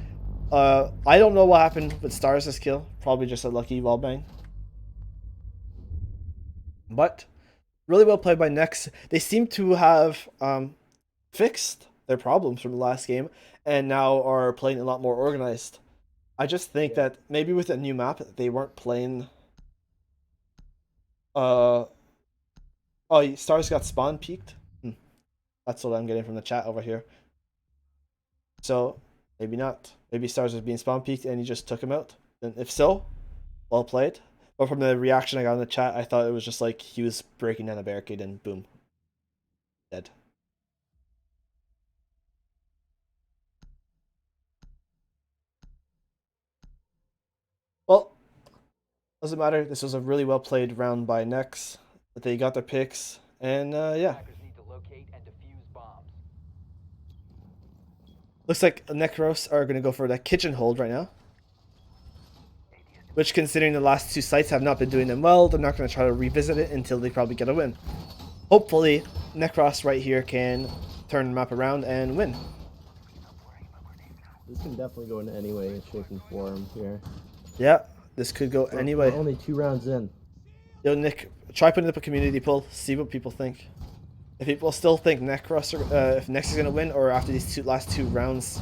I don't know what happened with Stars' kill. Probably just a lucky wallbang. But really well played by Nex. They seem to have fixed their problems from the last game and now are playing a lot more organized. I just think that maybe with a new map, they weren't playing... Oh, Stars got spawn peaked? That's what I'm getting from the chat over here. So, maybe not. Maybe Stars was being spawn peaked and he just took him out. And if so, well played. But from the reaction I got in the chat, I thought it was just like he was breaking down a barricade and boom. Dead. Well, Doesn't matter. This was a really well played round by Nex. They got their picks, and yeah. Attackers need to locate and defuse bombs. Looks like Nekros are going to go for that kitchen hold right now. Which, considering the last two sites have not been doing them well, they're not going to try to revisit it until they probably get a win. Hopefully, Nekros right here can turn the map around and win. This can definitely go in any way, shape, and form here. Yeah, this could go any way. We're only 2 rounds in. Yo, Nick, try putting up a community poll, see what people think. If people still think Nekros, if Nex is going to win, or after these last two rounds.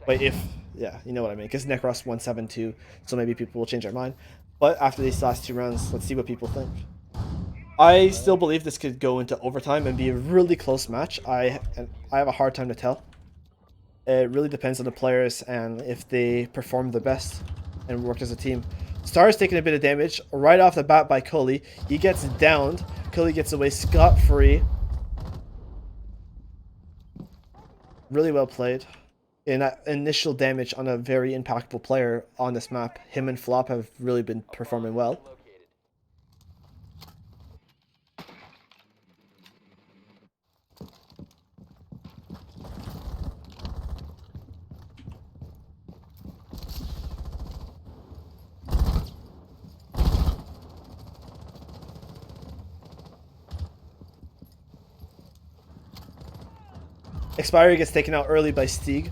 Wait, if... Yeah, you know what I mean, because Nekros won 7-2, so maybe people will change their mind. But after these last 2 rounds, let's see what people think. I still believe this could go into overtime and be a really close match. I have a hard time to tell. It really depends on the players and if they perform the best and work as a team. Star's taking a bit of damage right off the bat by Cully. He gets downed. Cully gets away scot-free. Really well played. And that initial damage on a very impactful player on this map. Him and Flop have really been performing well. Expiry gets taken out early by Stieg,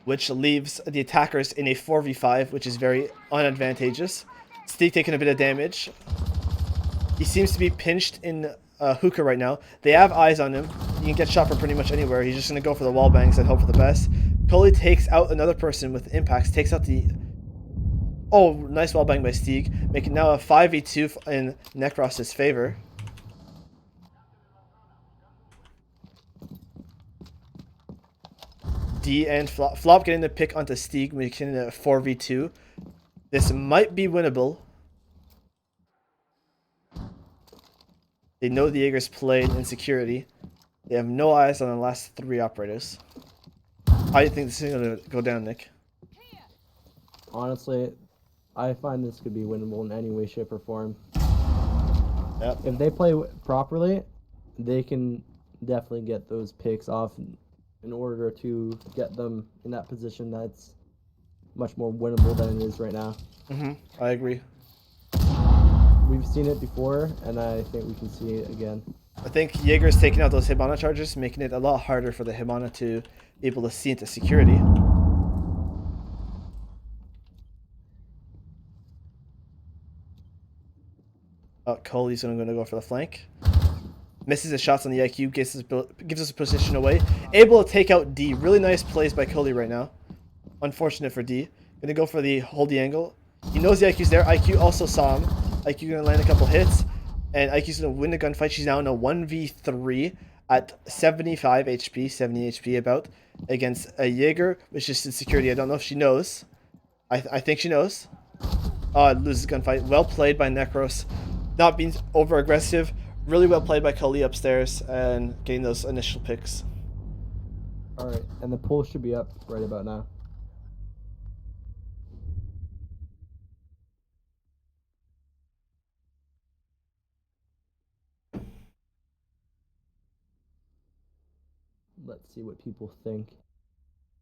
which leaves the attackers in a 4v5, which is very unadvantageous. Stieg taking a bit of damage. He seems to be pinched in hookah right now. They have eyes on him. He can get shot from pretty much anywhere. He's just going to go for the wall bangs and hope for the best. Coley takes out another person with impacts, takes out the... Oh, nice wall bang by Stieg, making now a 5v2 in Nekros' favor. D and Flop getting the pick onto Stieg, making it a 4v2. This might be winnable. They know the Jaeger's played in security. They have no eyes on the last 3 operators. How do you think this is going to go down, Nick? Honestly, I find this could be winnable in any way, shape, or form. Yep. If they play properly, they can definitely get those picks off in order to get them in that position that's much more winnable than it is right now. I agree. We've seen it before, and I think we can see it again. I think Jaeger's taking out those Hibana charges, making it a lot harder for the Hibana to be able to see into security. Oh, Coley's going to go for the flank. Misses his shots on the IQ, gives us a position away. Able to take out D. Really nice plays by Coley right now. Unfortunate for D. Gonna go for the hold the angle. He knows the IQ's there. IQ also saw him. IQ gonna land a couple hits. And IQ's gonna win the gunfight. She's now in a 1v3 at 75 HP, 70 HP about, against a Jaeger, which is in security. I don't know if she knows. I think she knows. Oh, it loses gunfight. Well played by Nekros. Not being over aggressive. Really well played by Kali upstairs and getting those initial picks. Alright, and the poll should be up right about now. Let's see what people think.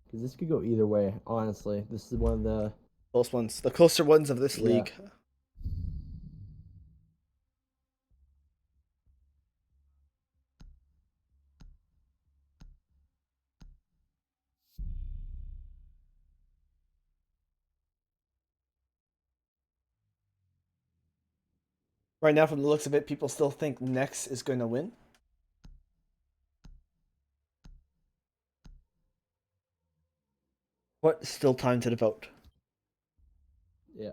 Because this could go either way, honestly. This is one of the... Close ones. The closer ones of this league. Right now, from the looks of it, people still think Nex is going to win. But still time to vote. Yeah.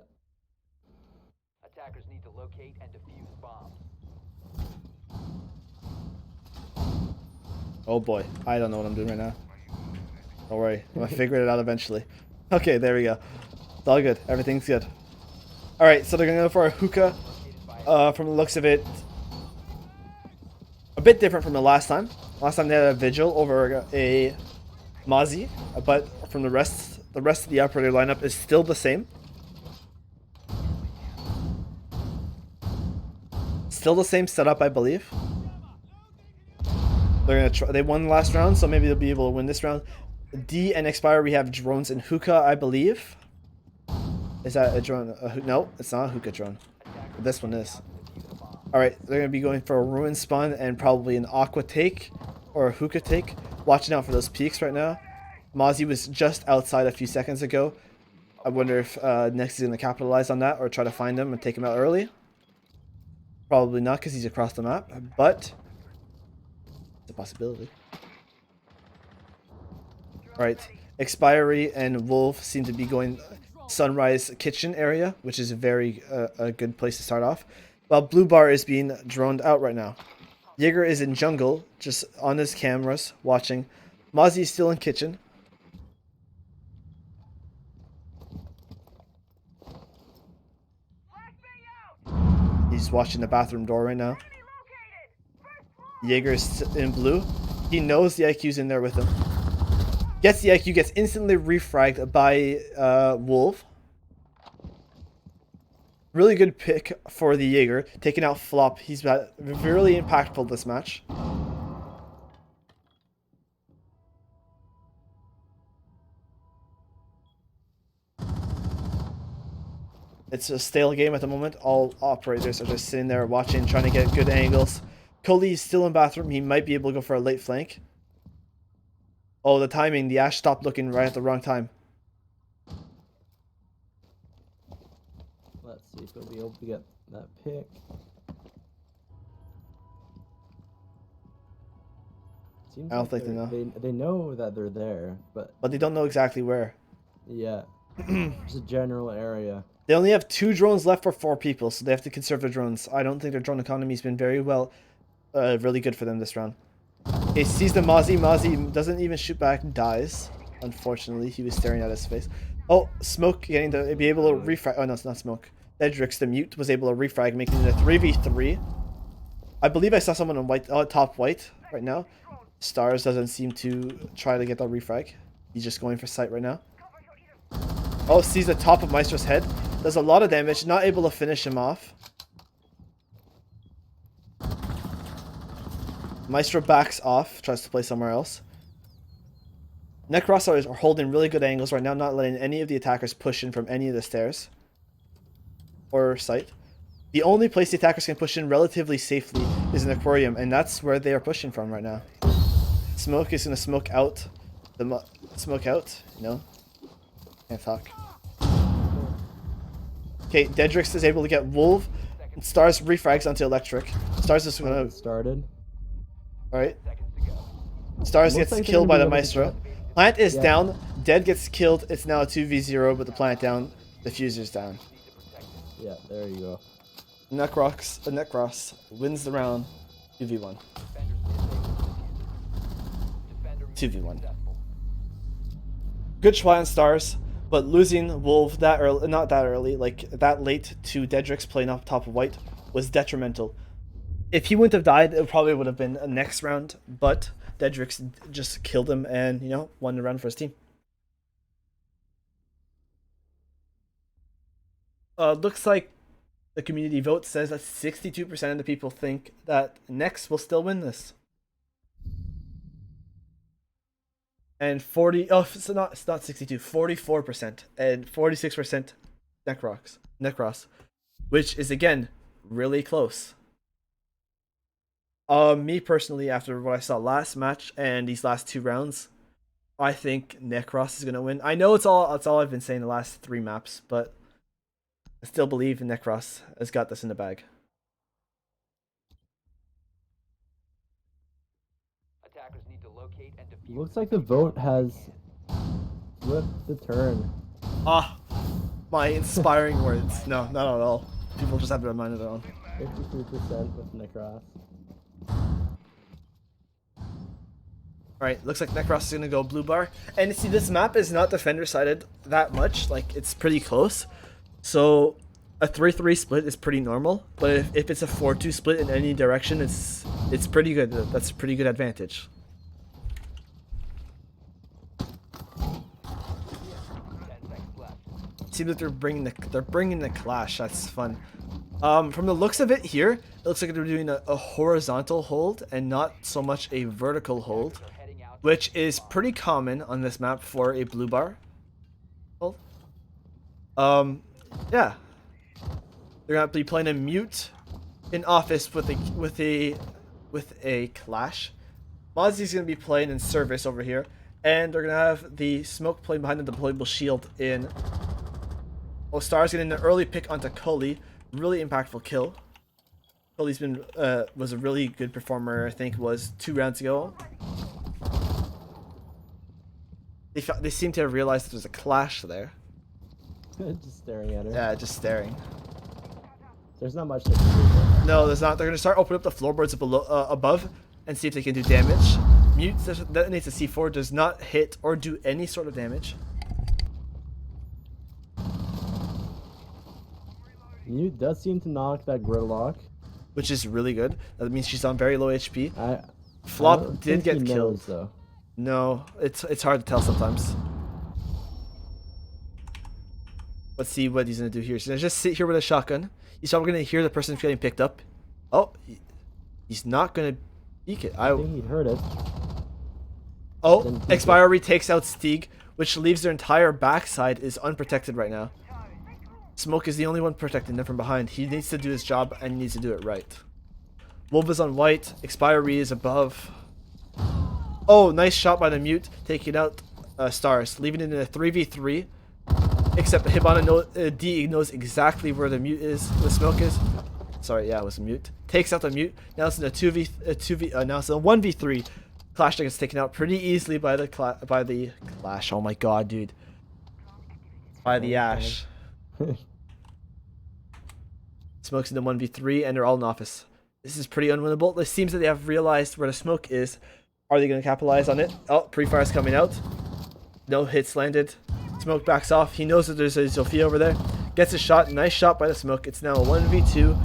Attackers need to locate and defuse bombs. Oh boy, I don't know what I'm doing right now. Don't worry, I'm gonna figure it out eventually. Okay, there we go. It's all good. Everything's good. Alright, so they're gonna go for a hookah. From the looks of it, a bit different from the last time. Last time they had a vigil over a Mozzie, but from the rest of the operator lineup is still the same. Still the same setup, I believe. They're gonna try. They won the last round, so maybe they'll be able to win this round. D and Expire, we have drones and hookah, I believe. Is that a drone? No, it's not a hookah drone. This one is. Alright, they're going to be going for a ruin spawn and probably an aqua take or a hookah take. Watching out for those peaks right now. Mozzie was just outside a few seconds ago. I wonder if Nex is going to capitalize on that or try to find him and take him out early. Probably not because he's across the map, but it's a possibility. Alright, Expiry and Wolf seem to be going Sunrise Kitchen area, which is a good place to start off. While Blue Bar is being droned out right now. Jaeger is in jungle, just on his cameras, watching. Mozzie is still in kitchen. He's watching the bathroom door right now. Jaeger is in blue. He knows the IQ's in there with him. Gets the IQ, gets instantly refragged by Wolf. Really good pick for the Jaeger, taking out Flop. He's been really impactful this match. It's a stale game at the moment. All operators are just sitting there watching, trying to get good angles. Coley is still in bathroom. He might be able to go for a late flank. Oh, the timing. The Ash stopped looking right at the wrong time. Let's see if we'll be able to get that pick. Seems I don't think they they're- know. They know that they're there, but But they don't know exactly where. yeah, it's a general area. They only have 2 drones left for 4 people, so they have to conserve their drones. I don't think their drone economy has been really good for them this round. He sees the Mozzie. Mozzie doesn't even shoot back, dies. Unfortunately, he was staring at his face. Oh, Smoke getting to be able to refrag. Oh, no, it's not Smoke. Edrix, the mute, was able to refrag, making it a 3v3. I believe I saw someone on white, top white right now. Stars doesn't seem to try to get that refrag. He's just going for sight right now. Oh, sees the top of Maestro's head. Does a lot of damage, not able to finish him off. Maestro backs off, tries to play somewhere else. Nekros are holding really good angles right now, not letting any of the attackers push in from any of the stairs or sight. The only place the attackers can push in relatively safely is an aquarium, and that's where they are pushing from right now. Smoke is going to smoke out. Smoke out, you know? Can't talk. Okay, Dedrix is able to get Wolf. Stars refrags onto Electric. Stars is going to... Started. Alright. Stars Looks gets like they're killed by gonna the be able to Maestro. get- Plant is Yeah. down. Dead gets killed. It's now a 2v0, but the plant down. The fuser's down. Yeah, there you go. Nekros wins the round. 2v1. 2v1. Good try on Stars, but losing Wolf that early, not that early, like that late to Dedrix playing up top of white was detrimental. If he wouldn't have died, it probably would have been a next round, but Dedrix just killed him and, you know, won the round for his team. Looks like the community vote says that 62% of the people think that Nex will still win this. And 44% and 46% Nekros, which is again really close. Me personally, after what I saw last match and these last 2 rounds, I think Nekros is gonna win. I know it's all I've been saying the last 3 maps, but I still believe Nekros has got this in the bag. Attackers need to locate and defuse. Looks like the vote has flipped the turn. Ah, my inspiring words. No, not at all. People just have to remind their own. 53% with Nekros. Alright, looks like Nekros is gonna go blue bar. And see, this map is not defender sided that much. Like, it's pretty close. So, a 3-3 split is pretty normal. But if it's a 4-2 split in any direction, it's pretty good. That's a pretty good advantage. 10 seconds left. Seems like they're bringing the clash. That's fun. From the looks of it here, it looks like they're doing a horizontal hold and not so much a vertical hold, Attackers are heading out to which defuse is bombs. pretty common on this map for a blue bar hold. Yeah, they're gonna be playing a mute in office with a clash. Mozzie's gonna be playing in service over here, and they're gonna have the smoke playing behind the deployable shield in. Oh, Star's getting an early pick onto Cully. Really impactful kill. Cully's been was a really good performer. I think it was 2 rounds ago. They seem to have realized there's a clash there. Just staring at her. Yeah, just staring. There's not much they can do there. No, there's not. They're gonna start opening up the floorboards below, above, and see if they can do damage. Mute detonates a C4, does not hit or do any sort of damage. Mute does seem to knock that gridlock. Which is really good. That means she's on very low HP. I Flop don't did think get he killed. knows, though. No, it's hard to tell sometimes. Let's see what he's gonna do here. He's gonna just sit here with a shotgun. He's probably gonna hear the person getting picked up. Oh, he's not gonna peek it. I think he heard it. Oh, Then peek Expiry takes out Steeg, which leaves their entire backside is unprotected right now. Smoke is the only one protecting them from behind. He needs to do his job and he needs to do it right. Wolf is on white. Expiry is above. Oh, nice shot by the mute, taking out Stars, leaving it in a 3v3. Except Hibana D knows exactly where the mute is, the smoke is. Sorry, yeah, it was a mute. Takes out the mute. Now it's in a 2v, now it's a 1v3. Clash that gets taken out pretty easily by the Clash. Oh my god, dude. By the Ash. Smoke's in the 1v3 and they're all in office. This is pretty unwinnable. It seems that they have realized where the smoke is. Are they going to capitalize on it? Oh, pre-fire's coming out. No hits landed. Smoke backs off. He knows that there's a Sophia over there. Gets a shot. Nice shot by the smoke. It's now a 1v2.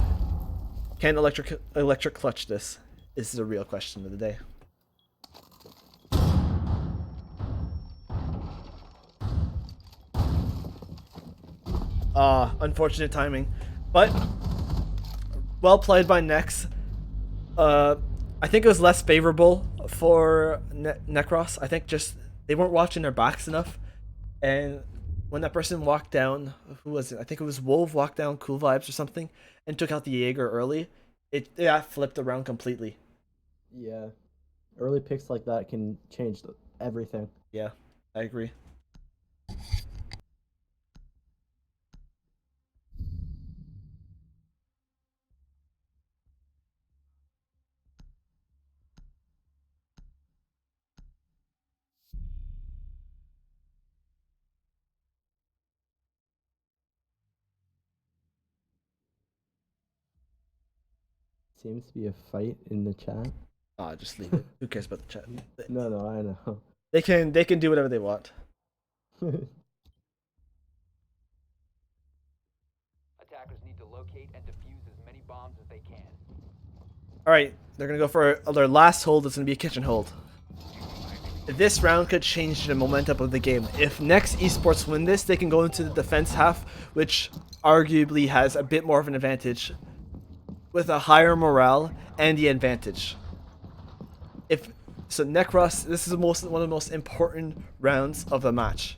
Can electric clutch this? This is a real question of the day. Unfortunate timing. But well played by Nex. I think it was less favorable for Nekros. I think just they weren't watching their backs enough. And when that person walked down, who was it? I think it was Wolf walked down Cool Vibes or something and took out the Jaeger early. It flipped around completely. Yeah. Early picks like that can change everything. Yeah, I agree. Seems to be a fight in the chat. Ah, just leave it. Who cares about the chat? No, I know. They can do whatever they want. Attackers need to locate and defuse as many bombs as they can. All right, they're gonna go for their last hold. It's gonna be a kitchen hold. This round could change the momentum of the game. If next eSports win this, they can go into the defense half, which arguably has a bit more of an advantage, with a higher morale and the advantage. So Nekros, this is one of the most important rounds of the match.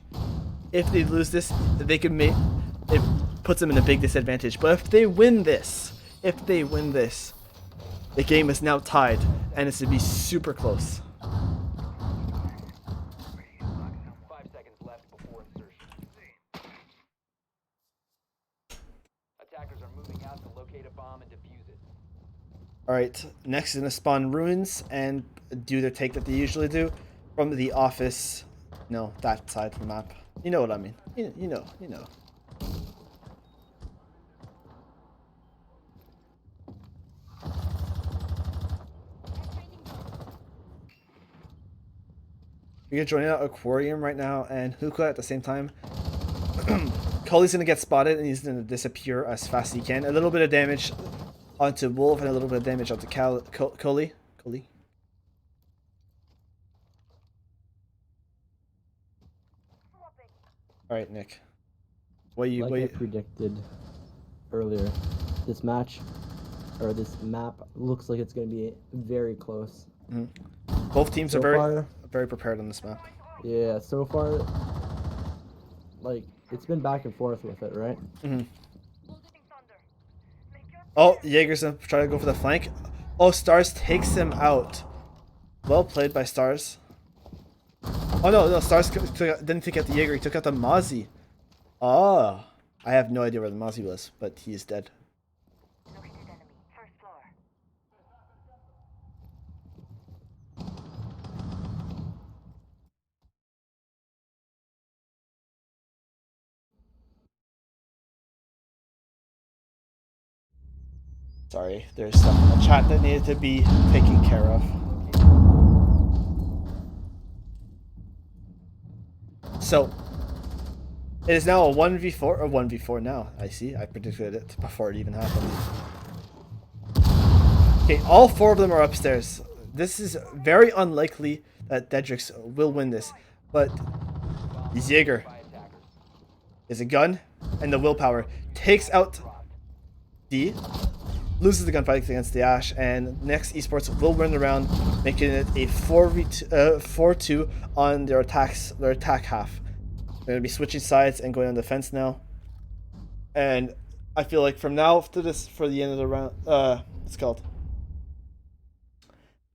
If they lose this, they can make it puts them in a big disadvantage. But if they win this, the game is now tied and it's to be super close. 5 seconds left before insertion. Attackers are moving out to locate a bomb and defuse it. Alright, next is gonna spawn ruins and do their take that they usually do from the office. No, that side of the map. You know what I mean. You know. We're joining out Aquarium right now and Hookah at the same time. Cully's gonna get spotted and he's gonna disappear as fast as he can. A little bit of damage onto Wolf and a little bit of damage onto Cully. Alright, Nick. What you I predicted earlier, this match or this map looks like it's going to be very close. Both teams So are very far, very prepared on this map. yeah, so far, like, it's been back and forth with it, right? Oh, Jaeger's gonna try to go for the flank. Oh, Stars takes him out. Well played by Stars. Oh no, Stars didn't take out the Jaeger, he took out the Mozzie. Oh, I have no idea where the Mozzie was, but he is dead. Located enemy. First floor. Sorry, there's stuff in the chat that needed to be taken care of. So, it is now a 1v4 or 1v4 now. I see. I predicted it before it even happened. Okay, all 4 of them are upstairs. This is very unlikely that Dedrix will win this, but Jaeger is a gun and the willpower takes out D, loses the gunfight against the Ash, and next eSports will win the round, making it a 4-2 on their attack half. They're gonna be switching sides and going on defense now, and I feel like from now to this for the end of the round, what's it called?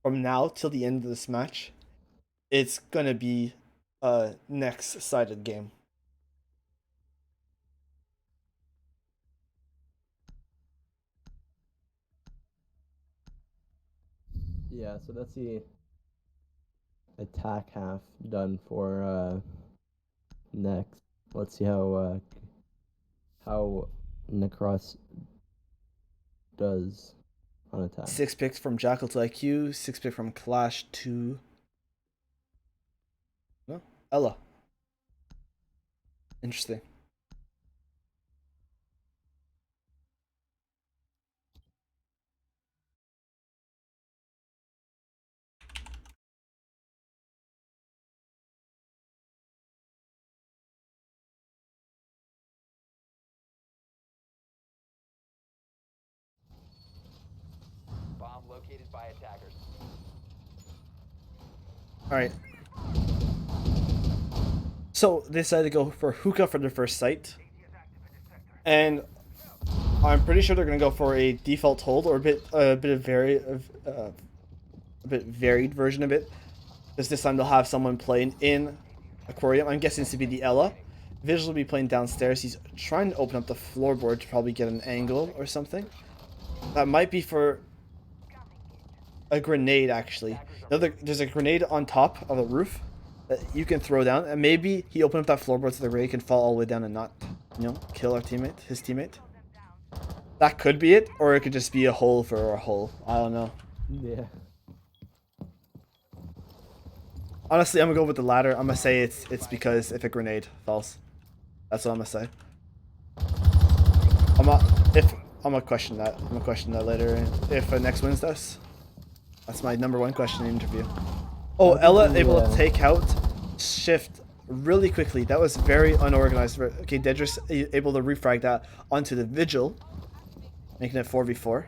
From now till the end of this match, it's gonna be a next sided game. Yeah, so that's the attack half done for next. Let's see how Nekros does on attack. 6 picks from Jackal to IQ, 6 pick from Clash to Ella. Interesting. Bomb located by attackers. Alright. So they decided to go for hookah for their first site. And I'm pretty sure they're gonna go for a default hold or a bit varied version of it. Because this time they'll have someone playing in Aquarium. I'm guessing this to be the Ella. Visual will be playing downstairs. He's trying to open up the floorboard to probably get an angle or something. That might be for a grenade, actually. There's a grenade on top of the roof that you can throw down, and maybe he opened up that floorboard so the grenade can fall all the way down and not, kill his teammate. That could be it, or it could just be a hole for a hole. I don't know. Yeah. Honestly, I'm gonna go with the latter. I'm gonna say it's because if a grenade falls. That's what I'm gonna say. I'm gonna question that. I'm gonna question that later if next wins this. That's my #1 question in the interview. Oh, Ella able to take out Shift really quickly. That was very unorganized. Okay, Dedris able to refrag that onto the Vigil, making it 4v4.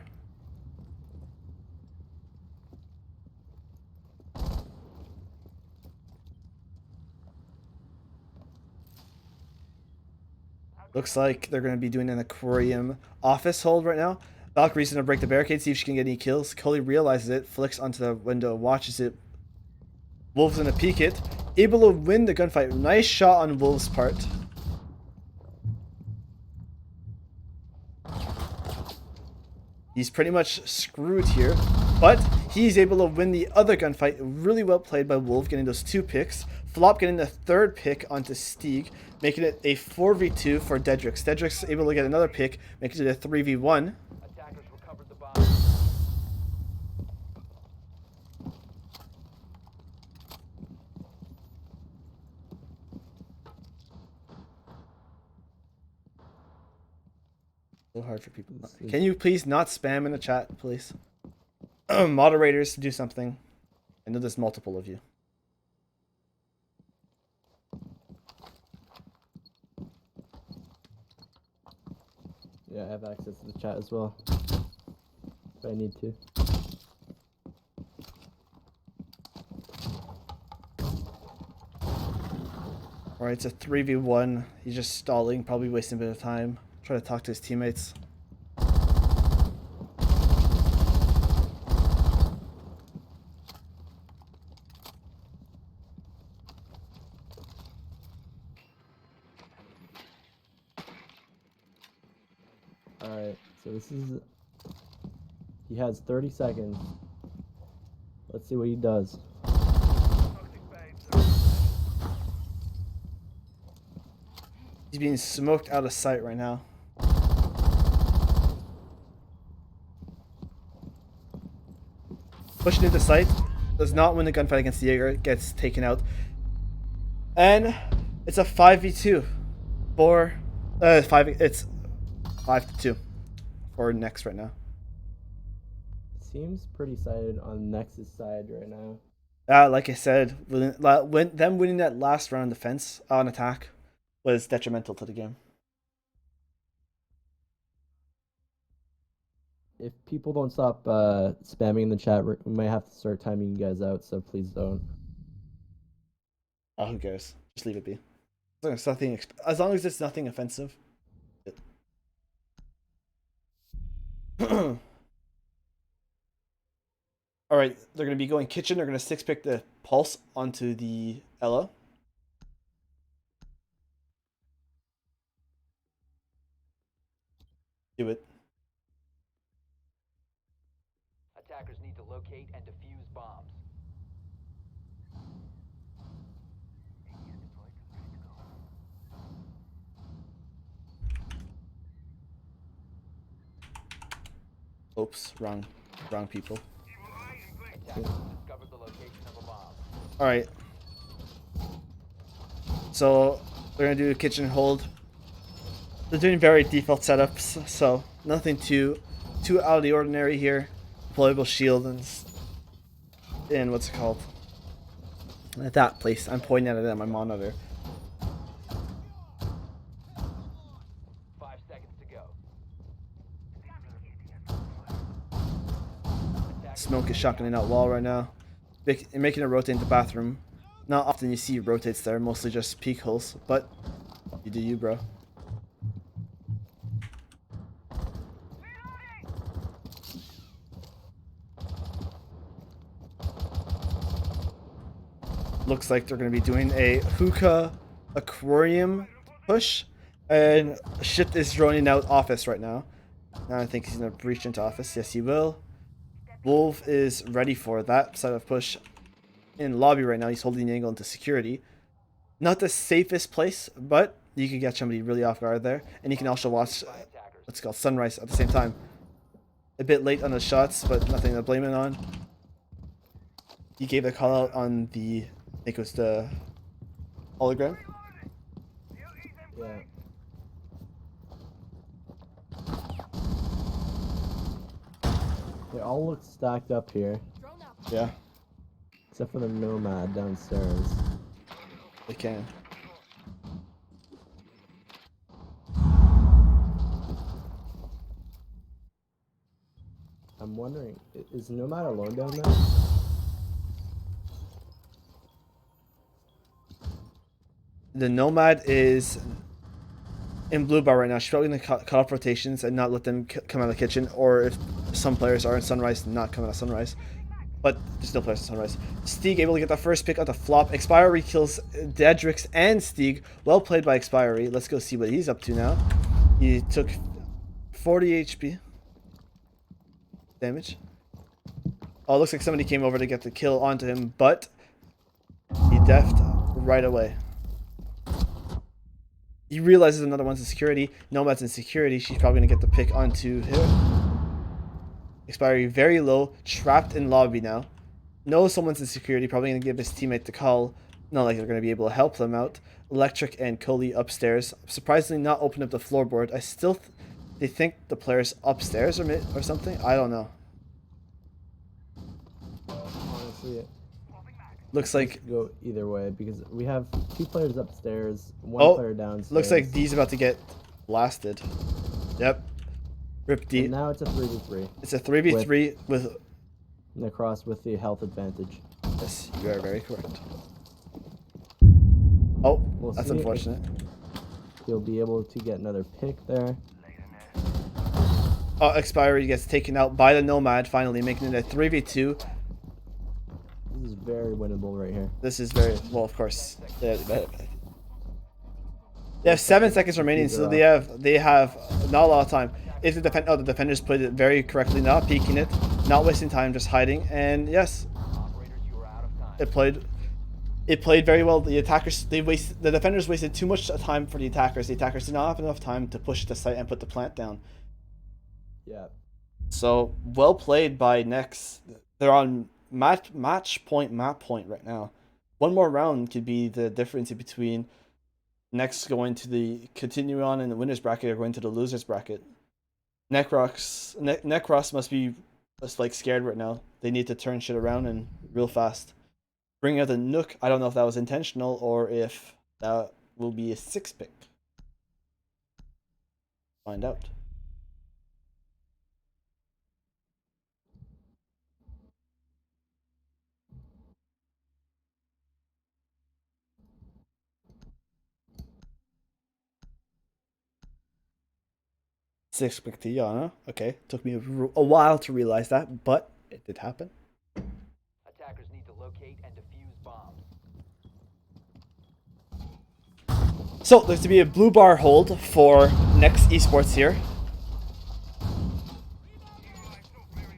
Looks like they're going to be doing an Aquarium office hold right now. Valkyrie's going to break the barricade, see if she can get any kills. Cully realizes it, flicks onto the window, watches it. Wolf's going to peek it. Able to win the gunfight. Nice shot on Wolf's part. He's pretty much screwed here, but he's able to win the other gunfight. Really well played by Wolf, getting those 2 picks. Flop getting the 3rd pick onto Steeg, making it a 4v2 for Dedrix. Dedrix able to get another pick, making it a 3v1. Attackers recovered the bomb. So hard for people. Can you please not spam in the chat, please? Moderators, do something. I know there's multiple of you. Yeah, I have access to the chat as well. If I need to. Alright, it's a 3v1. He's just stalling, probably wasting a bit of time. Trying to talk to his teammates. Alright, so this is... He has 30 seconds. Let's see what he does. He's being smoked out of sight right now. Pushing into sight. Does not win the gunfight against Jaeger. Gets taken out. And it's a 5v2. It's 5-2 for Nex right now. Seems pretty sided on Nexus side right now. Like I said, them winning that last round defense on attack was detrimental to the game. If people don't stop spamming in the chat, we might have to start timing you guys out, so please don't. Oh, who cares? Just leave it be. As long as it's nothing offensive. All right, they're going to be going kitchen. They're going to 6-pick the Pulse onto the Ella. Do it. Attackers need to locate and defuse bombs. Oops, wrong people. Attackers discovered the location of a bomb. All right. So they're gonna do a kitchen hold. They're doing very default setups, so nothing too out of the ordinary here. Deployable shield and what's it called? At that place, I'm pointing at it on my monitor. 5 seconds to go. Smoke is shotgunning out wall right now. Making a rotate into bathroom. Not often you see rotates there, mostly just peek holes, but you do you, bro. Looks like they're going to be doing a hookah aquarium push, and shit is droning out office right now. Now I think he's going to breach into office. Yes, he will. Wolf is ready for that side of push in lobby right now. He's holding the angle into security. Not the safest place, but you can get somebody really off guard there. And you can also watch what's called sunrise at the same time. A bit late on the shots, but nothing to blame it on. He gave a call out on the, I think it was the hologram. Yeah. They all look stacked up here. Yeah, Except for the Nomad downstairs. they can. I'm wondering, is Nomad alone down there? The Nomad is in blue bar right now. She's probably going to cut off rotations and not let them come out of the kitchen, or if some players are in Sunrise, not come out of Sunrise. But there's no players in Sunrise. Stieg able to get the first pick on the flop. Expiry kills Dedrix and Stieg. Well played by Expiry. Let's go see what he's up to now. He took 40 HP damage. Oh, it looks like somebody came over to get the kill onto him, but he defed right away. He realizes another one's in security. Nomad's in security. She's probably going to get the pick onto him. Expiry very low. Trapped in lobby now. Knows someone's in security. Probably going to give his teammate the call. Not like they're going to be able to help them out. Electric and Coley upstairs. Surprisingly not open up the floorboard. I still... they think the player's upstairs or something? I don't know. Honestly, Looks like... go either way because we have 2 players upstairs, 1 player downstairs. Looks like D's about to get blasted. Yep. Rip D. And now it's a 3v3. It's a 3v3 with. Nekros with the health advantage. Yes, you are very correct. Oh, We'll that's see if unfortunate. He'll be able to get another pick there. Oh, Expiry gets taken out by the Nomad, finally making it a 3v2. This is very winnable right here. This is very well, of course. They have 7 seconds remaining, so they have not a lot of time. If the the defenders played it very correctly, not peeking it, not wasting time, just hiding, and yes, it played very well. The attackers the defenders wasted too much time for the attackers. The attackers did not have enough time to push the site and put the plant down. Yeah. So well played by Nex. They're on match point, map point right now. One more round could be the difference between Nex going to the continue on in the winners bracket or going to the losers bracket. Nekros must be just like scared right now. They need to turn shit around and real fast. Bring out the Nook. I don't know if that was intentional or if that will be a 6 pick. Find out. Six pick to Yana. Okay, took me a while to realize that, but it did happen. Attackers need to locate and defuse bombs. So there's to be a blue bar hold for next eSports here.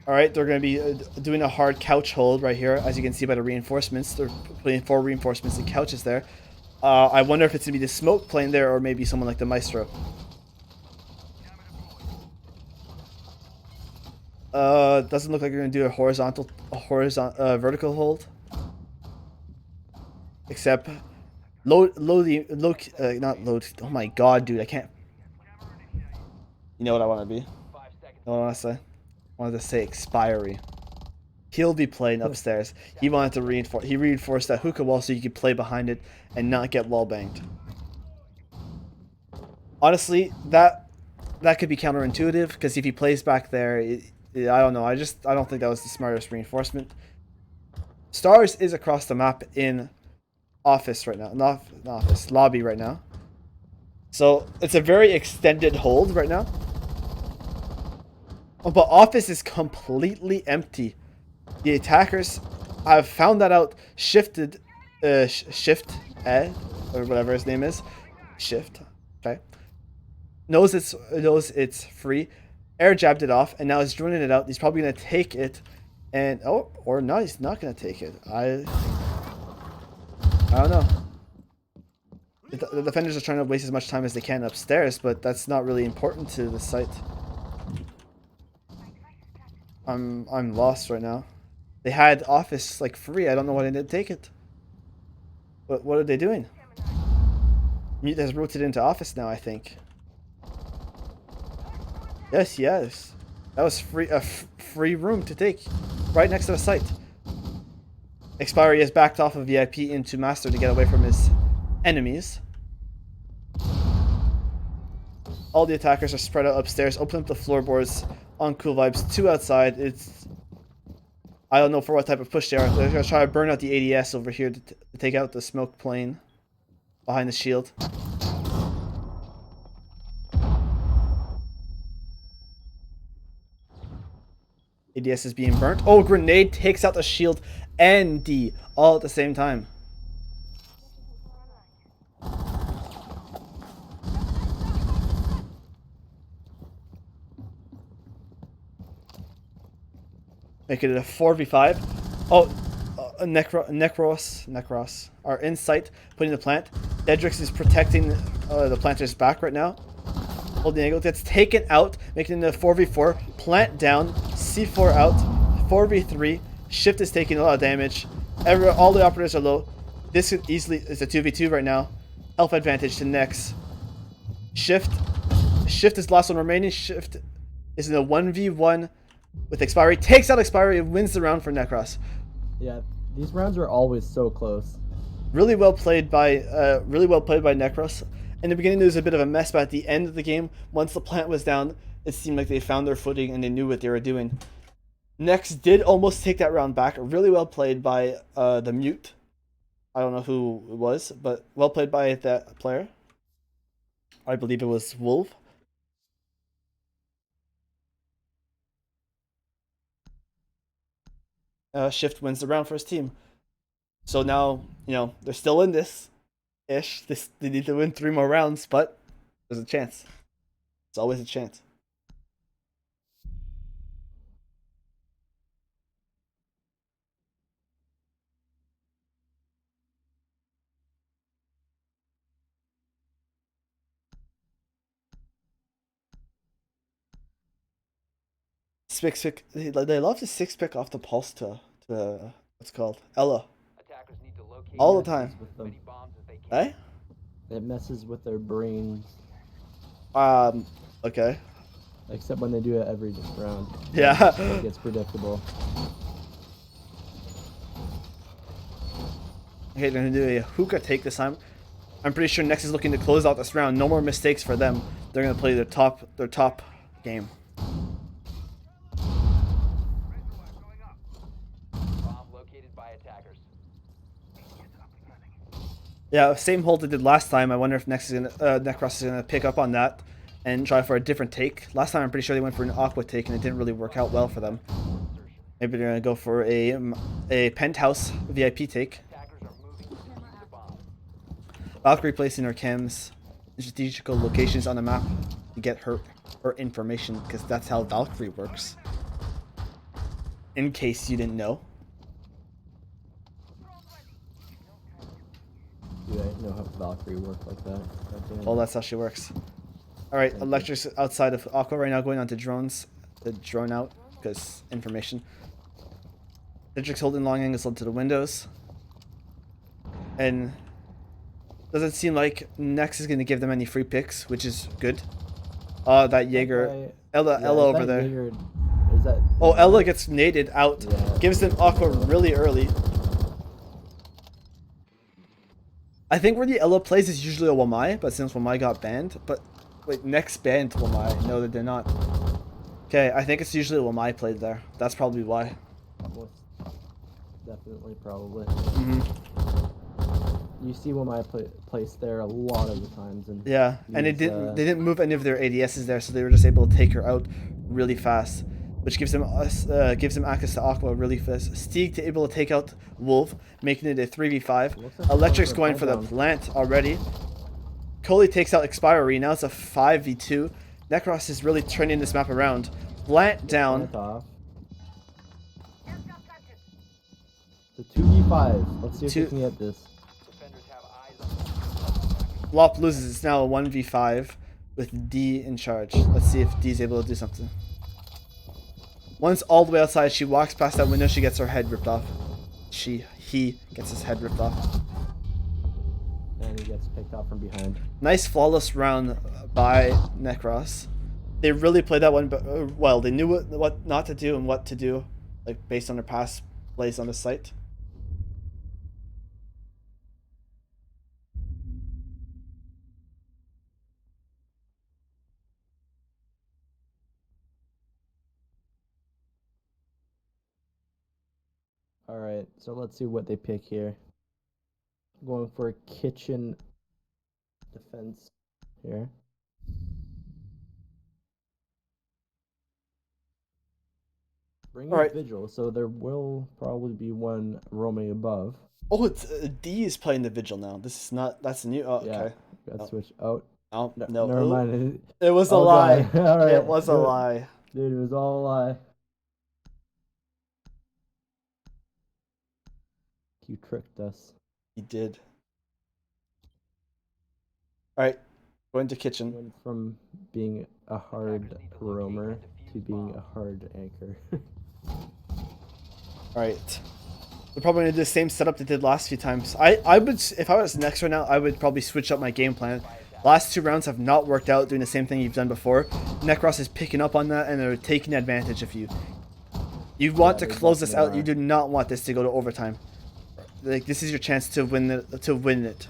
Alright, they're going to be doing a hard couch hold right here, as you can see by the reinforcements. They're putting 4 reinforcements and couches there. I wonder if it's going to be the smoke playing there or maybe someone like the Maestro. Doesn't look like you're going to do a vertical hold. Except, not load. Oh my god, dude, I can't. You know what I want to be? 5 seconds. You know what I want to say? I wanted to say expiry. He'll be playing upstairs. He wanted to reinforce. He reinforced that hookah wall so you could play behind it and not get wall banged. Honestly, that could be counterintuitive because if he plays back there, I don't know. I don't think that was the smartest reinforcement. Stars is across the map in office right now. Not office, lobby right now. So it's a very extended hold right now. But office is completely empty. The attackers have found that out. Shift Ed or whatever his name is. Shift. Okay. Knows it's free. Air jabbed it off, and now he's running it out. He's probably gonna take it, and or no, he's not gonna take it. I don't know. The defenders are trying to waste as much time as they can upstairs, but that's not really important to the site. I'm lost right now. They had office like free. I don't know why they didn't take it. What are they doing? Mute has rotated into office now, I think. Yes. That was free. A free room to take, right next to the site. Expiry has backed off of VIP into Master to get away from his enemies. All the attackers are spread out upstairs. Open up the floorboards on Cool Vibes. 2 outside. I don't know for what type of push they are. They're going to try to burn out the ADS over here to take out the smoke plane behind the shield. ADS is being burnt. Oh, grenade takes out the shield and D all at the same time. Making it a 4v5. Oh, Nekros are in sight, putting the plant. Dedrix is protecting the planter's back right now. Holding angle gets taken out, making it a 4v4. Plant down, C4 out, 4v3. Shift is taking a lot of damage. All the operators are low. This is a 2v2 right now. Elf advantage to Nex. Shift is the last one remaining. Shift is in a 1v1 with Expiry. Takes out Expiry and wins the round for Nekros. Yeah, these rounds are always so close. Really well played by Nekros. In the beginning, there was a bit of a mess, but at the end of the game, once the plant was down, it seemed like they found their footing and they knew what they were doing. Next did almost take that round back. Really well played by the mute. I don't know who it was, but well played by that player. I believe it was Wolf. Shift wins the round for his team. So now, they're still in this ish. They need to win 3 more rounds, but there's a chance. It's always a chance. Spick. They love to 6-pick off the pulse to what's it called Ella Attackers need to locate all and the time. defuse as many bombs as they can. Eh? It messes with their brains. Okay. Except when they do it every round. Yeah. It gets predictable. Okay, they're gonna do a hookah take this time. I'm pretty sure Nex is looking to close out this round. No more mistakes for them. They're gonna play their top game. Bomb located by attackers. Yeah, same hold they did last time. I wonder if Nekros is gonna pick up on that and try for a different take. Last time I'm pretty sure they went for an aqua take and it didn't really work out well for them. Maybe they're gonna go for a penthouse VIP take. Attackers are moving to defuse the bomb. Valkyrie placing her chems in strategical locations on the map to get her information, because that's how Valkyrie works. In case you didn't know. Do I know how Valkyrie work like that? Well, that's how she works. Alright, Electric's outside of Aqua right now, going on to drones. The drone out, because information. Electric's holding long angles onto the windows. And doesn't seem like Nex is going to give them any free picks, which is good. That Jaeger. Ella over there. Is that... Oh, Ella gets naded out. Yeah. Gives them Aqua really early. I think where the Ella plays is usually a Wamai, but since Wamai got banned, but wait, Nex banned Wamai. No, they did not. Okay, I think it's usually Wamai played there. That's probably why. Most definitely, probably. Mm-hmm. You see Wamai placed there a lot of the times, and Yeah, and they these, didn't move any of their ADSs there, so they were just able to take her out really fast, which gives them access to Aqua really fast. Steeg to able to take out Wolf, making it a 3v5. Like Electric's a going for the down. plant already. Coley takes out Expiry. Now it's a 5v2. Nekros is really turning this map around. Plant down. Plant off. It's a 2v5. Let's see if we can get this. Defenders have eyes on Lop loses. It's now a 1v5 with D in charge. Let's see if D's able to do something. Once all the way outside, she walks past that window. She gets her head ripped off. He gets his head ripped off. And he gets picked off from behind. Nice flawless round by Nekros. They really played that one well. They knew what not to do and what to do, like based on their past plays on the site. Alright, so let's see what they pick here. Going for a kitchen defense here. Bring Alright. Vigil, so there will probably be one roaming above. Oh, it's D is playing the Vigil now. This is not. That's new. Oh, Yeah, okay. got Oh. switch out. No, No, no. never mind. It was a Oh, lie. God. All right. It was a Dude. lie. Dude, it was all a lie. You tricked us. He did. All right, going to kitchen. Went from being a hard roamer to being a hard anchor. All right. They're probably gonna do the same setup they did last few times. I would, if I was Next right now, I would probably switch up my game plan. Last 2 rounds have not worked out doing the same thing you've done before. Nekros is picking up on that and they're taking advantage of you. You want to they close this out. definitely You are. do not want this to go to overtime. Like, this is your chance to win it.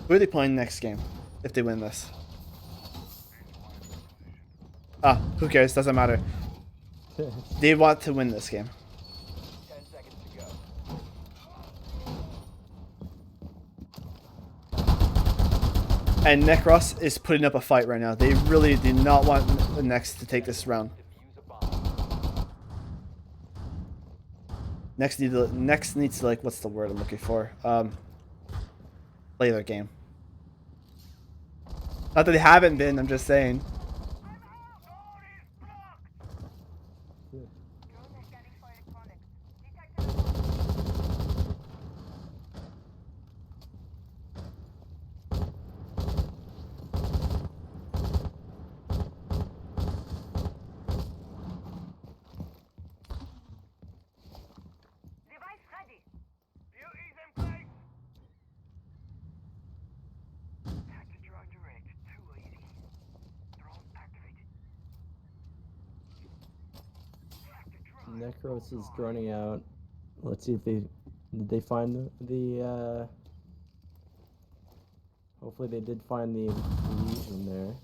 Who are they playing next game if they win this? Ah, who cares? Doesn't matter. They want to win this game. 10 seconds to go. And Nekros is putting up a fight right now. They really do not want the Next to take this round. Defuse a bomb. Next needs to, like, what's the word I'm looking for? Play their game. Not that they haven't been, I'm just saying. Drone is scanning for electronics. Detected. Device ready. Beauty's in place. Tactic drone direct. Too easy. Drone activated. Tactic drone. Nekros is droning out. Let's see if did they find the hopefully they did find the Legion there.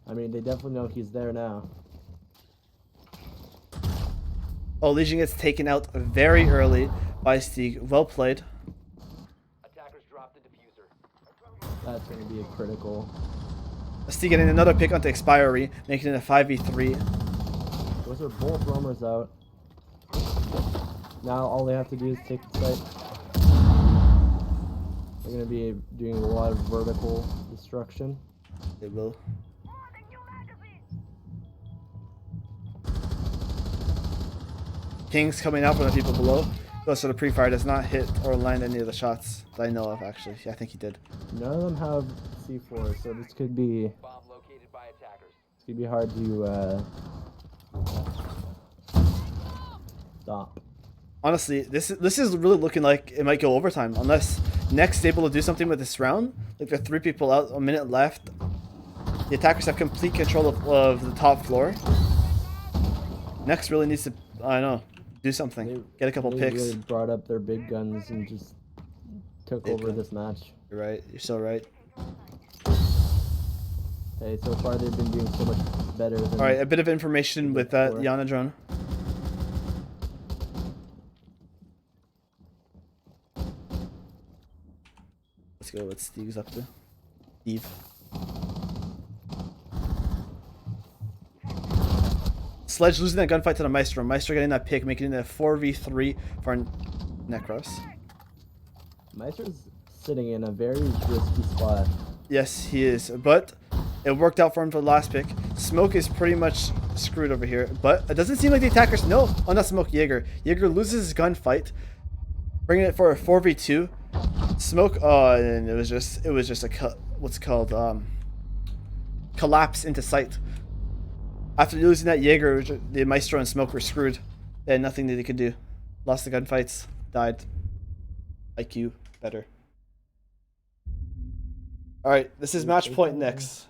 I mean, they definitely know he's there now. Oh, Legion gets taken out very early by Stieg. Well played. Attackers dropped the diffuser. That's going to be a critical. Stieg getting another pick onto Expiry, making it a 5v3. Those are both roamers out. Now all they have to do is take the site. They're going to be doing a lot of vertical destruction. They will. Loading new magazine. Pings coming out from the people below. Goes to the pre-fire, does not hit or land any of the shots that I know of, actually. I think he did. None of them have C4, so this could be Bomb located by attackers. hard to stop. Honestly, this is really looking like it might go overtime unless Next is able to do something with this round. Like, there are 3 people out, a minute left. The attackers have complete control of the top floor. Next really needs to, I don't know, do something. Get a couple They picks. really brought up their big guns and just took Big over gun. this match. You're right. You're so right. Hey, so far they've been doing so much better than. All right, a bit of information with that Yana drone. Let's go. What Steve's up to. Steve. Sledge losing that gunfight to the Maestro. Maestro getting that pick, making it a 4v3 for Nekros. Maestro's sitting in a very risky spot. Yes, he is, but it worked out for him for the last pick. Smoke is pretty much screwed over here, but it doesn't seem like the attackers know. Oh, not Smoke, Jaeger. Jaeger loses his gunfight, bringing it for a 4v2. Smoke, and it was just a what's called collapse into sight. After losing that Jaeger, the Maestro and Smoke were screwed. They had nothing that they could do. Lost the gunfights, died. IQ better. All right, this is match point next.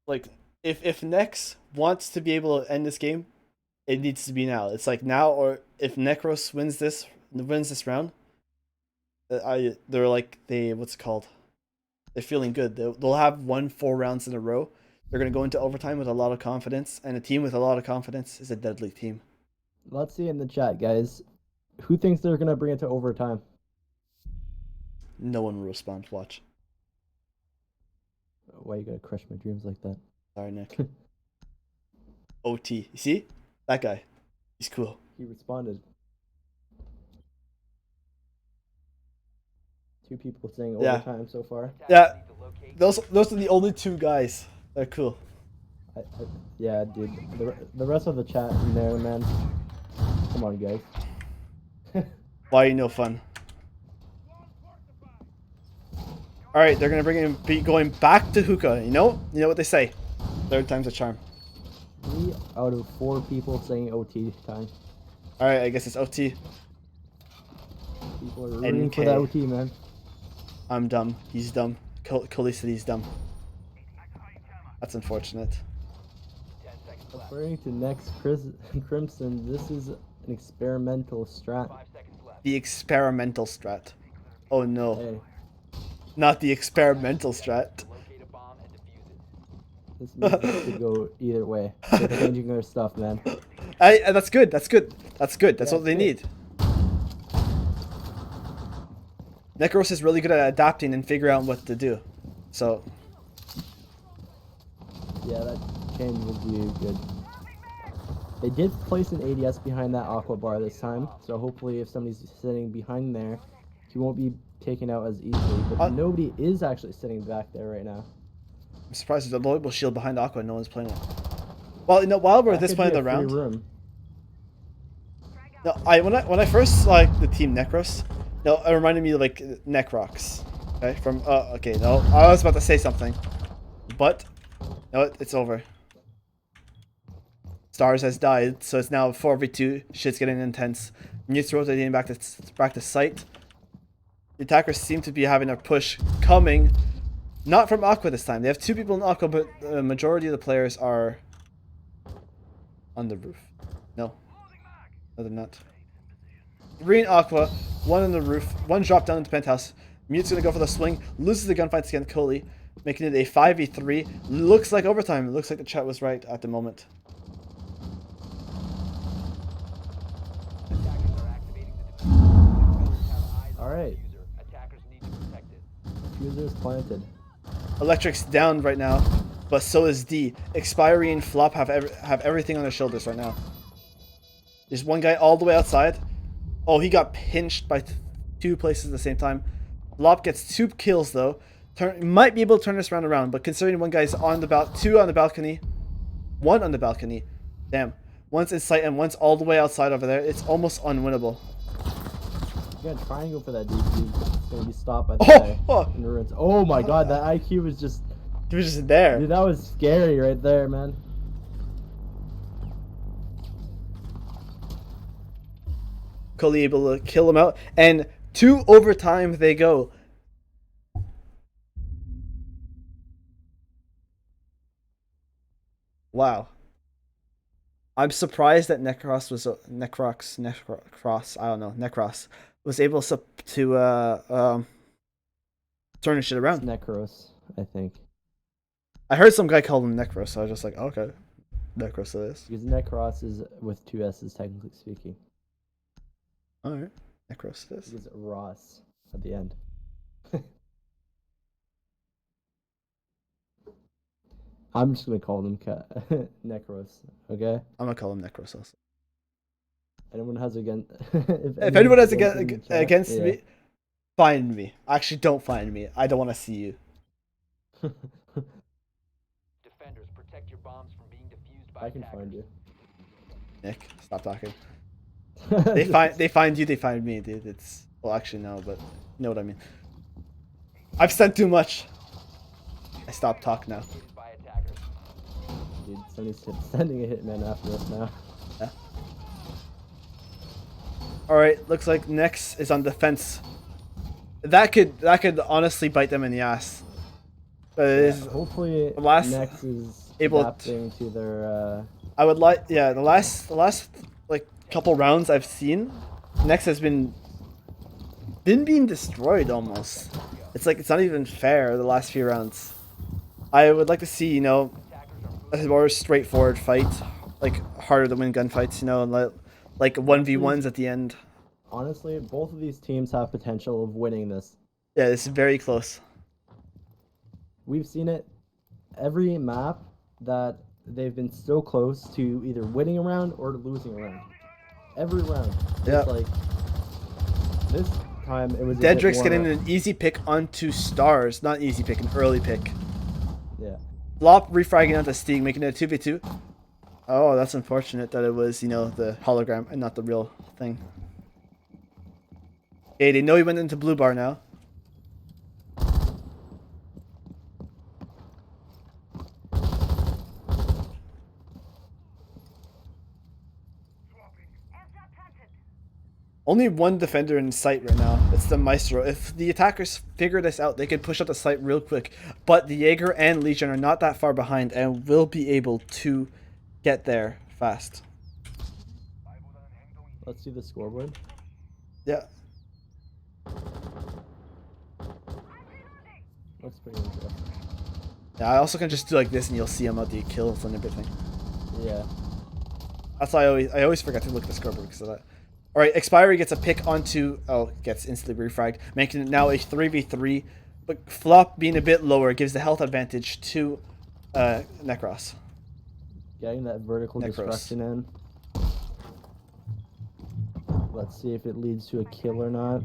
Like, if Nex wants to be able to end this game, it needs to be now. It's like now, or if Nekros wins this round, they're like what's it called? They're feeling good. They'll have won 4 rounds in a row. They're gonna go into overtime with a lot of confidence, and a team with a lot of confidence is a deadly team. Let's see in the chat, guys. Who thinks they're gonna bring it to overtime? No one will respond. Watch. Why you gotta crush my dreams like that? Sorry, Nick. OT. You see? That guy. He's cool. He responded. 2 people saying Yeah. overtime so far. Yeah. Need to locate Those are the only 2 guys. They're cool. Yeah, dude. The rest of the chat in there, man. Come on, guys. Why are you no fun? All right, they're gonna be going back to hookah. You know what they say. 3rd time's a charm. 3 out of 4 people saying OT time. All right, I guess it's OT. People are rooting for that NK. OT, man. I'm dumb. He's dumb. Cody said he's dumb. That's unfortunate. 10 seconds left. According to Next Crimson, this is an experimental strat. 5 seconds left. The experimental strat. Oh no, Hey, not the experimental strat. Locate a bomb and defuse it. This movie could go either way. They're changing their stuff, man. That's good. That's good. That's good. That's Yeah, what they good. need. Nekros is really good at adapting and figuring out what to do. So Yeah, that change would be good. They did place an ADS behind that aqua bar this time, so hopefully if somebody's sitting behind there, he won't be taken out as easily. But nobody is actually sitting back there right now. I'm surprised there's a loyal shield behind Aqua and no one's playing it. Well, you know, while we're at this point of the round, Room. no, when I first saw like the team Nekros, no, it reminded me of like Nekrox. Okay, from okay, no, I was about to say something, but no, it's over. Stars has died, so it's now 4v2. Shit's getting intense. Mutes rotating back to site. The attackers seem to be having a push coming. Not from Aqua this time. They have 2 people in Aqua, but the majority of the players are on the roof. No. No, they're not. 3 in Aqua, 1 on the roof, 1 dropped down into penthouse. Mute's gonna go for the swing, loses the gunfights against Coley, making it a 5v3. Looks like overtime. Looks like the chat was right at the moment. Alright. Attackers need to protect it. Fuser's planted. Electric's down right now, but so is D. Expiry and Flop have everything on their shoulders right now. There's one guy all the way outside. Oh, he got pinched by 2 places at the same time. Flop gets 2 kills though. Might be able to turn this round around, but considering one guy's on the 2 on the balcony, 1 on the balcony. Damn. One's in sight and one's all the way outside over there. It's almost unwinnable. You gotta try and go for that DP. It's gonna be stopped by the guy in the ruins. Oh my god, that IQ was just... He was just there. Dude, that was scary right there, man. Coley able to kill him out. And 2 overtime they go. Wow. I'm surprised that Nekros was able to turn shit around. It's Nekros, I think. I heard some guy call him Nekros, so I was just like, okay, Nekros it is. Because Nekros is with 2 S's, technically speaking. Alright, Nekros it is. It's Ross at the end. I'm just gonna call them Nekros, okay? I'm gonna call him Nekros also. Anyone has against... if anyone has against against me, find me. Actually, don't find me. I don't want to see you. Defenders, protect your bombs from being defused by I can attackers. find you. Nick, stop talking. They find you, they find me, dude. It's well, actually no, but you know what I mean. I've sent too much. I stopped talking now. By attackers. Dude, somebody's sending a hitman after us now. Yeah. All right, looks like Nex is on defense. That could honestly bite them in the ass. But it is Hopefully, Nex is able adapting to their. I would like, yeah. The last like couple rounds I've seen, Nex has been being destroyed almost. It's like it's not even fair. The last few rounds, I would like to see, you know, a more straightforward fight, like harder to win gunfights. You know, like 1v1s at the end. Honestly, both of these teams have potential of winning this. Yeah, this is very close. We've seen it every map that they've been so close to either winning a round or losing a round. Every round. Yeah. It's like this time it was. Dedrick's getting an easy pick onto Stars, not easy pick, an early pick. Yeah. Flop refragging onto Sting, making it a 2v2. Oh, that's unfortunate that it was, you know, the hologram and not the real thing. Okay, they know he went into blue bar now. Only 1 defender in sight right now. It's the Maestro. If the attackers figure this out, they could push up the site real quick. But the Jaeger and Legion are not that far behind and will be able to get there fast. Let's see the scoreboard. Yeah. Looks pretty interesting. Yeah, I also can just do like this and you'll see him out the kills and everything. Yeah. That's why I always forget to look at the scoreboard because of that. Alright, Expiry gets a pick onto... Oh, gets instantly refragged, making it now a 3v3. But Flop being a bit lower gives the health advantage to Nekros. Getting that vertical Nekros. destruction in. Let's see if it leads to a kill or not.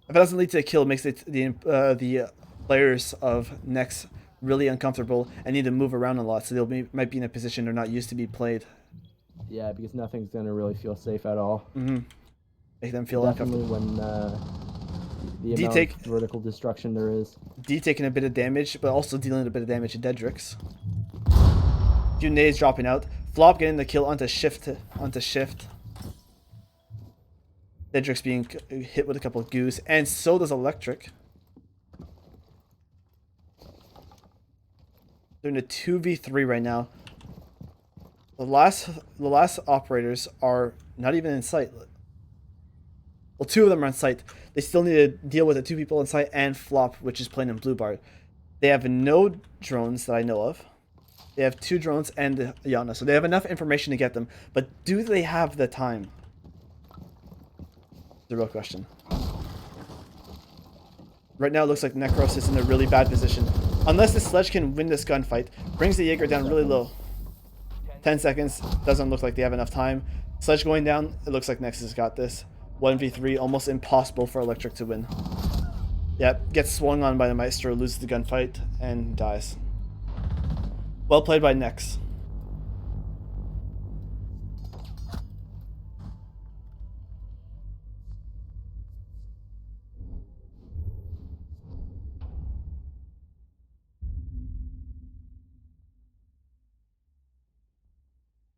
If it doesn't lead to a kill, it makes it the players of Nex really uncomfortable and need to move around a lot, so they'll might be in a position they're not used to be played. Yeah, because nothing's gonna really feel safe at all. Make them feel Definitely uncomfortable. when the amount of vertical destruction there is. D taking a bit of damage, but also dealing a bit of damage to Dedrix. Few nades dropping out. Flop getting the kill onto shift. Dedrix being hit with a couple of goos, and so does Electric. They're in a 2v3 right now. The last operators are not even in sight. Well, two of them are in sight. They still need to deal with the two people in sight and Flop, which is playing in blue bar. They have no drones that I know of. They have 2 drones and Yana, so they have enough information to get them. But do they have the time? The real question. Right now, it looks like Nekros is in a really bad position. Unless the Sledge can win this gunfight, brings the Jaeger down really low. 10 seconds, doesn't look like they have enough time. Sledge going down, it looks like Nexus got this. 1v3, almost impossible for Electric to win. Yep, gets swung on by the Maestro, loses the gunfight, and dies. Well played by Nex.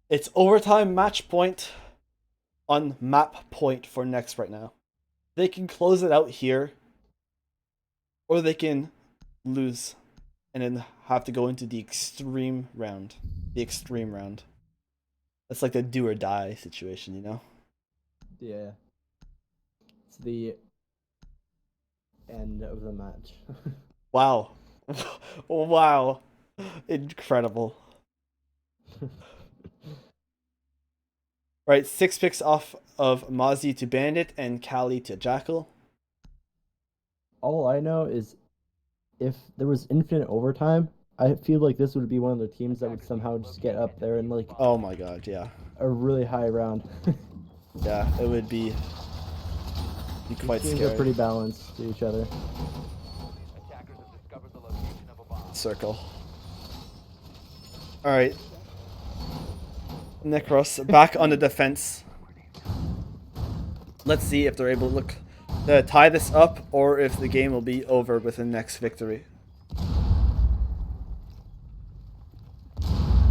It's overtime match point on map point for Nex right now. They can close it out here, or they can lose and then have to go into the extreme round. The extreme round. That's like the do or die situation, you know? Yeah. It's the end of the match. Wow. Wow. Incredible. Right, 6 picks off of Mozzie to Bandit and Kali to Jackal. All I know is if there was infinite overtime, I feel like this would be one of the teams that would somehow just get up there and like Oh my god, yeah. a really high round. Yeah, it would be quite Teams scary. are pretty balanced to each other. Attackers have discovered the location of a bomb. Circle. Alright. Nekros back on the defense. Let's see if they're able to look to tie this up or if the game will be over with the next victory.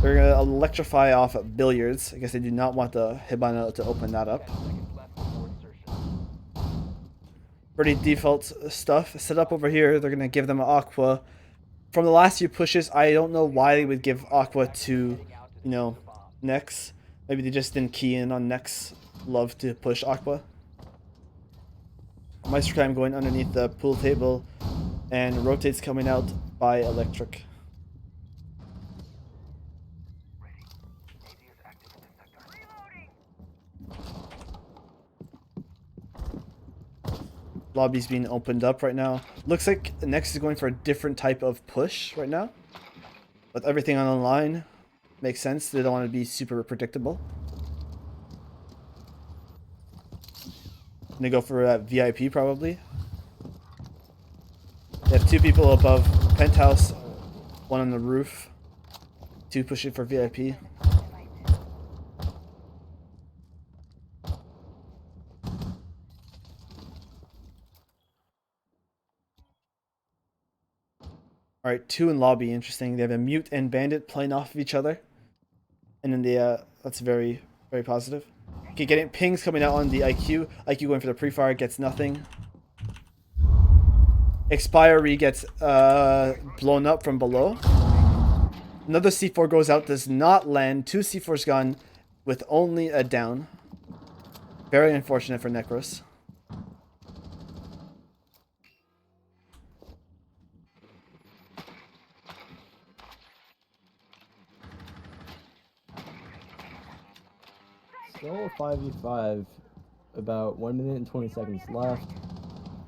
They're going to electrify off at Billiards. I guess they do not want the Hibana to open that up. 10 seconds left before insertion. Pretty default stuff. Set up over here. They're going to give them Aqua. From the last few pushes, I don't know why they would give Aqua to, you know, Nex. Maybe they just didn't key in on Nex. Love to push Aqua. Meister Time going underneath the pool table. And rotates coming out by Electric. Lobby's being opened up right now. Looks like Nex is going for a different type of push right now. With everything on the line. Makes sense. They don't want to be super predictable. Gonna go for a VIP probably. They have 2 people above penthouse. 1 on the roof. 2 pushing for VIP. Alright, 2 in lobby, interesting. They have a mute and bandit playing off of each other. And then the that's very, very positive. Okay, getting pings coming out on the IQ. IQ going for the pre-fire, gets nothing. Expiry gets blown up from below. Another C4 goes out, does not land. 2 C4s gone with only a down. Very unfortunate for Nekros. Still a 5v5. About 1 minute and 20 seconds left.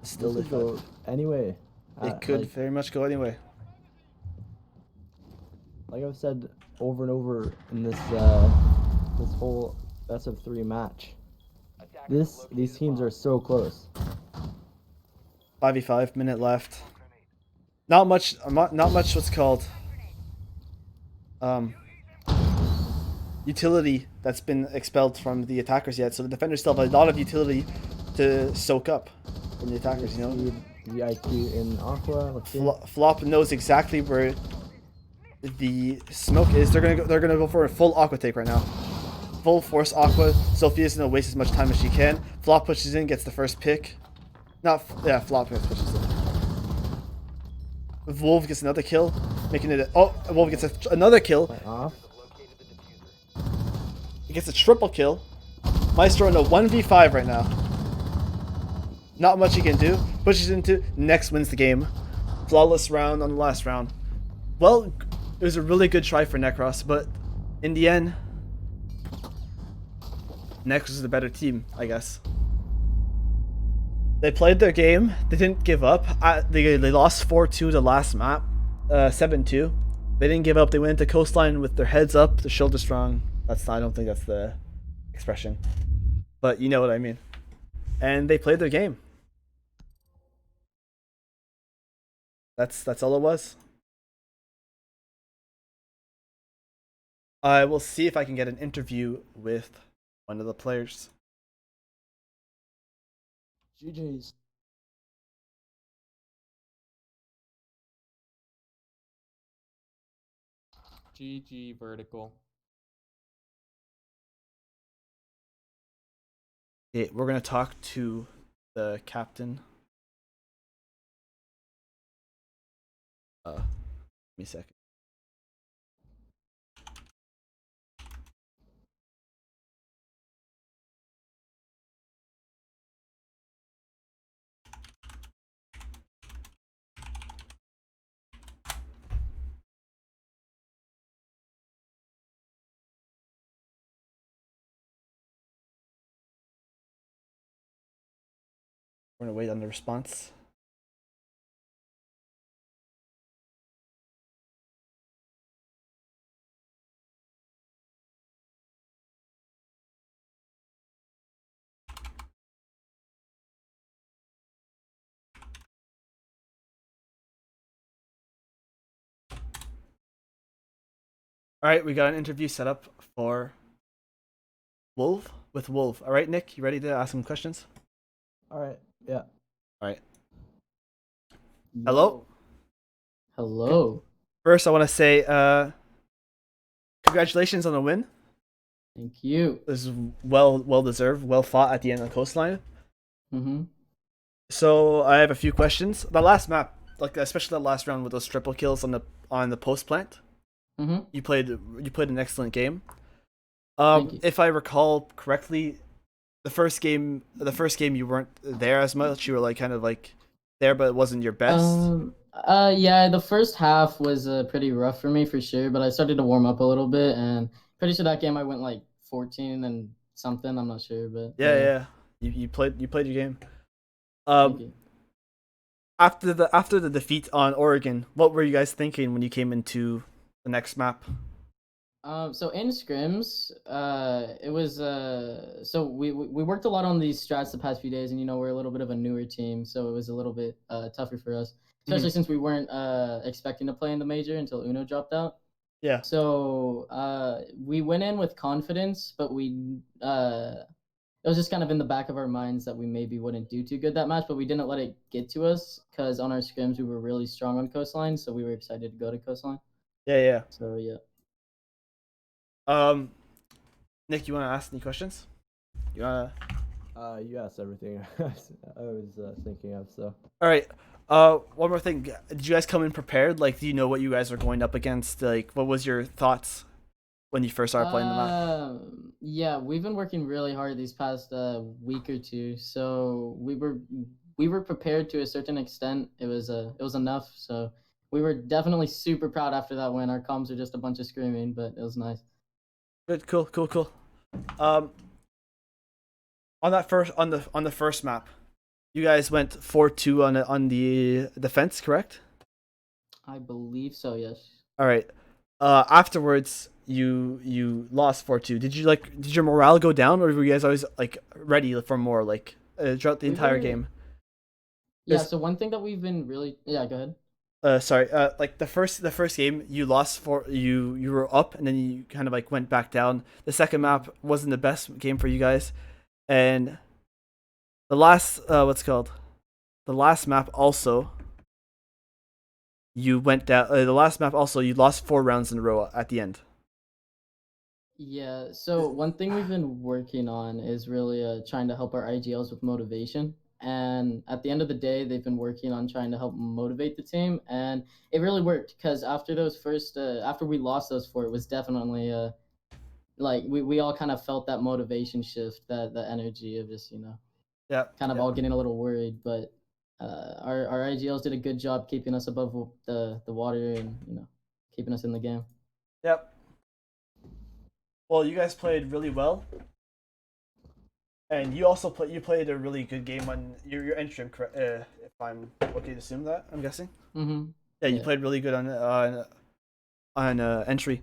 Still This could go anyway. It could very much go anyway. Like I've said over and over in this this whole best of 3 match. These teams are so close. 5v5, minute left. Not much. Not much. What's called utility that's been expelled from the attackers yet. So the defenders still have a lot of utility to soak up from the attackers. You know, The IQ in Aqua. Let's see. Flop knows exactly where the smoke is. They're gonna go for a full aqua take right now. Full force aqua. Sophia's gonna waste as much time as she can. Flop pushes in, gets the first pick. Flop pushes in. Wolf gets another kill, making it. Wolf gets another kill. Off. He gets a triple kill. Maestro in a 1v5 right now. Not much he can do. Pushes into. Next wins the game. Flawless round on the last round. Well, it was a really good try for Nekros, but in the end, Nekros is the better team, I guess. They played their game. They didn't give up. They lost 4-2 the last map. 7-2. They didn't give up. They went into coastline with their heads up, their shoulders strong. I don't think that's the expression, but you know what I mean. And they played their game. That's all it was. I will see if I can get an interview with one of the players. GG's. GG vertical. Okay, we're gonna talk to the captain. Give me a second. We're gonna wait on the response. All right, we got an interview set up for Wolf with Wolf. All right, Nick, you ready to ask some questions? All right. Yeah. All right. Hello. Hello. First, I want to say congratulations on the win. Thank you. This is well deserved, well fought at the end of the coastline. Mm-hmm. So I have a few questions. The last map, like especially the last round with those triple kills on the post plant. Mm-hmm. You played an excellent game. Thank you. If I recall correctly, the first game you weren't there as much. You were like kind of like there, but it wasn't your best. Yeah, the first half was pretty rough for me for sure, but I started to warm up a little bit, and pretty sure that game I went like 14 and something. I'm not sure, but Yeah. You played your game. Thank you. After the defeat on Oregon, what were you guys thinking when you came into the next map? So in scrims, it was so we worked a lot on these strats the past few days, and we're a little bit of a newer team, so it was a little bit tougher for us, especially since we weren't expecting to play in the major until Uno dropped out. Yeah. So we went in with confidence, but it was just kind of in the back of our minds that we maybe wouldn't do too good that match, but we didn't let it get to us because on our scrims we were really strong on coastline, so we were excited to go to coastline. Yeah. So yeah. Nick, you want to ask any questions? You wanna? You asked everything I was thinking of. So. All right. One more thing. Did you guys come in prepared? Like, do you know what you guys are going up against? Like, what was your thoughts when you first started playing the map? Yeah, we've been working really hard these past week or two, so we were prepared to a certain extent. It was enough. So we were definitely super proud after that win. Our comms are just a bunch of screaming, but it was nice. Good, cool. On the first map, you guys went 4-2 on the defense, correct? I believe so. Yes. All right. Afterwards, you lost 4-2. Did your morale go down, or were you guys always like ready for more throughout the We entire were- game? Yeah. 'Cause- So one thing that we've been really yeah. Go ahead. Sorry. Like the first game, you lost you were up, and then you kind of like went back down. The second map wasn't the best game for you guys, and the last the last map also you went down. The last map also you lost 4 rounds in a row at the end. Yeah, so one thing we've been working on is really trying to help our IGLs with motivation. And at the end of the day, they've been working on trying to help motivate the team, and it really worked because after those first, after we lost those four, it was definitely like we all kind of felt that motivation shift, that the energy of just Yeah. kind of yeah. all getting a little worried. But our IGLs did a good job keeping us above the water and keeping us in the game. Yep. Well, you guys played really well, and you also played a really good game on your entry. If I'm okay to assume that, I'm guessing. Mm-hmm. Yeah, you Yeah. played really good on entry.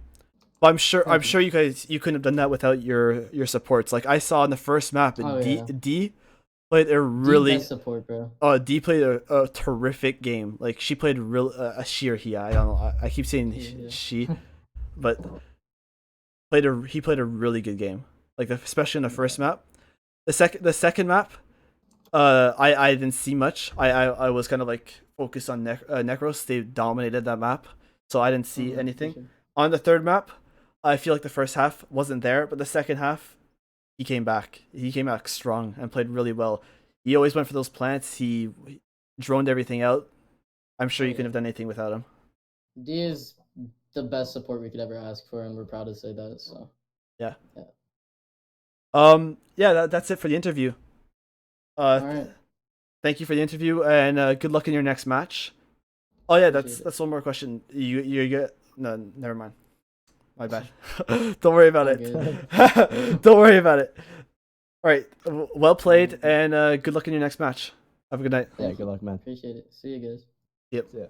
But I'm sure you couldn't have done that without your supports. Like I saw in the first map, Oh, D yeah. D played a really Best support, bro. D played a terrific game. Like she played a she or he. I don't know. I keep saying Yeah. she, but he played a really good game. Like especially in the first map. The second map, I didn't see much. I was kind of like focused on Nekros. They dominated that map, so I didn't see Mhm, anything. for sure. On the third map, I feel like the first half wasn't there, but the second half, he came back. He came back strong and played really well. He always went for those plants. He droned everything out. I'm sure Oh, you couldn't yeah. have done anything without him. D is the best support we could ever ask for, and we're proud to say that. So Yeah. Yeah. Yeah. That's it for the interview. all right, Thank you for the interview, and good luck in your next match. Oh yeah, Appreciate it. that's one more question. You get no, never mind. My bad. Don't worry about All it. Don't worry about it. All right. Well played, and good luck in your next match. Have a good night. Yeah, Thank good you. luck, man. Appreciate it. See you guys. Yep. See ya.